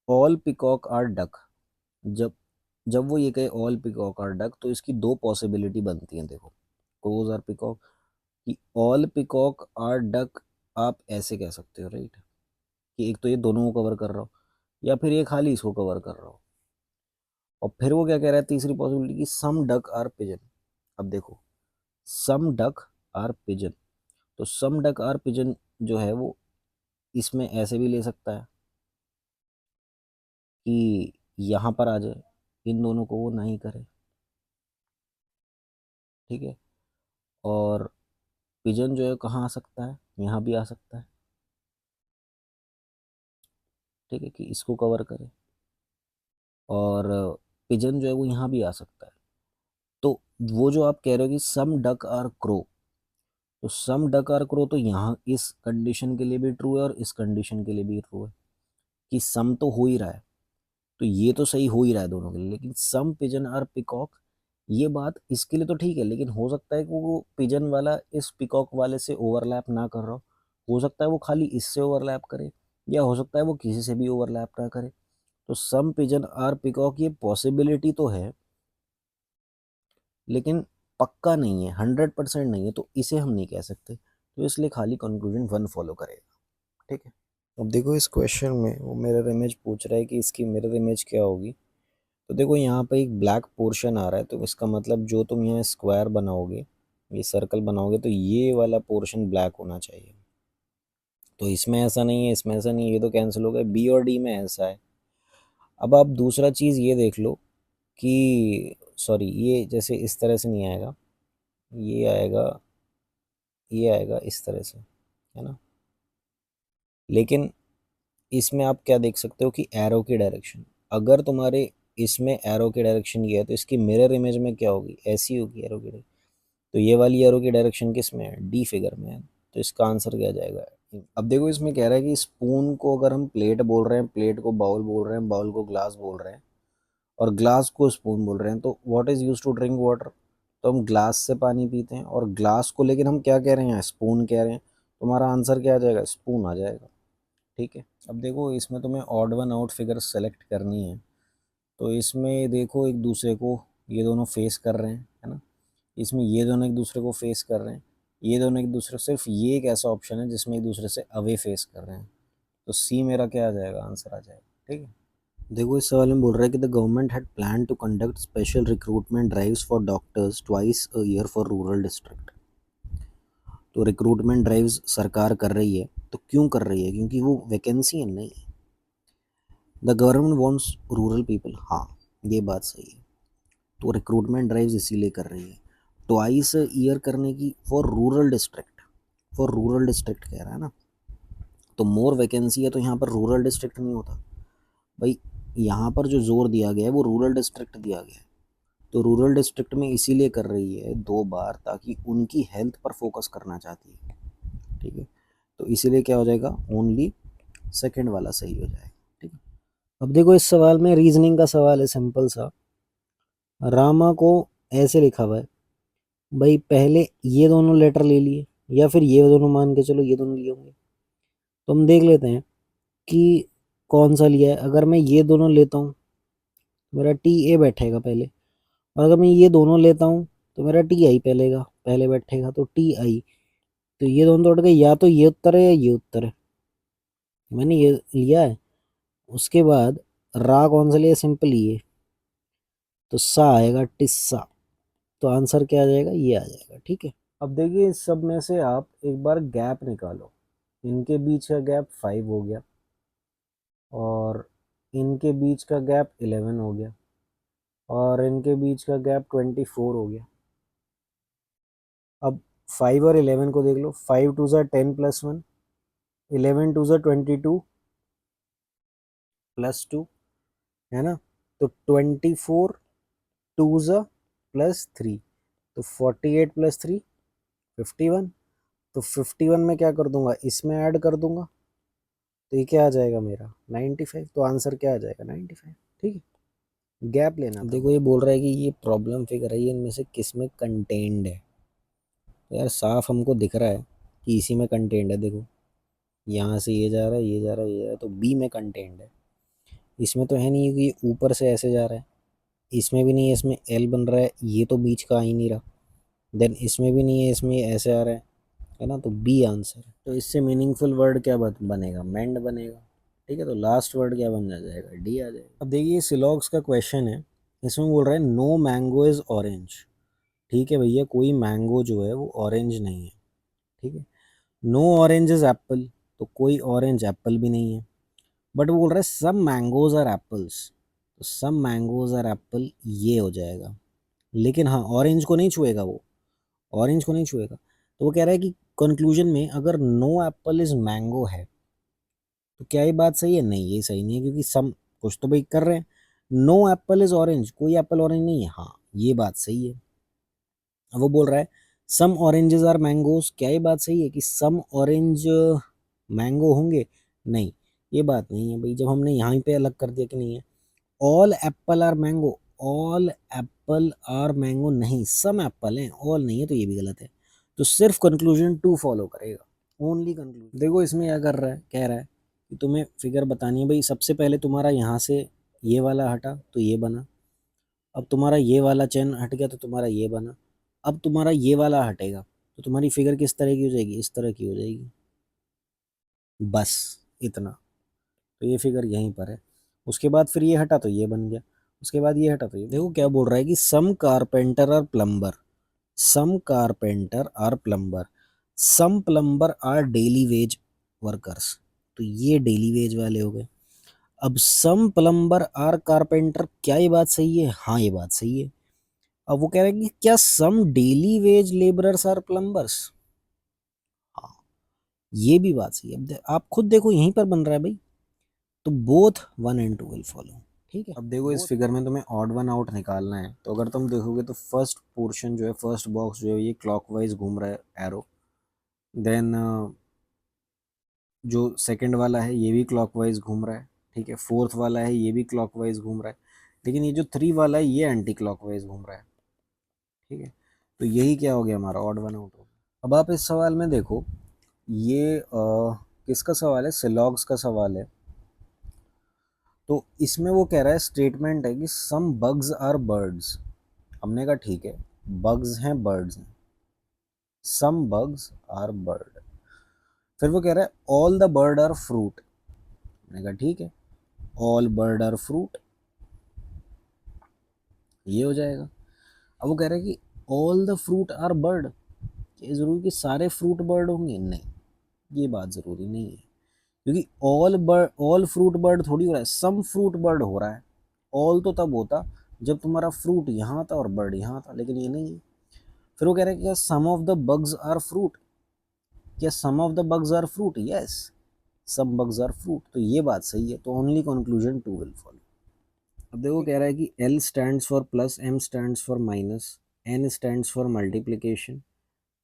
[SPEAKER 1] all peacock are duck. जब जब वो ये कहे ऑल पिकॉक आर डक, तो इसकी दो पॉसिबिलिटी बनती हैं। देखो क्रोज आर पिकॉक, कि ऑल पिकॉक आर डक, आप ऐसे कह सकते हो, राइट, कि एक तो ये दोनों को कवर कर रहा हो, या फिर ये खाली इसको कवर कर रहा हो। और फिर वो क्या कह रहा है, तीसरी पॉसिबिलिटी, कि सम डक आर पिजन। अब देखो सम डक आर पिजन, तो सम डक आर पिजन जो है वो इसमें ऐसे भी ले सकता है कि यहाँ पर आ जाए, इन दोनों को वो नहीं करे। ठीक है, और पिजन जो है कहाँ आ सकता है, यहाँ भी आ सकता है। ठीक है, कि इसको कवर करे, और पिजन जो है वो यहाँ भी आ सकता है। तो वो जो आप कह रहे हो कि सम डक आर क्रो, तो सम डक आर क्रो, तो यहाँ इस कंडीशन के लिए भी ट्रू है और इस कंडीशन के लिए भी ट्रू है, कि सम तो हो ही रहा है, तो ये तो सही हो ही रहा है दोनों के लिए। लेकिन सम पिजन आर पिकॉक, ये बात इसके लिए तो ठीक है, लेकिन हो सकता है कि वो पिजन वाला इस पिकॉक वाले से ओवरलैप ना कर रहा हो सकता है वो खाली इससे ओवरलैप करे, या हो सकता है वो किसी से भी ओवरलैप ना करे। तो सम पिजन आर पिकॉक, ये पॉसिबिलिटी तो है, लेकिन पक्का नहीं है, 100% नहीं है, तो इसे हम नहीं कह सकते, तो इसलिए खाली कंक्लूजन 1 फॉलो करेगा। ठीक है, अब देखो इस क्वेश्चन में वो मिरर इमेज पूछ रहा है कि इसकी मिरर इमेज क्या होगी। तो देखो यहाँ पे एक ब्लैक पोर्शन आ रहा है, तो इसका मतलब जो तुम यहाँ स्क्वायर बनाओगे, ये सर्कल बनाओगे, तो ये वाला पोर्शन ब्लैक होना चाहिए। तो इसमें ऐसा नहीं है, इसमें ऐसा नहीं है, ये तो कैंसिल हो गया, बी और डी में ऐसा है। अब आप दूसरा चीज़ ये देख लो कि सॉरी, ये जैसे इस तरह से नहीं आएगा, ये आएगा, ये आएगा इस तरह से, है ना। लेकिन इसमें आप क्या देख सकते हो कि एरो की डायरेक्शन, अगर तुम्हारे इसमें एरो की डायरेक्शन ये है, तो इसकी मिरर इमेज में क्या होगी, ऐसी होगी एरो की डायरेक्शन। तो ये वाली एरो की डायरेक्शन किस में है, डी फिगर में है, तो इसका आंसर क्या जाएगा। अब देखो इसमें कह रहा है कि स्पून को अगर हम प्लेट बोल रहे हैं, प्लेट को बाउल बोल रहे हैं, बाउल को ग्लास बोल रहे हैं, और ग्लास को स्पून बोल रहे हैं, तो what is use to drink water, तो हम ग्लास से पानी पीते हैं, और ग्लास को लेकिन हम क्या कह रहे हैं, स्पून कह रहे हैं, तो हमारा आंसर क्या आ जाएगा, स्पून आ जाएगा। ठीक है, अब देखो इसमें तुम्हें odd one out figure select करनी है, तो इसमें देखो एक दूसरे को ये दोनों फेस कर रहे हैं, है ना, इसमें ये दोनों एक दूसरे को फेस कर रहे हैं, ये दोनों एक दूसरे, सिर्फ ये एक ऐसा ऑप्शन है जिसमें एक दूसरे से अवे फेस कर रहे हैं, तो सी मेरा क्या आ जाएगा, आंसर आ जाएगा। ठीक है, देखो इस सवाल में बोल रहा है कि the government had plan to conduct special recruitment drives for doctors twice a year for rural district. तो रिक्रूटमेंट ड्राइव्स सरकार कर रही है, तो क्यों कर रही है, क्योंकि वो वैकेंसी है नहीं। The government wants rural people, हाँ ये बात सही है, तो रिक्रूटमेंट ड्राइव्स इसीलिए कर रही है, ट्वाइस ईयर करने की, for rural district, for rural district कह रहा है ना, तो मोर वैकेंसी है, तो यहाँ पर रूरल डिस्ट्रिक्ट नहीं होता भाई, यहाँ पर जो जोर दिया गया है वो रूरल डिस्ट्रिक्ट दिया गया है, तो रूरल डिस्ट्रिक्ट में इसीलिए कर रही है 2 बार, ताकि उनकी हेल्थ पर फोकस करना चाहती है। ठीक है, तो इसीलिए क्या हो जाएगा, ओनली सेकंड वाला सही हो जाएगा। ठीक है, अब देखो इस सवाल में रीजनिंग का सवाल है, सिंपल सा, रामा को ऐसे लिखा हुआ है, भाई पहले ये दोनों लेटर ले लिए, या फिर ये दोनों मान के चलो ये दोनों लिए होंगे, तो हम देख लेते हैं कि कौन सा लिया है। अगर मैं ये दोनों लेता हूँ, मेरा टी ए बैठेगा पहले, और अगर मैं ये दोनों लेता हूँ, तो मेरा टी आई पहले बैठेगा, तो टी आई, तो ये दोनों तो उठ गए, या तो ये उत्तर है या ये उत्तर है, मैंने ये लिया है। उसके बाद रा कौन सा लिया, सिंपल ये, तो सा आएगा टिस्सा। तो आंसर क्या आ जाएगा, ये आ जाएगा। ठीक है, अब देखिए इस सब में से आप एक बार गैप निकालो। इनके बीच का गैप 5 हो गया और इनके बीच का गैप 11 हो गया और इनके बीच का गैप 24 हो गया। अब 5 और 11 को देख लो, 5 टू ज़ा 10 प्लस 1, 11 टू ज़ा 22 प्लस 2, है ना। तो 24 टू ज़ा प्लस 3, तो 48 प्लस 3 51। तो 51 में क्या कर दूंगा, इसमें ऐड कर दूंगा, तो ये क्या आ जाएगा मेरा 95। तो आंसर क्या आ जाएगा 95। ठीक है, गैप लेना था। देखो ये बोल रहा है कि ये प्रॉब्लम फिगर है, ये इनमें से किस में कंटेंड है। तो यार साफ हमको दिख रहा है कि इसी में कंटेंड है। देखो यहाँ से ये जा रहा है, ये जा रहा है, ये जा रहा है, तो बी में कंटेंड है। इसमें तो है नहीं कि ये ऊपर से ऐसे जा रहा है, इसमें भी नहीं है, इसमें एल बन रहा है, ये तो बीच का आ ही नहीं रहा। देन इसमें भी नहीं है, इसमें ये ऐसे आ रहा है ना। तो बी आंसर है। तो इससे मीनिंगफुल वर्ड क्या बनेगा, मेंड बनेगा। ठीक है, तो लास्ट वर्ड क्या बन जाएगा, डी आ जाएगा। अब देखिए सिलॉग्स का क्वेश्चन है, इसमें बोल रहा है नो मैंगो इज ऑरेंज। ठीक है भैया, कोई मैंगो जो है वो ऑरेंज नहीं है। ठीक है, नो ऑरेंज इज एप्पल, तो कोई ऑरेंज एप्पल भी नहीं है। बट वो बोल रहा है सम मैंगोज आर एप्पल्स, तो सम मैंगोज आर एप्पल, ये हो जाएगा। लेकिन हाँ ऑरेंज को नहीं छुएगा वो, ऑरेंज को नहीं छुएगा। तो वो कह रहा है कि कंक्लूजन में अगर नो एप्पल इज मैंगो है तो क्या ये बात सही है, नहीं ये सही नहीं है, क्योंकि सम कुछ तो भाई कर रहे हैं। नो एप्पल इज ऑरेंज, कोई एप्पल ऑरेंज नहीं है, हाँ ये बात सही है। अब वो बोल रहा है सम ऑरेंजेस आर मैंगोज, क्या ये बात सही है कि सम ऑरेंज मैंगो होंगे, नहीं ये बात नहीं है भाई, जब हमने यहाँ पे अलग कर दिया कि नहीं है। All apple are mango, all apple are mango नहीं, सम एप्पल हैं, ऑल नहीं है, तो ये भी गलत है। तो सिर्फ कंक्लूजन टू फॉलो करेगा, ओनली कंक्लूजन। देखो इसमें क्या कर रहा है, कह रहा है कि तुम्हें फिगर बतानी है भाई। सबसे पहले तुम्हारा यहाँ से ये वाला हटा तो ये बना, अब तुम्हारा ये वाला चेन हट गया तो तुम्हारा ये बना, अब तुम्हारा ये वाला हटेगा तो तुम्हारी फिगर किस तरह की हो जाएगी, इस तरह की हो जाएगी। बस इतना। तो ये फिगर यहीं पर है। उसके बाद फिर ये हटा तो ये बन गया, उसके बाद ये हटा तो ये। देखो क्या बोल रहा है कि सम कारपेंटर और प्लम्बर, सम कारपेंटर और plumber, some plumber are daily wage workers, तो ये डेली वेज वाले हो गए। अब सम प्लम्बर आर कारपेंटर, क्या ये बात सही है, हाँ ये बात सही है। अब वो कह रहे हैं कि क्या some daily wage labourers are plumbers, हाँ ये भी बात सही है। अब आप खुद देखो यहीं पर बन रहा है भाई, तो बोथ 1 एंड 2 विल फॉलो। ठीक है, अब देखो इस फिगर में तुम्हें ऑड वन आउट निकालना है, तो अगर तुम देखोगे तो फर्स्ट पोर्शन जो है, फर्स्ट बॉक्स जो है ये क्लॉकवाइज घूम रहा है एरो। देन जो सेकंड वाला है ये भी क्लॉकवाइज घूम रहा है। ठीक है, फोर्थ वाला है ये भी क्लॉकवाइज घूम रहा है। लेकिन ये जो 3 वाला है ये एंटी क्लॉकवाइज घूम रहा है। ठीक है, तो यही क्या हो गया, हमारा ऑड वन आउट हो गया। अब आप इस सवाल में देखो, ये किसका सवाल है, सिलॉग्स का सवाल है। तो इसमें वो कह रहा है, स्टेटमेंट है कि सम बग्स आर बर्ड्स। हमने कहा ठीक है, बग्स हैं बर्ड्स हैं, सम बग्स आर बर्ड। फिर वो कह रहा है all the bird are fruit. हमने कहा ठीक है, ऑल बर्ड आर फ्रूट, ये हो जाएगा। अब वो कह रहा है कि all the fruit are bird, ये जरूरी कि सारे फ्रूट बर्ड होंगे, नहीं ये बात जरूरी नहीं है, क्योंकि ऑल फ्रूट बर्ड थोड़ी हो रहा है, सम फ्रूट बर्ड हो रहा है। ऑल तो तब होता जब तुम्हारा फ्रूट यहाँ था और बर्ड यहाँ था, लेकिन ये नहीं है। फिर वो कह रहा है क्या some of the bugs are fruit, क्या some of the bugs are fruit, yes some bugs are fruit, तो ये बात सही है। तो only conclusion two will follow. अब देखो कह रहा है कि L stands for plus, M stands for minus, N stands for multiplication,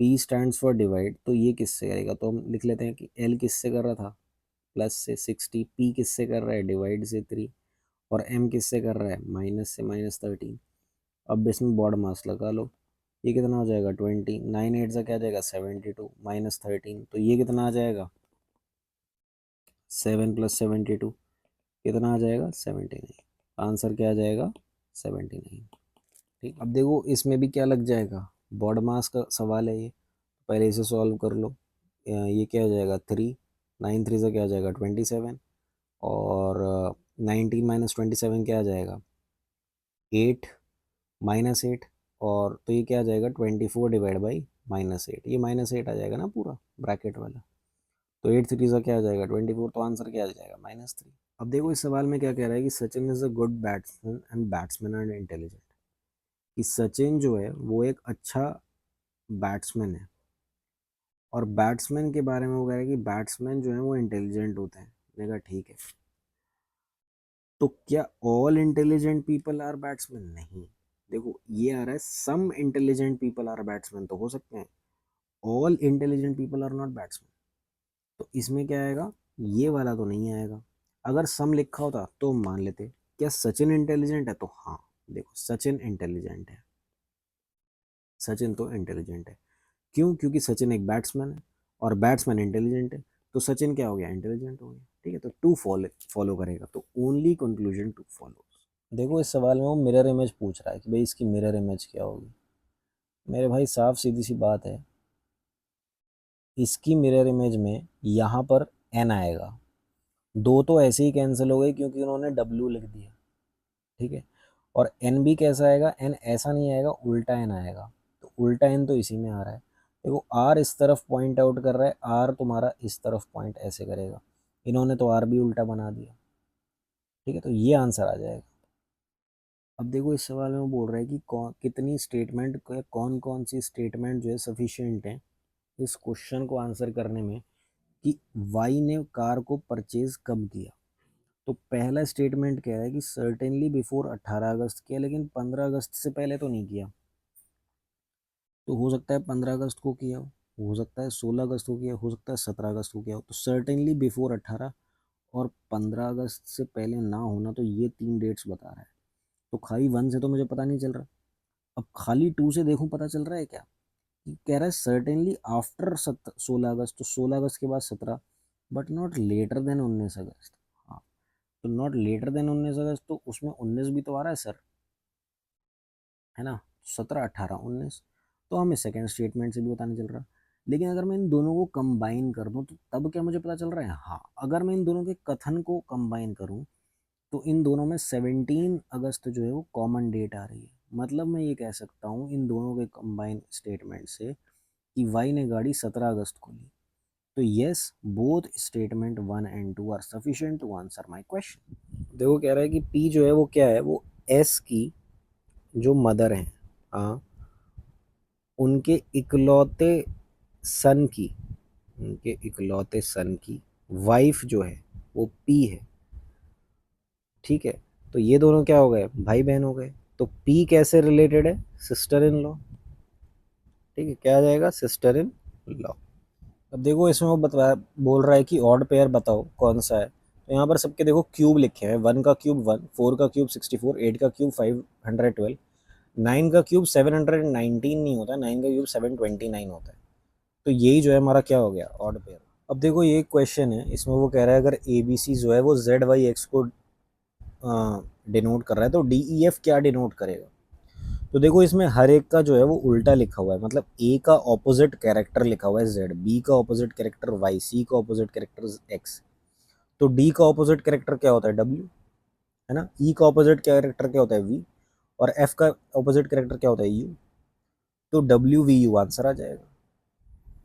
[SPEAKER 1] P stands for divide, तो ये किससे करेगा, तो हम लिख लेते हैं कि एल किससे कर रहा था, प्लस से 60, पी किससे कर रहा है, डिवाइड से 3, और एम किससे कर रहा है, माइनस से -13। अब इसमें बॉड मास लगा लो, ये कितना हो जाएगा 20, 9 8 से क्या आ जाएगा 72, -13, तो ये कितना आ जाएगा 7 + 72, कितना आ जाएगा 79। आंसर क्या आ जाएगा 79। ठीक, अब देखो इसमें भी क्या लग जाएगा, बॉड मास का सवाल है ये, पहले इसे सॉल्व कर लो। ये क्या हो जाएगा 3, 9 3 से क्या आ जाएगा 27, और 19 माइनस 27 क्या आ जाएगा 8 माइनस 8, और तो ये क्या आ जाएगा 24 डिवाइड बाई -8, ये -8 आ जाएगा ना पूरा ब्रैकेट वाला। तो 8 3 से क्या आ जाएगा 24, तो आंसर क्या आ जाएगा -3। अब देखो इस सवाल में क्या कह रहा है कि Sachin is a good batsman and batsman are intelligent, कि सचिन जो है वो एक अच्छा बैट्समैन है, और बैट्समैन के बारे में वो कह रहा है कि बैट्समैन जो है वो इंटेलिजेंट होते हैं। मैंने कहा ठीक है, तो क्या all intelligent people are batsman? नहीं, देखो ये आ रहा है some intelligent people are batsman, तो हो सकते हैं, all intelligent people are not batsman. तो इसमें क्या आएगा, ये वाला तो नहीं आएगा। अगर सम लिखा होता तो मान लेते। क्या सचिन इंटेलिजेंट है? तो हाँ, देखो सचिन इंटेलिजेंट है, सचिन तो इंटेलिजेंट है। क्यों? क्योंकि सचिन एक बैट्समैन है और बैट्समैन इंटेलिजेंट है, तो सचिन क्या हो गया, इंटेलिजेंट हो गया। ठीक है, तो टू फॉलो करेगा, तो ओनली कंक्लूजन टू फॉलो। देखो इस सवाल में वो मिरर इमेज पूछ रहा है कि भाई इसकी मिरर इमेज क्या होगी। मेरे भाई साफ सीधी सी बात है, इसकी मिरर इमेज में यहाँ पर एन आएगा, दो तो ऐसे ही कैंसिल हो गए क्योंकि उन्होंने डब्ल्यू लिख दिया। ठीक है, और एन भी कैसा आएगा, एन ऐसा नहीं आएगा, उल्टा एन आएगा, तो उल्टा एन तो इसी में आ रहा है। देखो आर इस तरफ पॉइंट आउट कर रहा है, आर तुम्हारा इस तरफ पॉइंट ऐसे करेगा, इन्होंने तो आर भी उल्टा बना दिया। ठीक है, तो ये आंसर आ जाएगा। अब देखो इस सवाल में वो बोल रहा है कि कितनी स्टेटमेंट, कौन कौन सी स्टेटमेंट जो है सफिशिएंट है इस क्वेश्चन को आंसर करने में, कि वाई ने कार को परचेज कब किया। तो पहला स्टेटमेंट कह रहा है कि सर्टेनली बिफोर 18 अगस्त किया, लेकिन 15 अगस्त से पहले तो नहीं किया। तो हो सकता है 15 अगस्त को किया हो सकता है 16 अगस्त को किया हो सकता है 17 अगस्त को किया हो। तो सर्टेनली बिफोर 18 और 15 अगस्त से पहले ना होना, तो ये तीन डेट्स बता रहा है। तो खाली वन से तो मुझे पता नहीं चल रहा, अब खाली टू से देखूं पता चल रहा है क्या, कि कह रहा है सर्टेनली आफ्टर 16 अगस्त, तो 16 अगस्त के बाद 17, बट नॉट लेटर देन 19 अगस्त। हाँ, तो नॉट लेटर देन 19 अगस्त, तो उसमें 19 भी तो आ रहा है सर, है ना, 17 18 19, तो हमें सेकेंड स्टेटमेंट से भी पता नहीं चल रहा। लेकिन अगर मैं इन दोनों को कंबाइन कर दूं तो तब क्या मुझे पता चल रहा है, हाँ, अगर मैं इन दोनों के कथन को कंबाइन करूं तो इन दोनों में 17 अगस्त जो है वो कॉमन डेट आ रही है। मतलब मैं ये कह सकता हूँ इन दोनों के कंबाइन स्टेटमेंट से कि वाई ने गाड़ी 17 अगस्त को ली। तो yes, both statement 1 and 2 are sufficient to answer my question. देखो कह रहा है कि पी जो है वो क्या है, वो एस की जो मदर हैं, हाँ, उनके इकलौते सन की, उनके इकलौते सन की वाइफ जो है वो पी है। ठीक है, तो ये दोनों क्या हो गए, भाई बहन हो गए। तो पी कैसे रिलेटेड है, सिस्टर इन लॉ। ठीक है, क्या आ जाएगा, सिस्टर इन लॉ। अब देखो इसमें वो बता बोल रहा है कि ऑड पेयर बताओ कौन सा है। तो यहाँ पर सबके देखो क्यूब लिखे हैं, 1 का क्यूब 1, 4 का क्यूब 64, 8 का क्यूब 512, 9 का क्यूब 719 नहीं होता, 9 का क्यूब 729 होता है। तो यही जो है हमारा क्या हो गया, ऑड पेयर। अब देखो ये क्वेश्चन है, इसमें वो कह रहा है अगर ए बी सी जो है वो जेड वाई एक्स को डिनोट कर रहा है, तो डी ई एफ क्या डिनोट करेगा। तो देखो इसमें हर एक का जो है वो उल्टा लिखा हुआ है, मतलब ए का ऑपोजिट कैरेक्टर लिखा हुआ है जेड, बी का ऑपोजिट कैरेक्टर वाई, सी का ऑपोजिट कैरेक्टर एक्स। तो डी का ऑपोजिट कैरेक्टर क्या होता है, डब्ल्यू, है ना, ई का ऑपोजिट कैरेक्टर क्या होता है, वी, और एफ का ऑपोजिट कैरेक्टर क्या होता है, यू। तो डब्ल्यू वी यू आंसर आ जाएगा।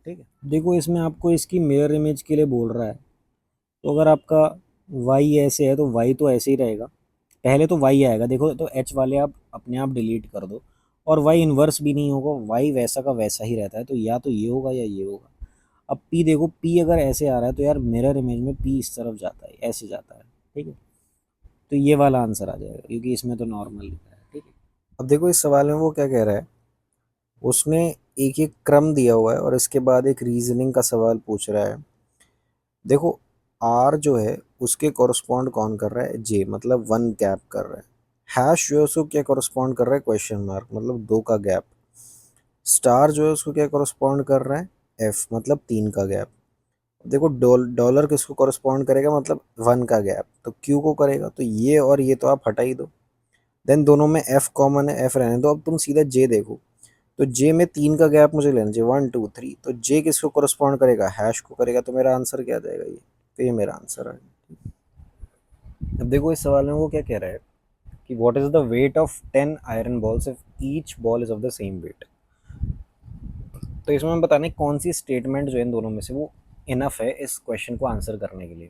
[SPEAKER 1] ठीक है, देखो इसमें आपको इसकी मिरर इमेज के लिए बोल रहा है, तो अगर आपका वाई ऐसे है तो वाई तो ऐसे ही रहेगा, पहले तो वाई आएगा, देखो तो एच वाले आप अपने आप डिलीट कर दो, और वाई इन्वर्स भी नहीं होगा, वाई वैसा का वैसा ही रहता है, तो या तो ये होगा या ये होगा। अब पी देखो, पी अगर ऐसे आ रहा है तो यार मिरर इमेज में पी इस तरफ जाता है, ऐसे जाता है। ठीक है, तो ये वाला आंसर आ जाएगा क्योंकि इसमें तो नॉर्मल लिखा है। ठीक है, अब देखो इस सवाल में वो क्या कह रहा है, उसने एक एक क्रम दिया हुआ है और इसके बाद एक रीजनिंग का सवाल पूछ रहा है। देखो आर जो है उसके कॉरस्पॉन्ड कौन कर रहा है, जे, मतलब 1 गैप कर रहा है। हैश जो है उसको क्या कॉरस्पॉन्ड कर रहा है, क्वेश्चन मार्क, मतलब 2 का गैप। स्टार जो है उसको क्या कॉरस्पॉन्ड कर रहा है, एफ, मतलब 3 का गैप। देखो डॉलर किसको कॉरस्पॉन्ड करेगा, मतलब 1 का गैप, तो क्यू को करेगा, तो ये और ये तो आप हटा ही दो। देन दोनों में एफ कॉमन है, एफ रहने दो। अब तुम सीधा जे देखो, तो जे में 3 का गैप मुझे लेना चाहिए, 1 2 3, तो जे किसको करस्पॉन्ड करेगा, हैश को करेगा, तो मेरा आंसर क्या आ जाएगा ये, तो ये मेरा आंसर है। अब देखो इस सवाल में वो क्या कह रहा है कि what is the weight of 10 iron balls if each ball is of the same weight. तो इसमें हम बताने कौन सी स्टेटमेंट जो है इन दोनों में से वो इनफ है इस क्वेश्चन को आंसर करने के लिए।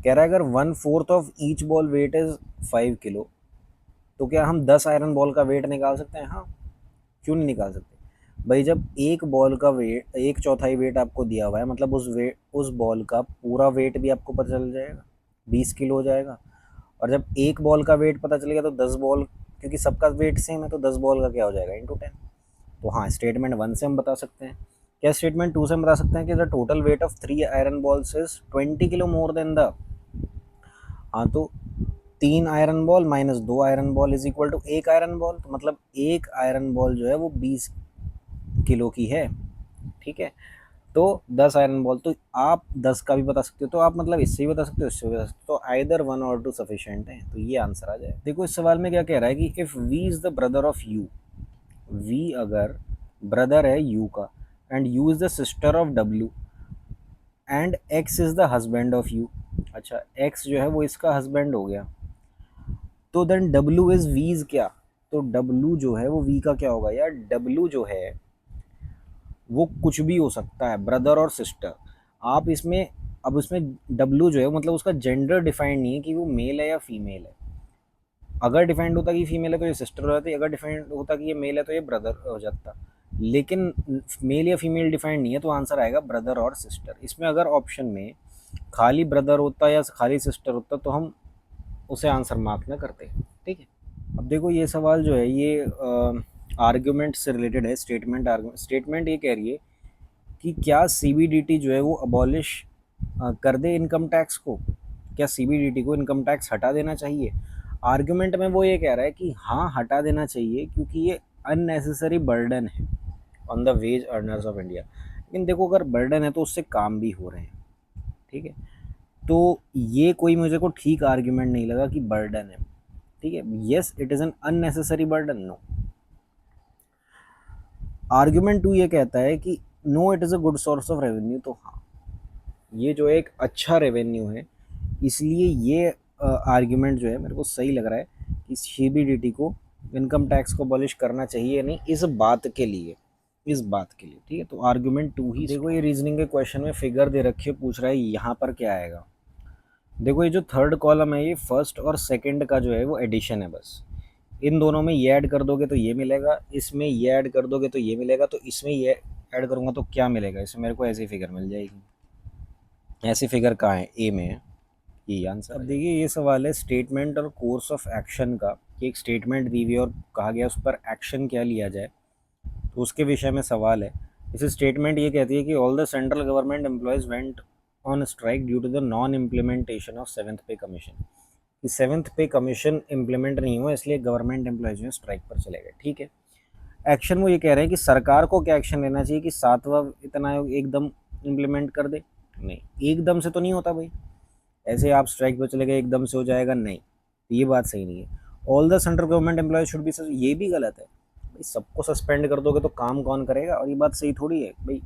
[SPEAKER 1] कह रहा है अगर 1/4 of each ball weight is 5 kilo, तो क्या हम 10 आयरन बॉल का वेट निकाल सकते हैं? हाँ, क्यों नहीं निकाल सकते भाई। जब एक बॉल का वेट 1/4 वेट आपको दिया हुआ है, मतलब उस बॉल का पूरा वेट भी आपको पता चल जाएगा, 20 किलो हो जाएगा। और जब एक बॉल का वेट पता चलेगा तो 10 बॉल, क्योंकि सबका वेट सेम है, तो 10 बॉल का क्या हो जाएगा, इंटू 10। तो हाँ, स्टेटमेंट 1 से हम बता सकते हैं। क्या स्टेटमेंट 2 से हम बता सकते हैं कि the total weight of 3 iron balls is 20 kilo more than the, हाँ तो 3 iron ball minus 2 iron ball is equal to 1 iron ball, तो मतलब एक आयरन बॉल जो है वो 20 किलो की है, ठीक है। तो 10 आयरन बॉल, तो आप 10 का भी बता सकते हो, तो आप मतलब इससे भी बता सकते हो, इससे भी बता सकते हो, तो आइदर 1 और 2 सफिशिएंट है, तो ये आंसर आ जाए। देखो इस सवाल में क्या कह रहा है कि if V is the brother of U, V अगर ब्रदर है यू का, and U is the sister of W, and X is the husband of U, अच्छा एक्स जो है वो इसका हस्बैंड हो गया, तो देन डब्ल्यू इज वीज क्या, तो डब्ल्यू जो है वो वी का क्या होगा यार, डब्ल्यू जो है वो कुछ भी हो सकता है, ब्रदर और सिस्टर। आप इसमें, अब उसमें डब्ल्यू जो है मतलब उसका जेंडर डिफाइंड नहीं है कि वो मेल है या फीमेल है। अगर डिफाइंड होता कि फीमेल है तो ये सिस्टर हो जाती, अगर डिफाइंड होता कि ये मेल है तो ये ब्रदर हो जाता। लेकिन मेल या फीमेल डिफाइंड नहीं है, तो आंसर आएगा ब्रदर और सिस्टर। इसमें अगर ऑप्शन में खाली ब्रदर होता या खाली सिस्टर होता तो हम उसे आंसर मार्क ना करते, ठीक है। अब देखो ये सवाल जो है ये आर्ग्यूमेंट से रिलेटेड है, स्टेटमेंट आर्ग्यूमेंट। स्टेटमेंट ये कह रही है कि क्या सीबीडीटी जो है वो अबॉलिश कर दे इनकम टैक्स को, क्या सीबीडीटी को इनकम टैक्स हटा देना चाहिए। आर्ग्यूमेंट में वो ये कह रहा है कि हाँ हटा देना चाहिए, क्योंकि ये अननेसेसरी बर्डन है on the ways earners of India. लेकिन देखो अगर बर्डन है तो उससे काम भी हो रहे हैं, ठीक है। तो ये कोई मुझे को ठीक आर्ग्यूमेंट नहीं लगा कि बर्डन है, ठीक है। Yes it is an unnecessary burden, no. Argument 2 ये कहता है कि no it is a good source of revenue, तो हाँ ये जो एक अच्छा रेवेन्यू है, इसलिए ये आर्ग्यूमेंट जो है मेरे को सही लग रहा है कि सीबीडीटी को इनकम टैक्स को अबॉलिश करना चाहिए या नहीं, इस बात के लिए, इस बात के लिए, ठीक है। तो आर्ग्यूमेंट 2 ही। देखो ये रीजनिंग के क्वेश्चन में फिगर दे रखी है, पूछ रहा है यहाँ पर क्या आएगा। देखो ये जो थर्ड कॉलम है ये फर्स्ट और सेकंड का जो है वो एडिशन है बस। इन दोनों में ये ऐड कर दोगे तो ये मिलेगा, इसमें ये ऐड कर दोगे तो ये मिलेगा, तो इसमें ये ऐड करूँगा तो क्या मिलेगा, इसमें मेरे को ऐसी फिगर मिल जाएगी। ऐसी फिगर कहाँ है, ए में है, यही आंसर। अब देखिए ये सवाल है स्टेटमेंट और कोर्स ऑफ एक्शन का, कि एक स्टेटमेंट दी हुई और कहा गया उस पर एक्शन क्या लिया जाए, तो उसके विषय में सवाल है। इस स्टेटमेंट ये कहती है कि all the central government employees went on strike due to the non implementation of 7th pay commission, कि 7th पे कमीशन इम्प्लीमेंट नहीं हुआ इसलिए गवर्नमेंट एम्प्लॉयज़ जो है स्ट्राइक पर चले गए, ठीक है। एक्शन वो ये कह रहे हैं कि सरकार को क्या एक्शन लेना चाहिए कि 7वां वेतन आयोग एकदम इम्प्लीमेंट कर दे। नहीं, एकदम से तो नहीं होता भाई, ऐसे आप स्ट्राइक पर चले गए एकदम से हो जाएगा, नहीं, ये बात सही नहीं है। All the central government employees should be, ये भी गलत है भाई। सबको सस्पेंड कर दोगे तो काम कौन करेगा, और ये बात सही थोड़ी है भाई।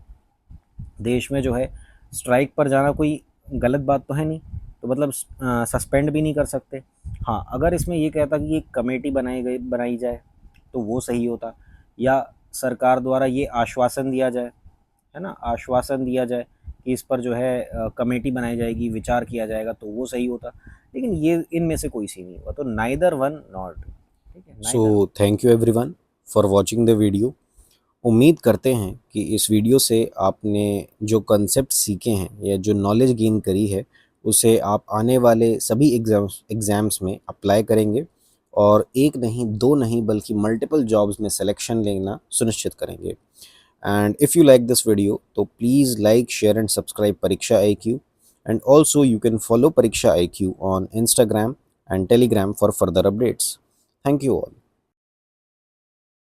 [SPEAKER 1] देश में जो है स्ट्राइक पर जाना कोई गलत बात तो है नहीं, तो मतलब सस्पेंड भी नहीं कर सकते। हाँ अगर इसमें ये कहता कि एक कमेटी बनाई जाए तो वो सही होता, या सरकार द्वारा ये आश्वासन दिया जाए, है ना, आश्वासन दिया जाए कि इस पर जो है कमेटी बनाई जाएगी, विचार किया जाएगा, तो वो सही होता। लेकिन ये इनमें से कोई सी नहीं हुआ, तो नाइदर वन नॉट, ठीक है। So thank you everyone for watching the video. उम्मीद करते हैं कि इस वीडियो से आपने जो कंसेप्ट सीखे हैं या जो नॉलेज गेन करी है उसे आप आने वाले सभी एग्ज़ाम्स में अप्लाई करेंगे, और एक नहीं दो नहीं बल्कि मल्टीपल जॉब्स में सिलेक्शन लेना सुनिश्चित करेंगे। And if you like this video, so please like, share and subscribe Pariksha IQ. And also you can follow Pariksha IQ on Instagram and Telegram for further updates. Thank you all.